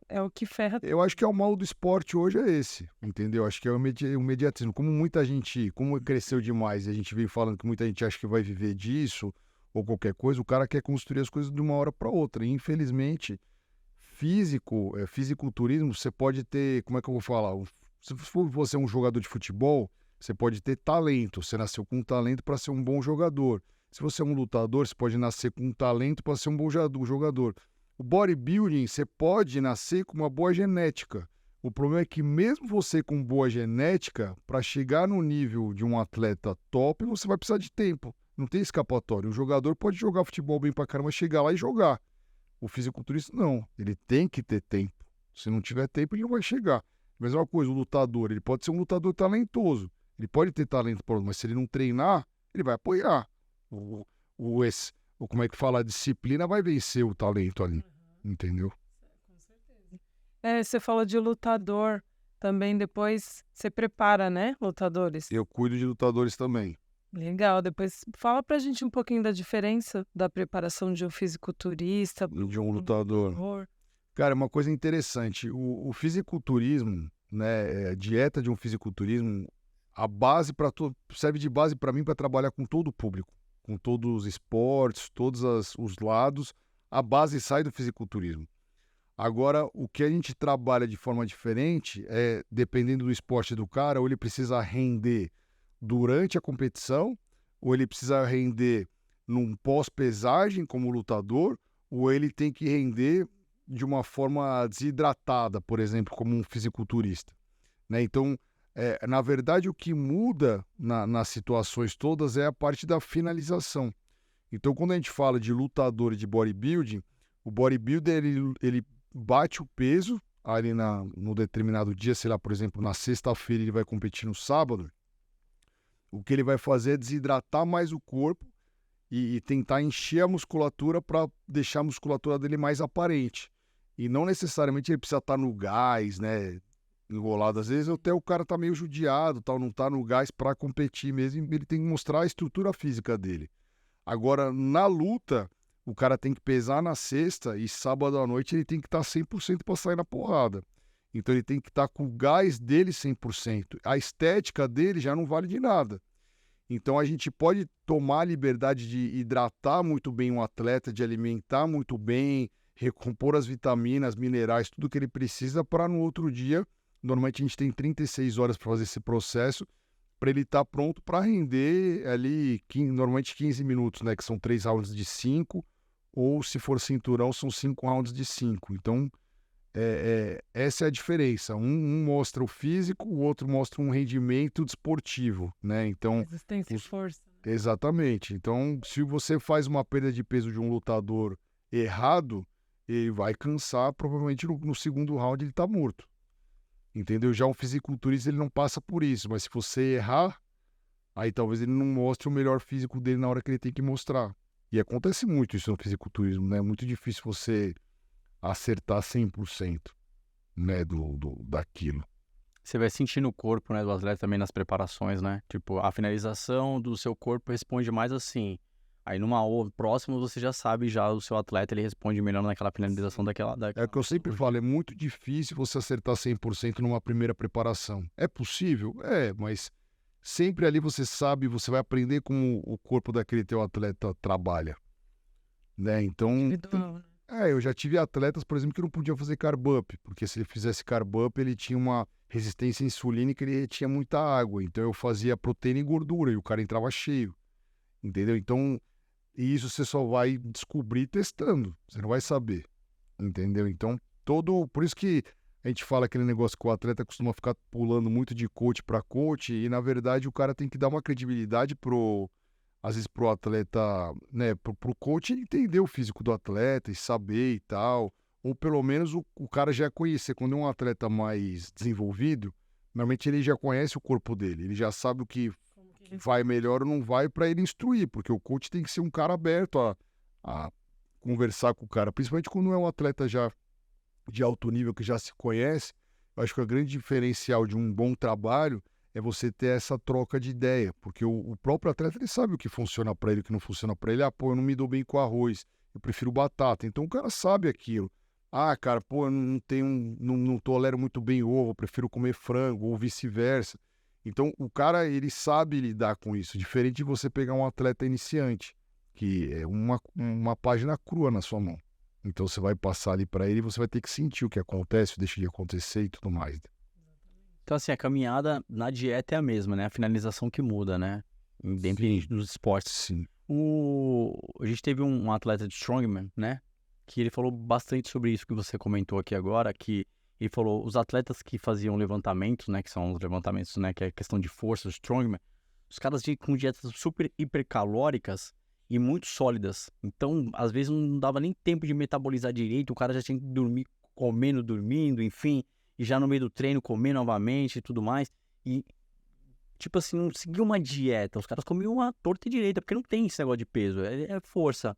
é o que ferra. Eu acho que é o mal do esporte hoje é esse, entendeu? Acho que é o imediatismo. Como muita gente, como cresceu demais e a gente vem falando que muita gente acha que vai viver disso ou qualquer coisa, o cara quer construir as coisas de uma hora para outra. E infelizmente, fisiculturismo, você pode ter, como é que eu vou falar? Se você é um jogador de futebol, você pode ter talento, você nasceu com talento para ser um bom jogador. Se você é um lutador, você pode nascer com um talento para ser um bom jogador. O bodybuilding, você pode nascer com uma boa genética. O problema é que mesmo você com boa genética, para chegar no nível de um atleta top, você vai precisar de tempo. Não tem escapatório. O jogador pode jogar futebol bem pra caramba, chegar lá e jogar. O fisiculturista não. Ele tem que ter tempo. Se não tiver tempo, ele não vai chegar. Mesma coisa, o lutador. Ele pode ser um lutador talentoso. Ele pode ter talento, mas se ele não treinar, ele vai apoiar. Como é que fala? A disciplina vai vencer o talento ali. Entendeu? Com certeza. Você falou de lutador. Também depois você prepara, né, lutadores? Eu cuido de lutadores também. Legal. Depois fala pra gente um pouquinho da diferença da preparação de um fisiculturista. De um lutador. Cara, é uma coisa interessante. O fisiculturismo, né, a dieta de um fisiculturismo, a base serve de base para mim para trabalhar com todo o público, com todos os esportes, todos os lados. A base sai do fisiculturismo. Agora, o que a gente trabalha de forma diferente é, dependendo do esporte do cara, ou ele precisa render durante a competição, ou ele precisa render num pós-pesagem como lutador, ou ele tem que render de uma forma desidratada, por exemplo, como um fisiculturista. Né? Então, na verdade, o que muda nas situações todas é a parte da finalização. Então, quando a gente fala de lutador e de bodybuilding, o bodybuilder ele bate o peso ali no determinado dia, sei lá, por exemplo, na sexta-feira ele vai competir no sábado. O que ele vai fazer é desidratar mais o corpo e tentar encher a musculatura para deixar a musculatura dele mais aparente. E não necessariamente ele precisa estar no gás, né, enrolado. Às vezes até o cara tá meio judiado, tal, não tá no gás para competir mesmo, ele tem que mostrar a estrutura física dele. Agora, na luta, o cara tem que pesar na sexta e sábado à noite ele tem que estar 100% para sair na porrada. Então ele tem que estar com o gás dele 100%. A estética dele já não vale de nada. Então a gente pode tomar a liberdade de hidratar muito bem um atleta, de alimentar muito bem, recompor as vitaminas, minerais, tudo que ele precisa para no outro dia, normalmente a gente tem 36 horas para fazer esse processo, para ele estar pronto para render ali normalmente 15 minutos, né, que são 3 rounds de 5, ou se for cinturão são 5 rounds de 5. Então essa é a diferença. Um mostra o físico, o outro mostra um rendimento desportivo, né? Então, resistência e força. Exatamente. Então, se você faz uma perda de peso de um lutador errado, ele vai cansar, provavelmente no segundo round ele tá morto. Entendeu? Já um fisiculturista ele não passa por isso, mas se você errar, aí talvez ele não mostre o melhor físico dele na hora que ele tem que mostrar. E acontece muito isso no fisiculturismo, né? É muito difícil você acertar 100%, né, daquilo. Você vai sentindo o corpo, né, do atleta também nas preparações, né? Tipo, a finalização do seu corpo responde mais assim. Aí numa próxima você já sabe, já o seu atleta ele responde melhor naquela finalização daquela... É o que eu sempre falo, é muito difícil você acertar 100% numa primeira preparação. É possível? É, mas sempre ali você sabe, você vai aprender como o corpo daquele teu atleta trabalha. Né? Então... eu já tive atletas, por exemplo, que não podiam fazer carb-up, porque se ele fizesse carb-up, ele tinha uma resistência insulínica, ele retinha muita água. Então eu fazia proteína e gordura e o cara entrava cheio. Entendeu? Então, isso você só vai descobrir testando. Você não vai saber. Entendeu? Então, por isso que a gente fala aquele negócio que o atleta costuma ficar pulando muito de coach para coach e, na verdade, o cara tem que dar uma credibilidade às vezes pro atleta, né, pro coach entender o físico do atleta e saber e tal, ou pelo menos o cara já conhecer. Quando é um atleta mais desenvolvido, normalmente ele já conhece o corpo dele, ele já sabe o que vai melhor ou não vai para ele instruir, porque o coach tem que ser um cara aberto a conversar com o cara, principalmente quando é um atleta já de alto nível que já se conhece. Eu acho que o grande diferencial de um bom trabalho é você ter essa troca de ideia, porque o próprio atleta ele sabe o que funciona para ele, o que não funciona para ele. Eu não me dou bem com arroz, eu prefiro batata. Então o cara sabe aquilo. Cara, eu não tolero muito bem ovo, eu prefiro comer frango, ou vice-versa. Então o cara ele sabe lidar com isso, diferente de você pegar um atleta iniciante, que é uma página crua na sua mão. Então você vai passar ali para ele e você vai ter que sentir o que acontece, o que deixa de acontecer e tudo mais. Então, assim, a caminhada na dieta é a mesma, né? A finalização que muda, né? Independente dos esportes. Sim. A gente teve um atleta de Strongman, né? Que ele falou bastante sobre isso que você comentou aqui agora, que ele falou, os atletas que faziam levantamentos, né? Que são os levantamentos, né? Que é questão de força, Strongman, os caras com dietas super hipercalóricas e muito sólidas. Então, às vezes não dava nem tempo de metabolizar direito, o cara já tinha que dormir comendo, dormindo, enfim, e já no meio do treino comer novamente e tudo mais. E, tipo assim, não seguia uma dieta, os caras comiam uma torta e direita, porque não tem esse negócio de peso, é força.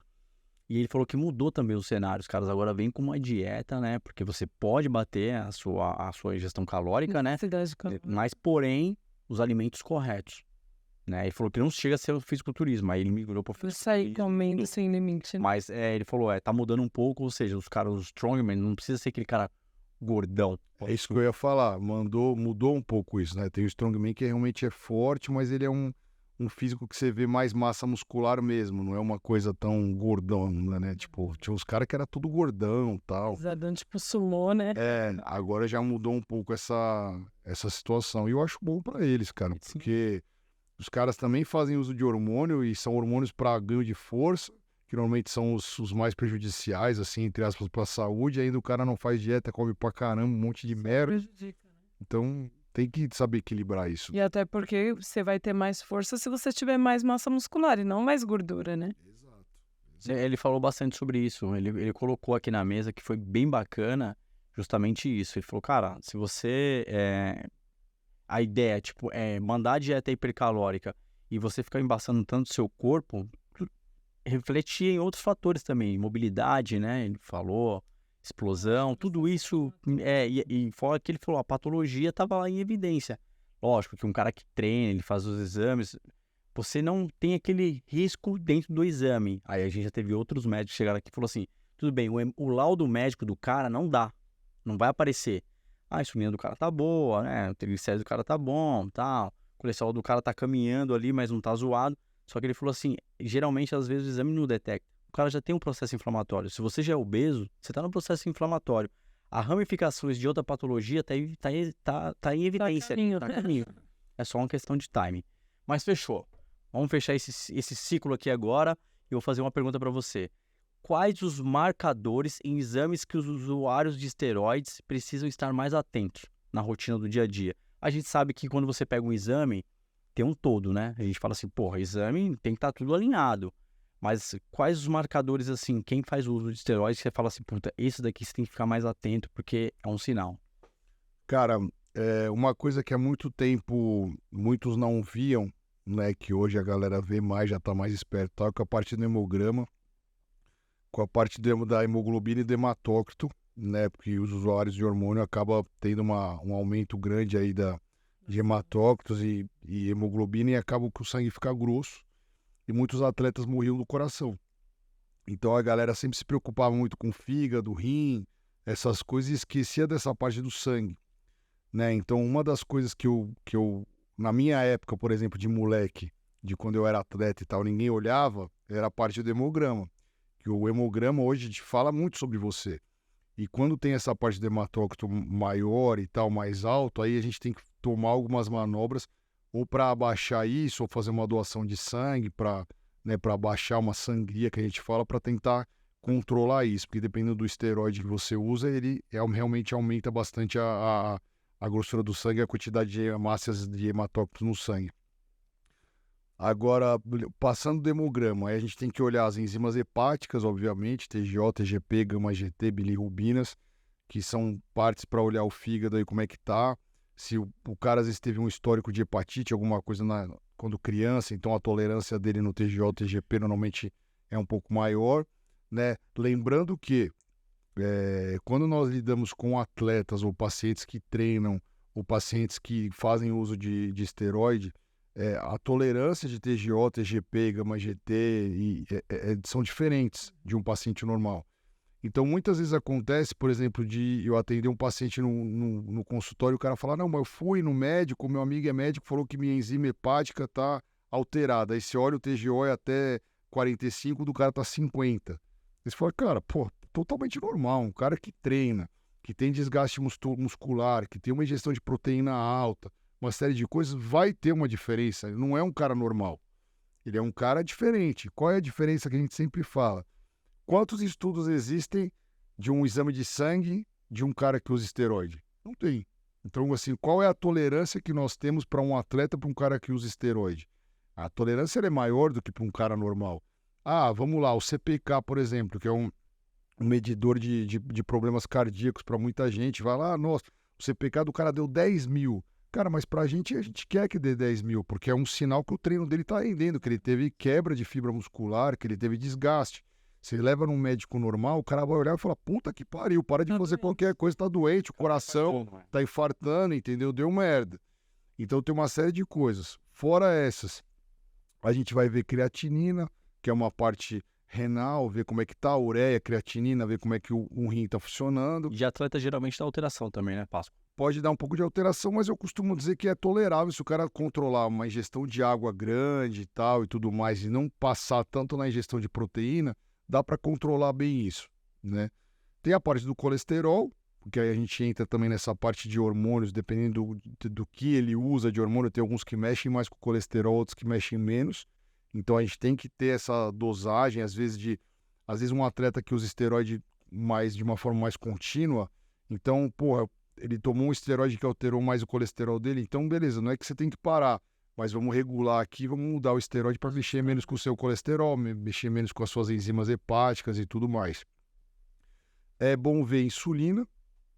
E ele falou que mudou também o cenário, os caras agora vêm com uma dieta, né, porque você pode bater a sua ingestão calórica, né, Necessidade de calor. mas porém, os alimentos corretos. Né? Ele falou que não chega a ser o fisiculturismo, aí ele migrou para o Eu saí comendo sem limite, né? Mas ele falou, tá mudando um pouco, ou seja, os caras, os strongman, não precisa ser aquele cara gordão. É isso que eu ia falar, mudou um pouco isso, né? Tem o strongman que realmente é forte, mas ele é um físico que você vê mais massa muscular mesmo, não é uma coisa tão gordão, né? Tipo, tinha uns caras que era tudo gordão e tal. Pesadão, tipo sumô, né? Agora já mudou um pouco essa situação. E eu acho bom pra eles, cara, porque os caras também fazem uso de hormônio e são hormônios para ganho de força, que normalmente são os mais prejudiciais, assim, entre aspas, pra saúde. Ainda o cara não faz dieta, come pra caramba, um monte de merda. Prejudica, né? Então tem que saber equilibrar isso. E até porque você vai ter mais força se você tiver mais massa muscular e não mais gordura, né? Exato. Ele falou bastante sobre isso, ele colocou aqui na mesa que foi bem bacana, justamente isso. Ele falou, cara, se você... A ideia, tipo, é mandar a dieta hipercalórica e você ficar embaçando tanto seu corpo, refletia em outros fatores também, mobilidade, né? Ele falou, explosão, tudo isso. E fora que ele falou, a patologia estava lá em evidência. Lógico que um cara que treina, ele faz os exames, você não tem aquele risco dentro do exame. Aí a gente já teve outros médicos que chegaram aqui e falaram assim, tudo bem, o laudo médico do cara não dá, não vai aparecer. A insulina do cara tá boa, né? O triglicérido do cara tá bom, tal. O colesterol do cara tá caminhando ali, mas não tá zoado. Só que ele falou assim, geralmente, às vezes, o exame não detecta. O cara já tem um processo inflamatório. Se você já é obeso, você tá no processo inflamatório. As ramificações de outra patologia tá em evidência. caminho. Tá a caminho. É só uma questão de timing. Mas fechou. Vamos fechar esse ciclo aqui agora. E eu vou fazer uma pergunta para você. Quais os marcadores em exames que os usuários de esteroides precisam estar mais atentos na rotina do dia a dia? A gente sabe que quando você pega um exame, tem um todo, né? A gente fala assim, porra, exame tem que estar tudo alinhado. Mas quais os marcadores, assim, quem faz uso de esteroides, você fala assim, puta, esse daqui você tem que ficar mais atento porque é um sinal. Cara, uma coisa que há muito tempo muitos não viam, né? Que hoje a galera vê mais, já tá mais esperto, tá? Que a parte do hemograma, com a parte da hemoglobina e do hematócrito, né? Porque os usuários de hormônio acabam tendo um aumento grande aí de hematócritos e hemoglobina e acabam que o sangue fica grosso e muitos atletas morriam do coração. Então a galera sempre se preocupava muito com fígado, rim, essas coisas e esquecia dessa parte do sangue, né? Então uma das coisas que eu na minha época, por exemplo, de moleque, de quando eu era atleta e tal, ninguém olhava, era a parte do hemograma. Que o hemograma hoje te fala muito sobre você. E quando tem essa parte do hematócrito maior e tal, mais alto, aí a gente tem que tomar algumas manobras ou para abaixar isso, ou fazer uma doação de sangue para, né, para abaixar uma sangria que a gente fala, para tentar controlar isso. Porque dependendo do esteroide que você usa, ele realmente aumenta bastante a grossura do sangue e a quantidade de hemácias de hematócrito no sangue. Agora, passando do hemograma, aí a gente tem que olhar as enzimas hepáticas, obviamente, TGO, TGP, gama-GT, bilirrubinas, que são partes para olhar o fígado aí como é que tá. Se o cara às vezes teve um histórico de hepatite, alguma coisa quando criança, então a tolerância dele no TGO, TGP normalmente é um pouco maior, né? Lembrando que quando nós lidamos com atletas ou pacientes que treinam ou pacientes que fazem uso de esteroide, a tolerância de TGO, TGP, gama-GT são diferentes de um paciente normal. Então, muitas vezes acontece, por exemplo, de eu atender um paciente no consultório e o cara falar, não, mas eu fui no médico, meu amigo é médico, falou que minha enzima hepática está alterada. Aí você olha o TGO é até 45, do cara tá 50. Aí você fala, cara, pô, totalmente normal, um cara que treina, que tem desgaste muscular, que tem uma ingestão de proteína alta, uma série de coisas, vai ter uma diferença, não é um cara normal. Ele é um cara diferente. Qual é a diferença que a gente sempre fala? Quantos estudos existem de um exame de sangue de um cara que usa esteroide? Não tem. Então, assim, qual é a tolerância que nós temos para um atleta, para um cara que usa esteroide? A tolerância ela é maior do que para um cara normal. Ah, vamos lá, o CPK, por exemplo, que é um medidor de problemas cardíacos para muita gente. Vai lá, nossa, o CPK do cara deu 10 mil. Cara, mas pra gente, a gente quer que dê 10 mil, porque é um sinal que o treino dele tá rendendo, que ele teve quebra de fibra muscular, que ele teve desgaste. Você leva num médico normal, o cara vai olhar e falar, puta que pariu, para de fazer qualquer coisa, tá doente, o coração tá infartando, entendeu? Deu merda. Então tem uma série de coisas. Fora essas, a gente vai ver creatinina, que é uma parte renal, ver como é que tá a ureia, creatinina, ver como é que o rim tá funcionando. E de atleta geralmente dá alteração também, né, Páscoa? Pode dar um pouco de alteração, mas eu costumo dizer que é tolerável se o cara controlar uma ingestão de água grande e tal e tudo mais, e não passar tanto na ingestão de proteína, dá para controlar bem isso, né? Tem a parte do colesterol, porque aí a gente entra também nessa parte de hormônios, dependendo do que ele usa de hormônio, tem alguns que mexem mais com o colesterol, outros que mexem menos. Então a gente tem que ter essa dosagem, às vezes um atleta que usa esteroide de uma forma mais contínua, então, porra, ele tomou um esteroide que alterou mais o colesterol dele, então beleza, não é que você tem que parar, mas vamos regular aqui, vamos mudar o esteroide para mexer menos com o seu colesterol, mexer menos com as suas enzimas hepáticas e tudo mais. É bom ver insulina,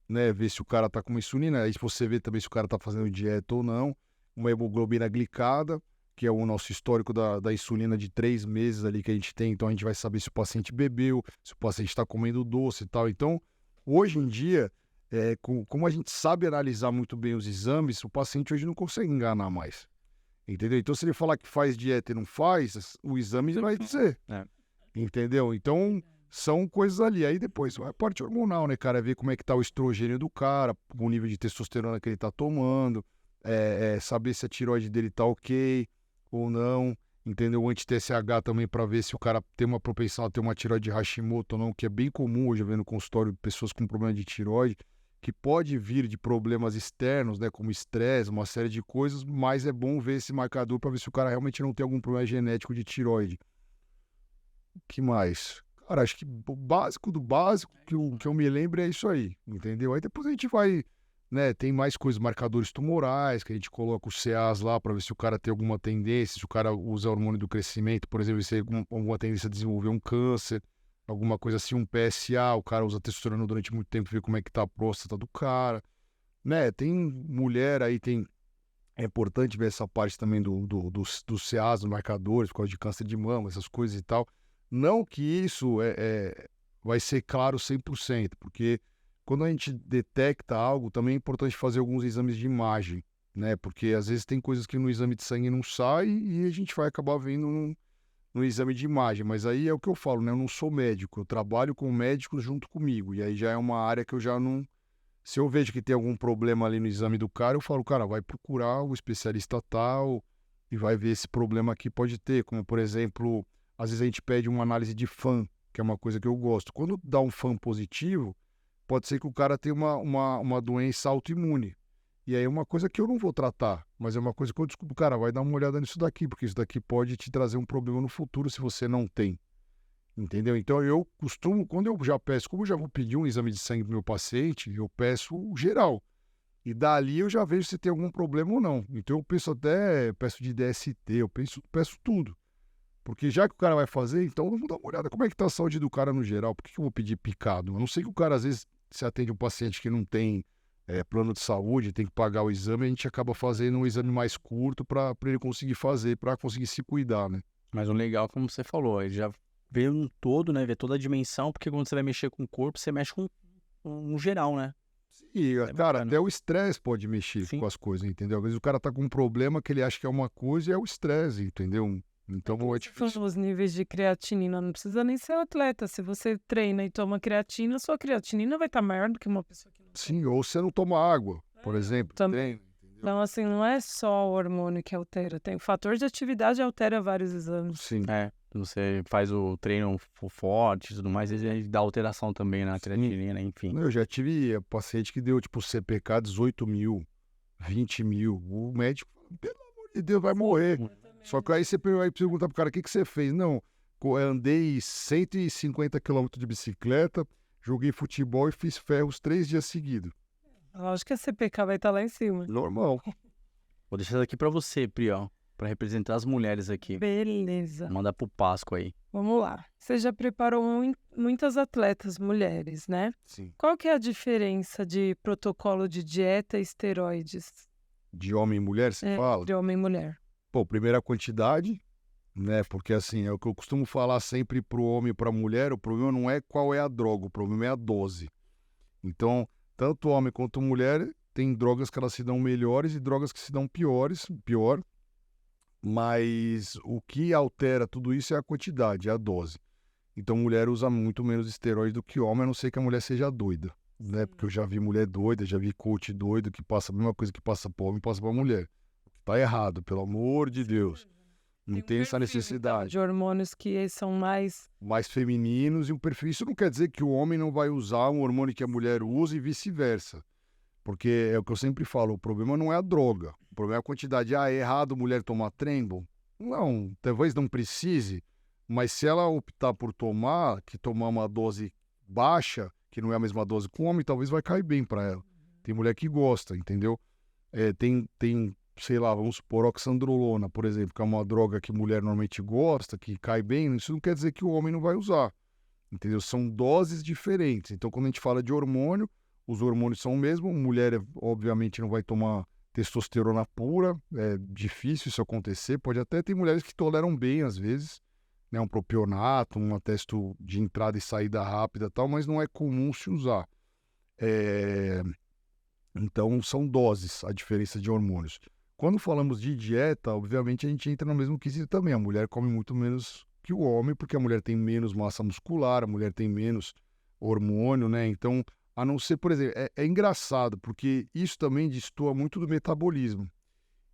né? Ver se o cara tá com uma insulina, aí você vê também se o cara tá fazendo dieta ou não, uma hemoglobina glicada, que é o nosso histórico da insulina de 3 meses ali que a gente tem, então a gente vai saber se o paciente bebeu, se o paciente está comendo doce e tal. Então, hoje em dia, como a gente sabe analisar muito bem os exames, o paciente hoje não consegue enganar mais. Entendeu? Então, se ele falar que faz dieta e não faz, o exame vai dizer. Entendeu? Então, são coisas ali. Aí depois vai a parte hormonal, né, cara? Ver como é que tá o estrogênio do cara, o nível de testosterona que ele tá tomando, saber se a tireoide dele tá ok ou não. Entendeu? O anti-TSH também para ver se o cara tem uma propensão a ter uma tireoide de Hashimoto ou não, que é bem comum hoje, eu vendo no consultório de pessoas com problema de tireoide, que pode vir de problemas externos, né, como estresse, uma série de coisas, mas é bom ver esse marcador para ver se o cara realmente não tem algum problema genético de tireoide. O que mais? Cara, acho que o básico do básico que eu me lembro é isso aí, entendeu? Aí depois a gente vai, né, tem mais coisas, marcadores tumorais, que a gente coloca os CAs lá para ver se o cara tem alguma tendência, se o cara usa hormônio do crescimento, por exemplo, se tem alguma tendência a desenvolver um câncer, alguma coisa assim, um PSA, o cara usa testosterona durante muito tempo, ver como é que tá a próstata do cara, né? Tem mulher aí, é importante ver essa parte também dos CAs, dos marcadores, por causa de câncer de mama, essas coisas e tal. Não que isso vai ser claro 100%, porque quando a gente detecta algo, também é importante fazer alguns exames de imagem, né? Porque às vezes tem coisas que no exame de sangue não sai e a gente vai acabar vendo no exame de imagem. Mas aí é o que eu falo, né? Eu não sou médico, eu trabalho com médicos junto comigo. E aí já é uma área que eu já não... Se eu vejo que tem algum problema ali no exame do cara, eu falo, cara, vai procurar o especialista tal e vai ver esse problema aqui pode ter. Como, por exemplo, às vezes a gente pede uma análise de FAM, que é uma coisa que eu gosto. Quando dá um FAM positivo, pode ser que o cara tenha uma doença autoimune. E aí é uma coisa que eu não vou tratar, mas é uma coisa que eu desculpo, cara, vai dar uma olhada nisso daqui, porque isso daqui pode te trazer um problema no futuro se você não tem. Entendeu? Então eu costumo, quando eu já peço, como eu já vou pedir um exame de sangue pro meu paciente, eu peço o geral. E dali eu já vejo se tem algum problema ou não. Então eu peço de DST, eu peço tudo. Porque já que o cara vai fazer, então vamos dar uma olhada como é que tá a saúde do cara no geral. Por que eu vou pedir picado? A não ser que o cara, às vezes, se atende um paciente que não tem plano de saúde, tem que pagar o exame, a gente acaba fazendo um exame mais curto para ele conseguir fazer, para conseguir se cuidar, né? Mas o legal, como você falou, ele já vê um todo, né? Vê toda a dimensão, porque quando você vai mexer com o corpo, você mexe com um geral, né? Sim, cara, até o estresse pode mexer com as coisas, entendeu? Às vezes o cara tá com um problema que ele acha que é uma coisa e é o estresse, entendeu? Então é difícil. Os níveis de creatinina, não precisa nem ser atleta. Se você treina e toma creatina, sua creatinina vai estar maior do que uma pessoa que não toma. Sim, ou você não toma água, por exemplo. Também. Então, assim, não é só o hormônio que altera. Tem o fator de atividade altera vários exames. Sim. Você faz o treino forte e tudo mais, ele dá alteração também na creatinina, enfim. Eu já tive paciente que deu, tipo, CPK 18 mil, 20 mil. O médico, pelo amor de Deus, vai morrer. Só que aí você pergunta pro cara, o que você fez? Não, andei 150 quilômetros de bicicleta, joguei futebol e fiz ferros 3 dias seguidos. Lógico que a CPK vai estar lá em cima. Normal. Vou deixar isso aqui pra você, Pri, ó. Pra representar as mulheres aqui. Beleza. Mandar pro Páscoa aí. Vamos lá. Você já preparou muitas atletas mulheres, né? Sim. Qual que é a diferença de protocolo de dieta e esteroides? De homem e mulher, você fala? De homem e mulher. Pô, primeiro a quantidade, né? Porque assim, é o que eu costumo falar sempre pro homem e pra mulher, o problema não é qual é a droga, o problema é a dose. Então, tanto homem quanto mulher tem drogas que elas se dão melhores e drogas que se dão pior. Mas o que altera tudo isso é a quantidade, é a dose. Então, mulher usa muito menos esteroide do que homem, a não ser que a mulher seja doida, né? Porque eu já vi mulher doida, já vi coach doido que passa a mesma coisa que passa para homem, passa para mulher. Tá errado, pelo amor de Deus. Não tem essa necessidade. De hormônios que são mais femininos e um perfil. Isso não quer dizer que o homem não vai usar um hormônio que a mulher usa e vice-versa. Porque é o que eu sempre falo, o problema não é a droga, o problema é a quantidade. É errado mulher tomar Trembol? Não, talvez não precise, mas se ela optar por tomar uma dose baixa, que não é a mesma dose que o homem, talvez vai cair bem para ela. Tem mulher que gosta, entendeu? Tem, sei lá, vamos supor, oxandrolona, por exemplo, que é uma droga que mulher normalmente gosta, que cai bem, isso não quer dizer que o homem não vai usar, entendeu? São doses diferentes. Então, quando a gente fala de hormônio, os hormônios são o mesmo. Mulher, obviamente, não vai tomar testosterona pura. É difícil isso acontecer. Pode até ter mulheres que toleram bem, às vezes, né? Um propionato, um testo de entrada e saída rápida e tal, mas não é comum se usar. Então, são doses, a diferença de hormônios. Quando falamos de dieta, obviamente, a gente entra no mesmo quesito também. A mulher come muito menos que o homem, porque a mulher tem menos massa muscular, a mulher tem menos hormônio, né? Então, a não ser, por exemplo, é engraçado, porque isso também destoa muito do metabolismo.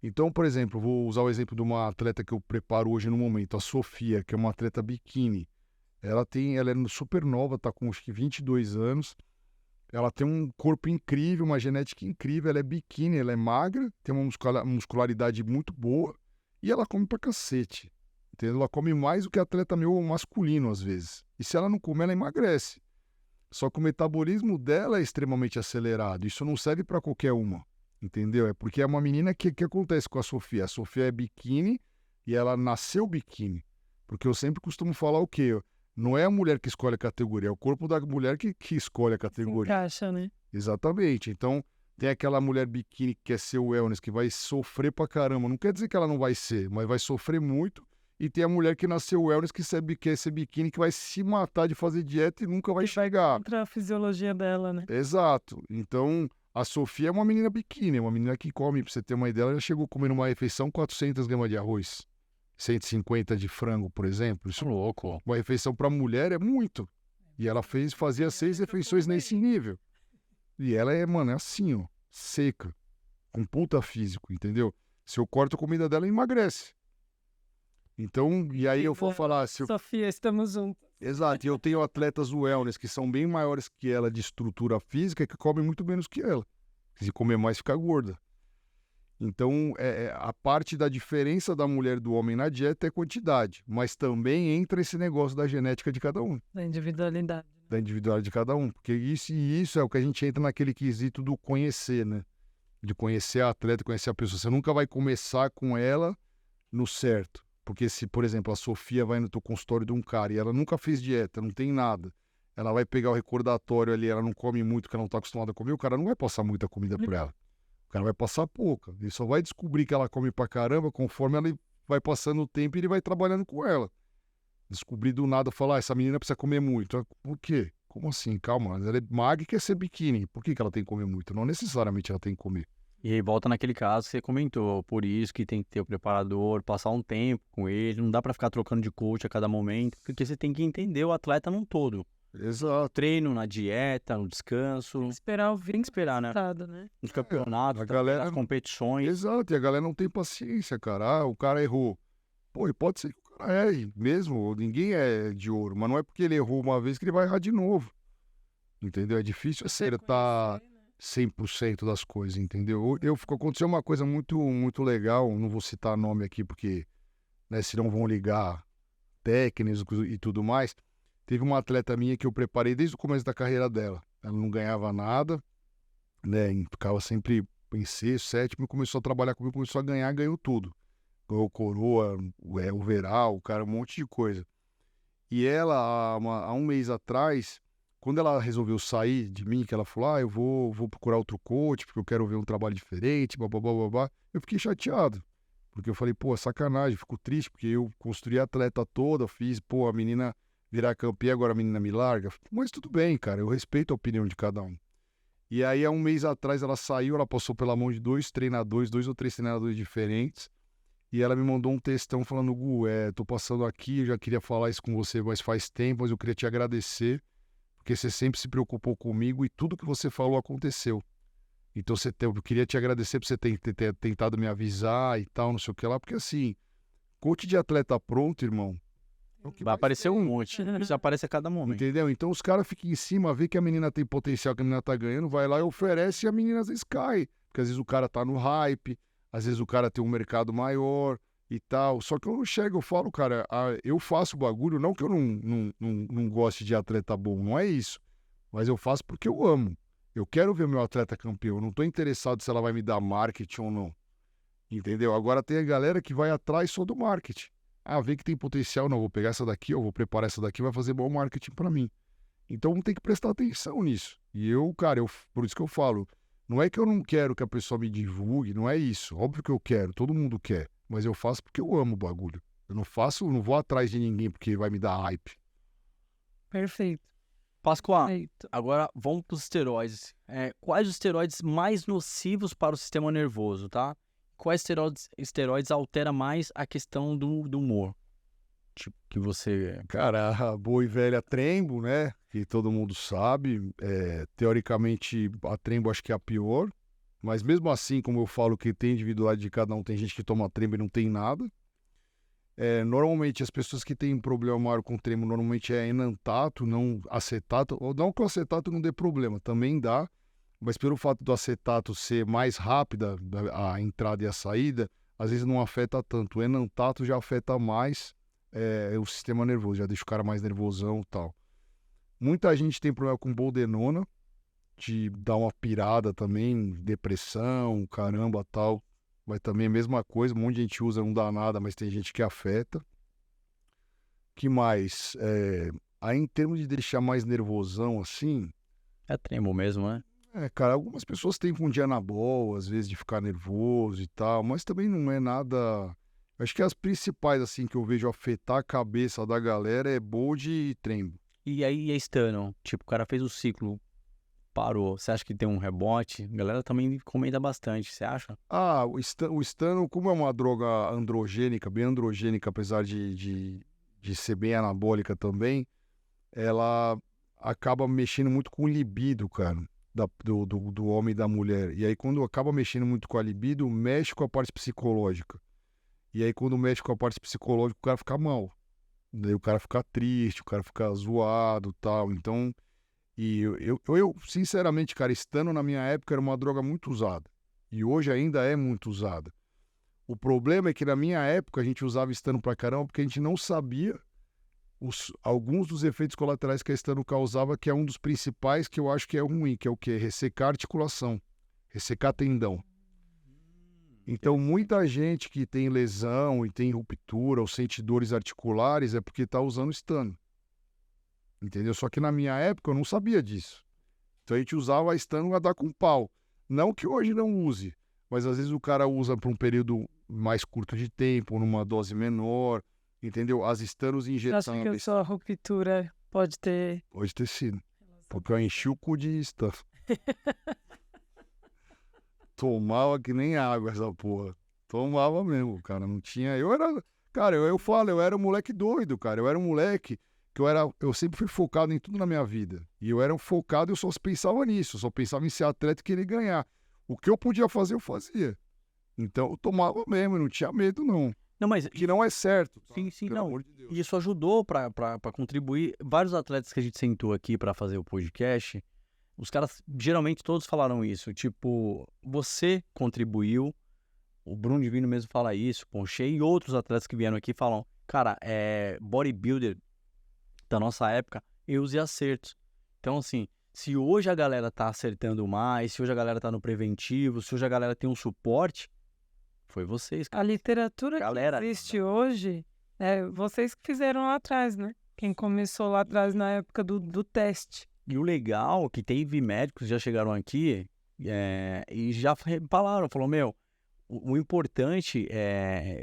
Então, por exemplo, vou usar o exemplo de uma atleta que eu preparo hoje no momento, a Sofia, que é uma atleta biquíni. Ela é super nova, está com acho que 22 anos. Ela tem um corpo incrível, uma genética incrível, ela é biquíni, ela é magra, tem uma muscularidade muito boa e ela come pra cacete. Entendeu? Ela come mais do que atleta meu masculino, às vezes. E se ela não comer, ela emagrece. Só que o metabolismo dela é extremamente acelerado. Isso não serve para qualquer uma, entendeu? É porque é uma menina que acontece com a Sofia. A Sofia é biquíni e ela nasceu biquíni. Porque eu sempre costumo falar o quê? Não é a mulher que escolhe a categoria, é o corpo da mulher que escolhe a categoria. Se encaixa, né? Exatamente. Então, tem aquela mulher biquíni que quer ser wellness, que vai sofrer pra caramba. Não quer dizer que ela não vai ser, mas vai sofrer muito. E tem a mulher que nasceu wellness, que quer ser biquíni, que vai se matar de fazer dieta e nunca vai chegar. Contra a fisiologia dela, né? Exato. Então, a Sofia é uma menina biquíni, uma menina que come, pra você ter uma ideia, ela já chegou a comer numa refeição 400 gramas de arroz, 150 de frango, por exemplo. Isso, louco. uma refeição pra mulher é muito. E ela fazia 6 refeições nesse nível. E ela é, mano, é assim, ó, seca, com puta físico, entendeu? Se eu corto a comida dela, emagrece. Então, e aí eu vou falar... Sofia, estamos juntos. Exato, e eu tenho atletas wellness que são bem maiores que ela de estrutura física que comem muito menos que ela. Se comer mais, fica gorda. Então, a parte da diferença da mulher e do homem na dieta é quantidade, mas também entra esse negócio da genética de cada um. Da individualidade. Da individualidade de cada um, porque isso é o que a gente entra naquele quesito do conhecer, né? De conhecer a atleta, conhecer a pessoa. Você nunca vai começar com ela no certo. Porque se, por exemplo, a Sofia vai no teu consultório de um cara e ela nunca fez dieta, não tem nada, ela vai pegar o recordatório ali, ela não come muito, porque ela não está acostumada a comer, o cara não vai passar muita comida para ela. O cara vai passar pouca. Ele só vai descobrir que ela come pra caramba conforme ela vai passando o tempo e ele vai trabalhando com ela. Descobrir do nada, falar, essa menina precisa comer muito. Por quê? Como assim? Calma, ela é magra e quer ser biquíni. Por que ela tem que comer muito? Não necessariamente ela tem que comer. E aí volta naquele caso que você comentou, por isso que tem que ter o preparador, passar um tempo com ele, não dá pra ficar trocando de coach a cada momento, porque você tem que entender o atleta num todo. Exato. Treino, na dieta, no descanso. Tem que esperar o Tem que esperar, né? né? Nos campeonatos, nas competições. Exato, e a galera não tem paciência, cara. O cara errou. Pô, e pode ser que o cara erre mesmo, ninguém é de ouro, mas não é porque ele errou uma vez que ele vai errar de novo. Entendeu? É difícil acertar 100% das coisas, entendeu? Aconteceu uma coisa muito, muito legal, não vou citar nome aqui porque né? Senão vão ligar técnicos e tudo mais. Teve uma atleta minha que eu preparei desde o começo da carreira dela. Ela não ganhava nada, né? Ficava sempre em sexto, sétimo, e começou a trabalhar comigo, começou a ganhar, ganhou tudo. Ganhou coroa, o overall, o cara, um monte de coisa. E ela, há um mês atrás, quando ela resolveu sair de mim, que ela falou, eu vou procurar outro coach, porque eu quero ver um trabalho diferente, blá, eu fiquei chateado. Porque eu falei, pô, sacanagem, fico triste, porque eu construí a atleta toda, fiz, pô, a menina virar campeã, agora a menina me larga. Mas tudo bem, cara, eu respeito a opinião de cada um. E aí, há um mês atrás, ela saiu, ela passou pela mão de dois ou três treinadores diferentes, e ela me mandou um textão falando, Gu, tô passando aqui, eu já queria falar isso com você, mas faz tempo, mas eu queria te agradecer, porque você sempre se preocupou comigo e tudo que você falou aconteceu. Então, eu queria te agradecer por você ter tentado me avisar e tal, não sei o que lá, porque assim, coach de atleta pronto, irmão, é o que Vai mais aparecer tem. um monte. Isso aparece a cada momento. Entendeu? Então os caras ficam em cima, vê que a menina tem potencial, que a menina tá ganhando, vai lá e oferece e a menina às vezes cai. Porque às vezes o cara tá no hype, às vezes o cara tem um mercado maior e tal. Só que eu não chego, eu falo, cara, eu faço o bagulho, não que eu não goste de atleta bom, não é isso. Mas eu faço porque eu amo. Eu quero ver meu atleta campeão, eu não tô interessado se ela vai me dar marketing ou não. Entendeu? Agora tem a galera que vai atrás só do marketing. Vê que tem potencial, não, vou pegar essa daqui, eu vou preparar essa daqui, vai fazer bom marketing pra mim. Então tem que prestar atenção nisso. E eu, cara, por isso que eu falo, não é que eu não quero que a pessoa me divulgue, não é isso. Óbvio que eu quero, todo mundo quer. Mas eu faço porque eu amo o bagulho. Eu não vou atrás de ninguém porque vai me dar hype. Perfeito. Pascoal, Perfeito. agora vamos para os esteroides. Quais os esteroides mais nocivos para o sistema nervoso, tá? Quais esteroides altera mais a questão do humor? Tipo, que você... Cara, a boa e velha Trembo, né? Que todo mundo sabe. Teoricamente, a Trembo acho que é a pior. Mas mesmo assim, como eu falo que tem individualidade de cada um, tem gente que toma Trembo e não tem nada. Normalmente, as pessoas que têm problema maior com Trembo, normalmente é enantato, não acetato. Ou não que o acetato não dê problema, também dá. Mas pelo fato do acetato ser mais rápida, a entrada e a saída, às vezes não afeta tanto. O enantato já afeta mais o sistema nervoso, já deixa o cara mais nervosão e tal. Muita gente tem problema com boldenona, de dar uma pirada também, depressão, caramba, tal. Mas também a mesma coisa, um monte de gente usa, não dá nada, mas tem gente que afeta. Que mais? Aí em termos de deixar mais nervosão, assim... É Trembo mesmo, né? Cara, algumas pessoas têm com Dianabol, às vezes de ficar nervoso e tal, mas também não é nada... Acho que as principais, assim, que eu vejo afetar a cabeça da galera é Bold e Trembo. E aí, Stano? Tipo, o cara fez o ciclo, parou. Você acha que tem um rebote? A galera também comenta bastante, você acha? O Stano, como é uma droga androgênica, bem androgênica, apesar de ser bem anabólica também, ela acaba mexendo muito com o libido, cara. Do homem e da mulher. E aí, quando acaba mexendo muito com a libido, mexe com a parte psicológica. E aí, quando mexe com a parte psicológica, o cara fica mal. Daí o cara fica triste, o cara fica zoado e tal. Então, eu, sinceramente, cara, Stano na minha época era uma droga muito usada. E hoje ainda é muito usada. O problema é que na minha época a gente usava Stano pra caramba porque a gente não sabia alguns dos efeitos colaterais que a Stano causava, que é um dos principais que eu acho que é ruim, que é o quê? Ressecar a articulação, ressecar tendão. Então, muita gente que tem lesão e tem ruptura ou sente dores articulares é porque está usando Stano. Entendeu? Só que na minha época eu não sabia disso. Então a gente usava a Stano a dar com pau. Não que hoje não use, mas às vezes o cara usa por um período mais curto de tempo, numa dose menor. Entendeu? As Stanos injetáveis... Acho que a sua ruptura pode ter... Pode ter sido. Porque eu enchi o cu de Stano. Tomava que nem água essa porra. Tomava mesmo, cara. Não tinha... Cara, eu falo, eu era um moleque doido, cara. Eu era um moleque que eu sempre fui focado em tudo na minha vida. E eu era um focado e eu só pensava nisso. Eu só pensava em ser atleta e querer ganhar. O que eu podia fazer, eu fazia. Então eu tomava mesmo, não tinha medo, não. Não, mas... Que não é certo. Tá? Sim, Pelo não. amor de Deus. E isso ajudou pra contribuir. Vários atletas que a gente sentou aqui pra fazer o podcast, os caras, geralmente, todos falaram isso. Tipo, você contribuiu, o Bruno Divino mesmo fala isso, Ponchê e outros atletas que vieram aqui falam, cara, bodybuilder da nossa época, erros e acertos. Então, assim, se hoje a galera tá acertando mais, se hoje a galera tá no preventivo, se hoje a galera tem um suporte, foi vocês. A literatura Galera, que existe hoje, vocês que fizeram lá atrás, né? Quem começou lá atrás na época do teste. E o legal é que teve médicos que já chegaram aqui e já falaram, falou, o importante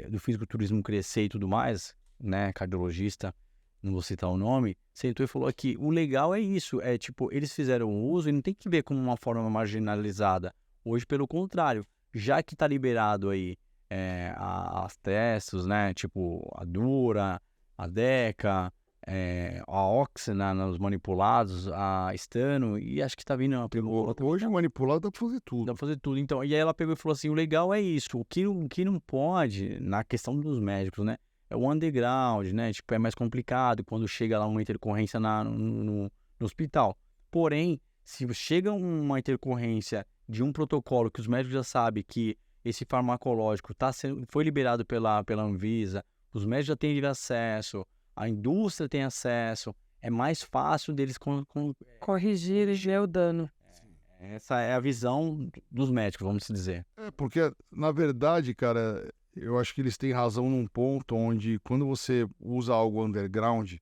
do fisiculturismo crescer e tudo mais, né, cardiologista, não vou citar o nome, sentou e falou aqui, o legal é isso, tipo, eles fizeram o uso e não tem que ver como uma forma marginalizada. Hoje, pelo contrário, já que tá liberado aí as testes, né, tipo, a Dura, a Deca, a Oxena nos manipulados, a Stano, e acho que tá vindo Hoje manipulado dá pra fazer tudo. dá pra fazer tudo. Então, e aí ela pegou e falou assim, o legal é isso, o que não pode, na questão dos médicos, né, é o underground, né, tipo, é mais complicado quando chega lá uma intercorrência no hospital. Porém, se chega uma intercorrência de um protocolo que os médicos já sabem que esse farmacológico foi liberado pela Anvisa, os médicos já têm acesso, a indústria tem acesso, é mais fácil deles Corrigir e ver o dano. Essa é a visão dos médicos, vamos dizer. Porque, na verdade, cara, eu acho que eles têm razão num ponto onde, quando você usa algo underground,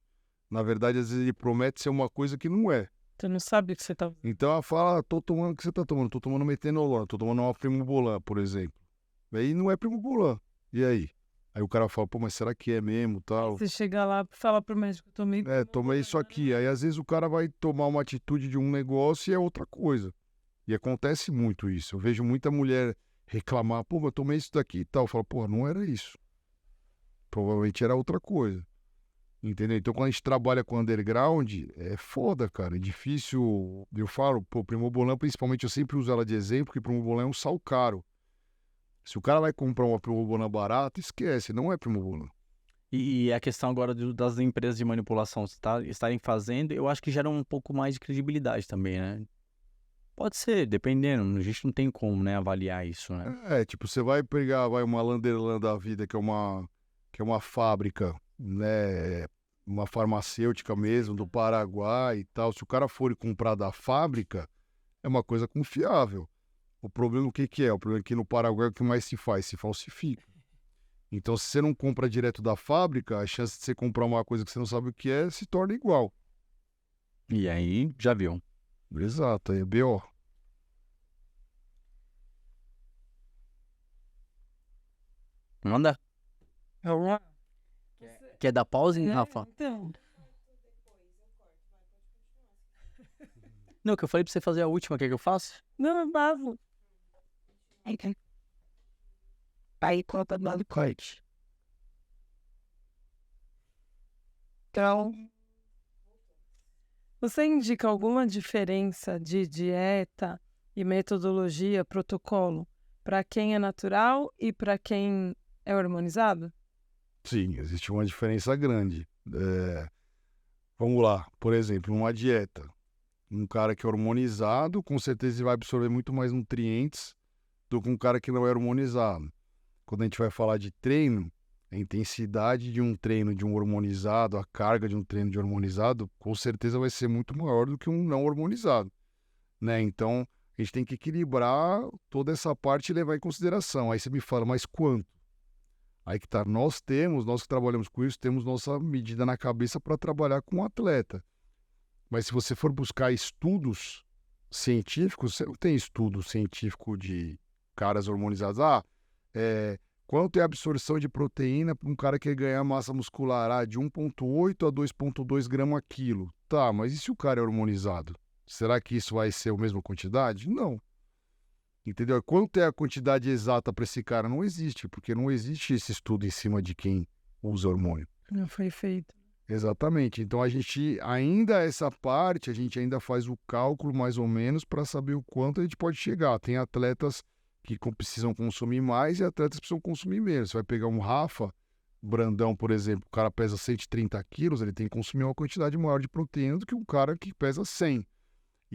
na verdade, às vezes ele promete ser uma coisa que não é. Tu não sabe o que você tá... Então ela fala, tô tomando o que você tá tomando? Tô tomando metenolona, tô tomando uma Primobolan, por exemplo. Aí não é Primobolan. E aí? Aí o cara fala, pô, mas será que é mesmo, tal? Você chega lá e fala pro médico, tomei... Tomei isso aqui. Aí às vezes o cara vai tomar uma atitude de um negócio e é outra coisa. E acontece muito isso. Eu vejo muita mulher reclamar, pô, mas eu tomei isso daqui e tal. Eu falo, pô, não era isso. Provavelmente era outra coisa. Entendeu? Então quando a gente trabalha com underground, é foda, cara. É difícil. Eu falo, pô, Primobolan, principalmente, eu sempre uso ela de exemplo, porque Primobolan é um sal caro. Se o cara vai comprar uma Primobolan barata, esquece, não é Primobolan. E a questão agora das empresas de manipulação estarem fazendo, eu acho que gera um pouco mais de credibilidade também, né? Pode ser, dependendo, a gente não tem como, né, avaliar isso, né? Tipo, você vai pegar uma Landerlan da vida, que é uma fábrica, né, uma farmacêutica mesmo, do Paraguai e tal. Se o cara for comprar da fábrica, é uma coisa confiável. O problema, o que é? O problema é que no Paraguai o que mais se faz? Se falsifica. Então, se você não compra direto da fábrica, a chance de você comprar uma coisa que você não sabe o que é, se torna igual. E aí, já viu. Exato, é B.O. Manda. Quer dar pause, Rafa? Então, Não, que eu falei pra você fazer a última, quer que eu faça? não, eu faço. Aí conta do corte. Então, você indica alguma diferença de dieta e metodologia, protocolo, para quem é natural e para quem é hormonizado? Sim, existe uma diferença grande. Vamos lá, por exemplo, uma dieta. Um cara que é hormonizado, com certeza ele vai absorver muito mais nutrientes do que um cara que não é hormonizado. Quando a gente vai falar de treino, a intensidade de um treino de um hormonizado, a carga de um treino de hormonizado, com certeza vai ser muito maior do que um não hormonizado, né? Então, a gente tem que equilibrar toda essa parte e levar em consideração. Aí você me fala, mas quanto? Aí que tá, nós que trabalhamos com isso, temos nossa medida na cabeça para trabalhar com o atleta. Mas se você for buscar estudos científicos, você não tem estudo científico de caras hormonizados. Quanto é a absorção de proteína para um cara que quer ganhar massa muscular? De 1,8 a 2,2 gramas a quilo. Tá, mas e se o cara é hormonizado? Será que isso vai ser a mesma quantidade? Não. Entendeu? Quanto é a quantidade exata para esse cara? Não existe, porque não existe esse estudo em cima de quem usa hormônio. Não foi feito. Exatamente. Então a gente ainda faz o cálculo mais ou menos para saber o quanto a gente pode chegar. Tem atletas que precisam consumir mais e atletas que precisam consumir menos. Você vai pegar um Rafa Brandão, por exemplo, o cara pesa 130 quilos, ele tem que consumir uma quantidade maior de proteína do que um cara que pesa 100.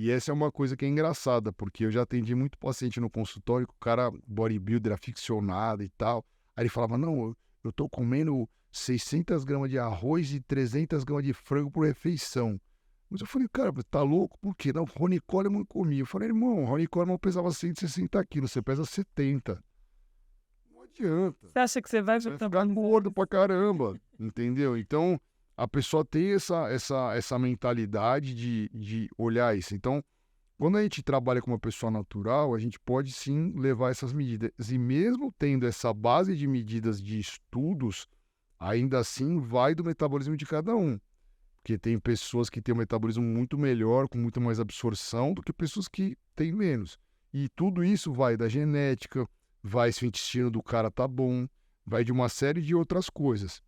E essa é uma coisa que é engraçada, porque eu já atendi muito paciente no consultório, que o cara bodybuilder, aficionado e tal. Aí ele falava, não, eu tô comendo 600 gramas de arroz e 300 gramas de frango por refeição. Mas eu falei, cara, tá louco? Por quê? Não, Ronnie Coleman comia. Eu falei, irmão, Ronnie Coleman pesava 160 quilos, você pesa 70. Não adianta. Você acha que você vai Você vai ficar gordo pra caramba, entendeu? Então, a pessoa tem essa mentalidade de olhar isso. Então, quando a gente trabalha com uma pessoa natural, a gente pode sim levar essas medidas. E mesmo tendo essa base de medidas de estudos, ainda assim vai do metabolismo de cada um. Porque tem pessoas que têm um metabolismo muito melhor, com muito mais absorção, do que pessoas que têm menos. E tudo isso vai da genética, vai se o intestino do cara tá bom, vai de uma série de outras coisas.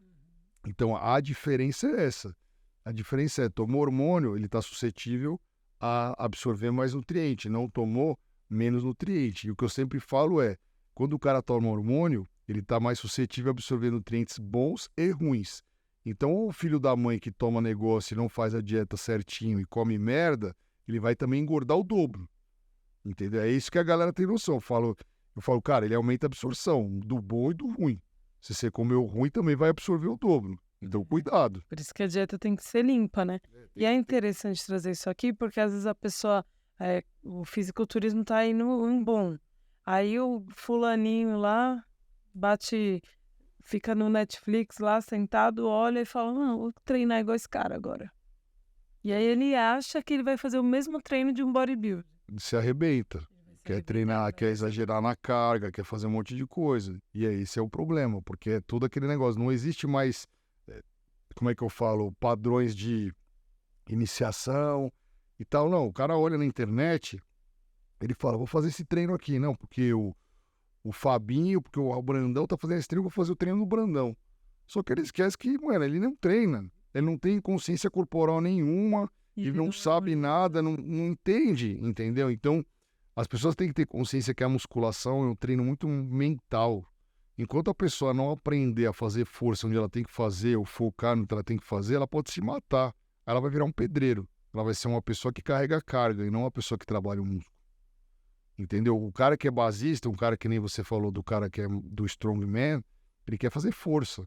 Então, a diferença é essa. A diferença é, tomou hormônio, ele está suscetível a absorver mais nutriente. Não tomou, menos nutriente. E o que eu sempre falo é, quando o cara toma hormônio, ele está mais suscetível a absorver nutrientes bons e ruins. Então, o filho da mãe que toma negócio e não faz a dieta certinho e come merda, ele vai também engordar o dobro. Entendeu? É isso que a galera tem noção. Eu falo, cara, ele aumenta a absorção do bom e do ruim. Se você comer o ruim, também vai absorver o dobro. Então, cuidado. Por isso que a dieta tem que ser limpa, né? E é interessante trazer isso aqui, porque às vezes a pessoa, o fisiculturismo tá aí em bom. Aí o fulaninho lá fica no Netflix lá sentado, olha e fala, não, vou treinar igual esse cara agora. E aí ele acha que ele vai fazer o mesmo treino de um bodybuilder. Se arrebenta. Quer treinar, quer exagerar na carga, quer fazer um monte de coisa. E aí, esse é o problema, porque é todo aquele negócio. Não existe mais, como é que eu falo, padrões de iniciação e tal. Não, o cara olha na internet, ele fala, vou fazer esse treino aqui. Não, porque o Fabinho, porque o Brandão tá fazendo esse treino, eu vou fazer o treino do Brandão. Só que ele esquece que, mano, ele não treina. Ele não tem consciência corporal nenhuma, ele não sabe nada, não entende, entendeu? Então, as pessoas têm que ter consciência que a musculação é um treino muito mental. Enquanto a pessoa não aprender a fazer força onde ela tem que fazer, ou focar no que ela tem que fazer, ela pode se matar. Ela vai virar um pedreiro. Ela vai ser uma pessoa que carrega carga e não uma pessoa que trabalha o músculo. Entendeu? O cara que é basista, um cara que nem você falou do cara que é do strongman, ele quer fazer força.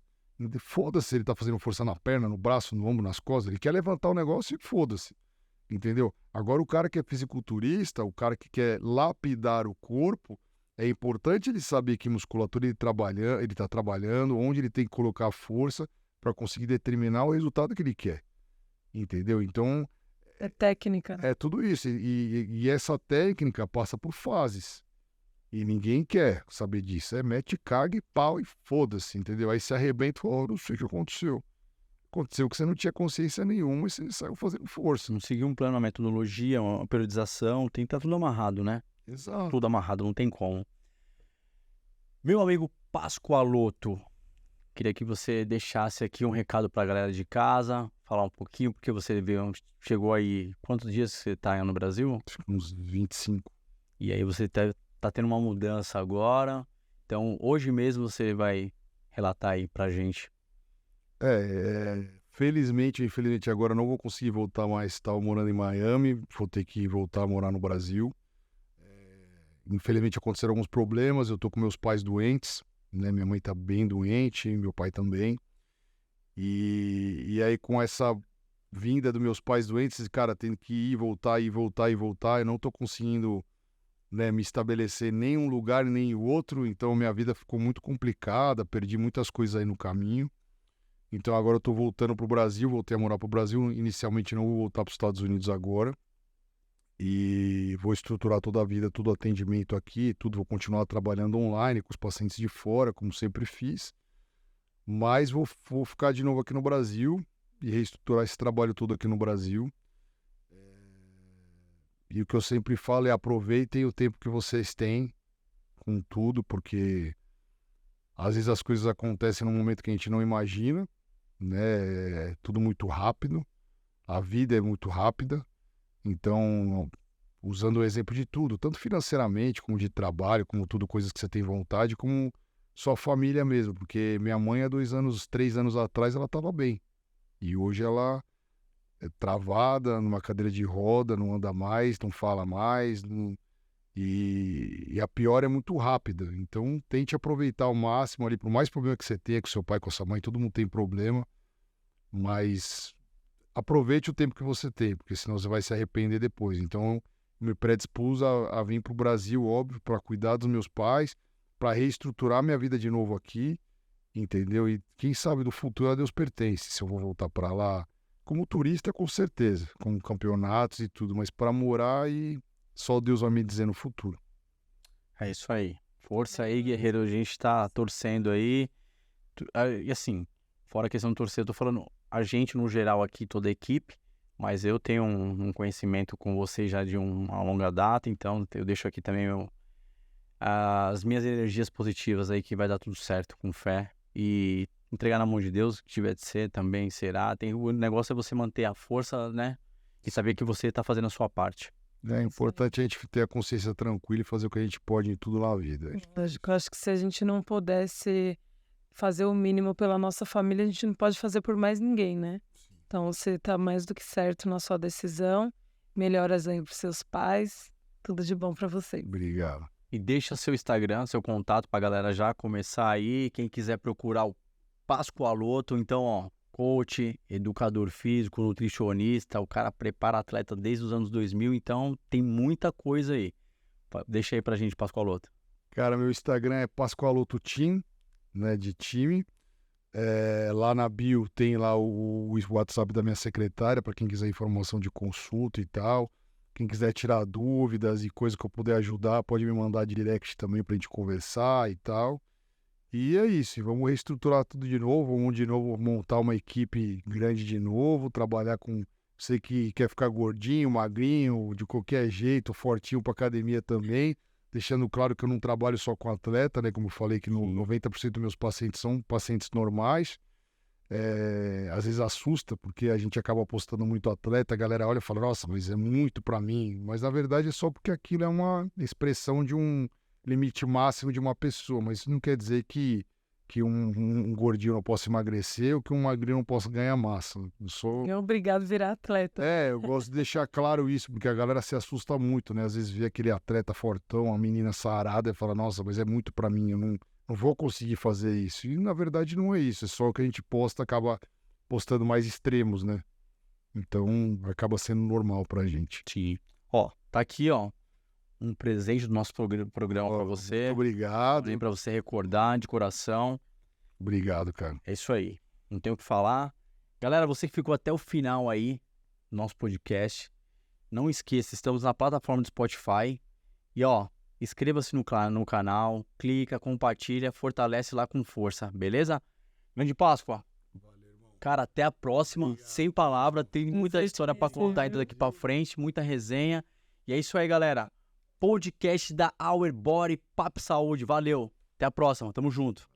Foda-se se ele tá fazendo força na perna, no braço, no ombro, nas costas. Ele quer levantar o negócio e foda-se. Entendeu? Agora, o cara que é fisiculturista, o cara que quer lapidar o corpo, é importante ele saber que musculatura ele tá trabalhando, onde ele tem que colocar a força para conseguir determinar o resultado que ele quer. Entendeu? Então, É técnica. é tudo isso. E essa técnica passa por fases. E ninguém quer saber disso. Mete carga e pau e foda-se, entendeu? Aí se arrebenta e fala, não sei o que aconteceu. Aconteceu que você não tinha consciência nenhuma e você saiu fazendo força. Não seguir um plano, uma metodologia, uma periodização, tem que estar tudo amarrado, né? Exato. Tudo amarrado, não tem como. Meu amigo Pascoaloto, queria que você deixasse aqui um recado para a galera de casa, falar um pouquinho, porque você chegou aí, quantos dias você está aí no Brasil? Acho que uns 25. E aí você tá tendo uma mudança agora, então hoje mesmo você vai relatar aí pra gente. Felizmente ou infelizmente agora não vou conseguir voltar mais, estava morando em Miami, vou ter que voltar a morar no Brasil. Infelizmente aconteceram alguns problemas, eu tô com meus pais doentes, né? Minha mãe tá bem doente, meu pai também. E aí com essa vinda dos meus pais doentes, cara, tendo que ir, voltar, eu não tô conseguindo, né, me estabelecer nem um lugar nem em outro, então minha vida ficou muito complicada, perdi muitas coisas aí no caminho. Então agora eu tô voltando pro Brasil, voltei a morar pro Brasil, inicialmente não vou voltar pros Estados Unidos agora. E vou estruturar toda a vida, todo o atendimento aqui, tudo, vou continuar trabalhando online com os pacientes de fora, como sempre fiz. Mas vou ficar de novo aqui no Brasil e reestruturar esse trabalho todo aqui no Brasil. E o que eu sempre falo é aproveitem o tempo que vocês têm com tudo, porque às vezes as coisas acontecem num momento que a gente não imagina, né? É tudo muito rápido, a vida é muito rápida. Então, usando o exemplo de tudo, tanto financeiramente, como de trabalho, como tudo, coisas que você tem vontade, como sua família mesmo, porque minha mãe há 3 anos atrás, ela estava bem. E hoje ela travada, numa cadeira de roda, não anda mais, não fala mais, e a pior é muito rápida. Então, tente aproveitar ao máximo ali, por mais problema que você tenha com seu pai, com a sua mãe, todo mundo tem problema, mas aproveite o tempo que você tem, porque senão você vai se arrepender depois. Então, me predispus a vir para o Brasil, óbvio, para cuidar dos meus pais, para reestruturar minha vida de novo aqui, entendeu? E quem sabe do futuro a Deus pertence, se eu vou voltar para lá. Como turista, com certeza, com campeonatos e tudo, mas para morar e só Deus vai me dizer no futuro. É isso aí. Força aí, guerreiro. A gente tá torcendo aí. E assim, fora a questão de torcer, eu tô falando a gente no geral aqui, toda a equipe, mas eu tenho um conhecimento com você já de uma longa data, então eu deixo aqui também as minhas energias positivas aí, que vai dar tudo certo, com fé. E entregar na mão de Deus, o que tiver de ser também será. O negócio é você manter a força, né? E saber que você tá fazendo a sua parte. É importante a gente ter a consciência tranquila e fazer o que a gente pode em tudo na vida. Eu acho que se a gente não pudesse fazer o mínimo pela nossa família, a gente não pode fazer por mais ninguém, né? Então, você tá mais do que certo na sua decisão. Melhoras aí pros seus pais. Tudo de bom pra vocês. Obrigado. E deixa seu Instagram, seu contato pra galera já começar aí. Quem quiser procurar o Pascoaloto, então, ó, coach, educador físico, nutricionista, o cara prepara atleta desde os anos 2000, então tem muita coisa aí. Deixa aí pra gente, Pascoaloto. Cara, meu Instagram é Pascoaloto Team, né, de time. Lá na bio tem lá o WhatsApp da minha secretária, para quem quiser informação de consulta e tal. Quem quiser tirar dúvidas e coisa que eu puder ajudar, pode me mandar direct também pra gente conversar e tal. E é isso, vamos reestruturar tudo de novo, vamos de novo montar uma equipe grande de novo, trabalhar com você que quer ficar gordinho, magrinho, de qualquer jeito, fortinho para academia também, deixando claro que eu não trabalho só com atleta, né? Como eu falei que 90% dos meus pacientes são pacientes normais. Às vezes assusta, porque a gente acaba apostando muito atleta, a galera olha e fala, nossa, mas é muito para mim. Mas na verdade é só porque aquilo é uma expressão de um limite máximo de uma pessoa, mas isso não quer dizer que um gordinho não possa emagrecer ou que um magrinho não possa ganhar massa. É obrigado a virar atleta. Eu gosto de deixar claro isso, porque a galera se assusta muito, né? Às vezes vê aquele atleta fortão, a menina sarada e fala, nossa, mas é muito pra mim, eu não vou conseguir fazer isso. E na verdade não é isso, é só o que a gente posta, acaba postando mais extremos, né? Então acaba sendo normal pra gente. Sim. Ó, tá aqui, ó, um presente do nosso programa pra você. Muito obrigado. Também pra você recordar de coração. Obrigado, cara. É isso aí. Não tenho o que falar. Galera, você que ficou até o final aí do nosso podcast, não esqueça, estamos na plataforma do Spotify. E ó, inscreva-se no canal, clica, compartilha, fortalece lá com força, beleza? Grande Páscoa. Valeu, irmão. Cara, até a próxima. Obrigado. Sem palavra, tem muita história pra contar ainda daqui pra frente, muita resenha. E é isso aí, galera. Podcast da Our Body, Papo Saúde. Valeu. Até a próxima. Tamo junto.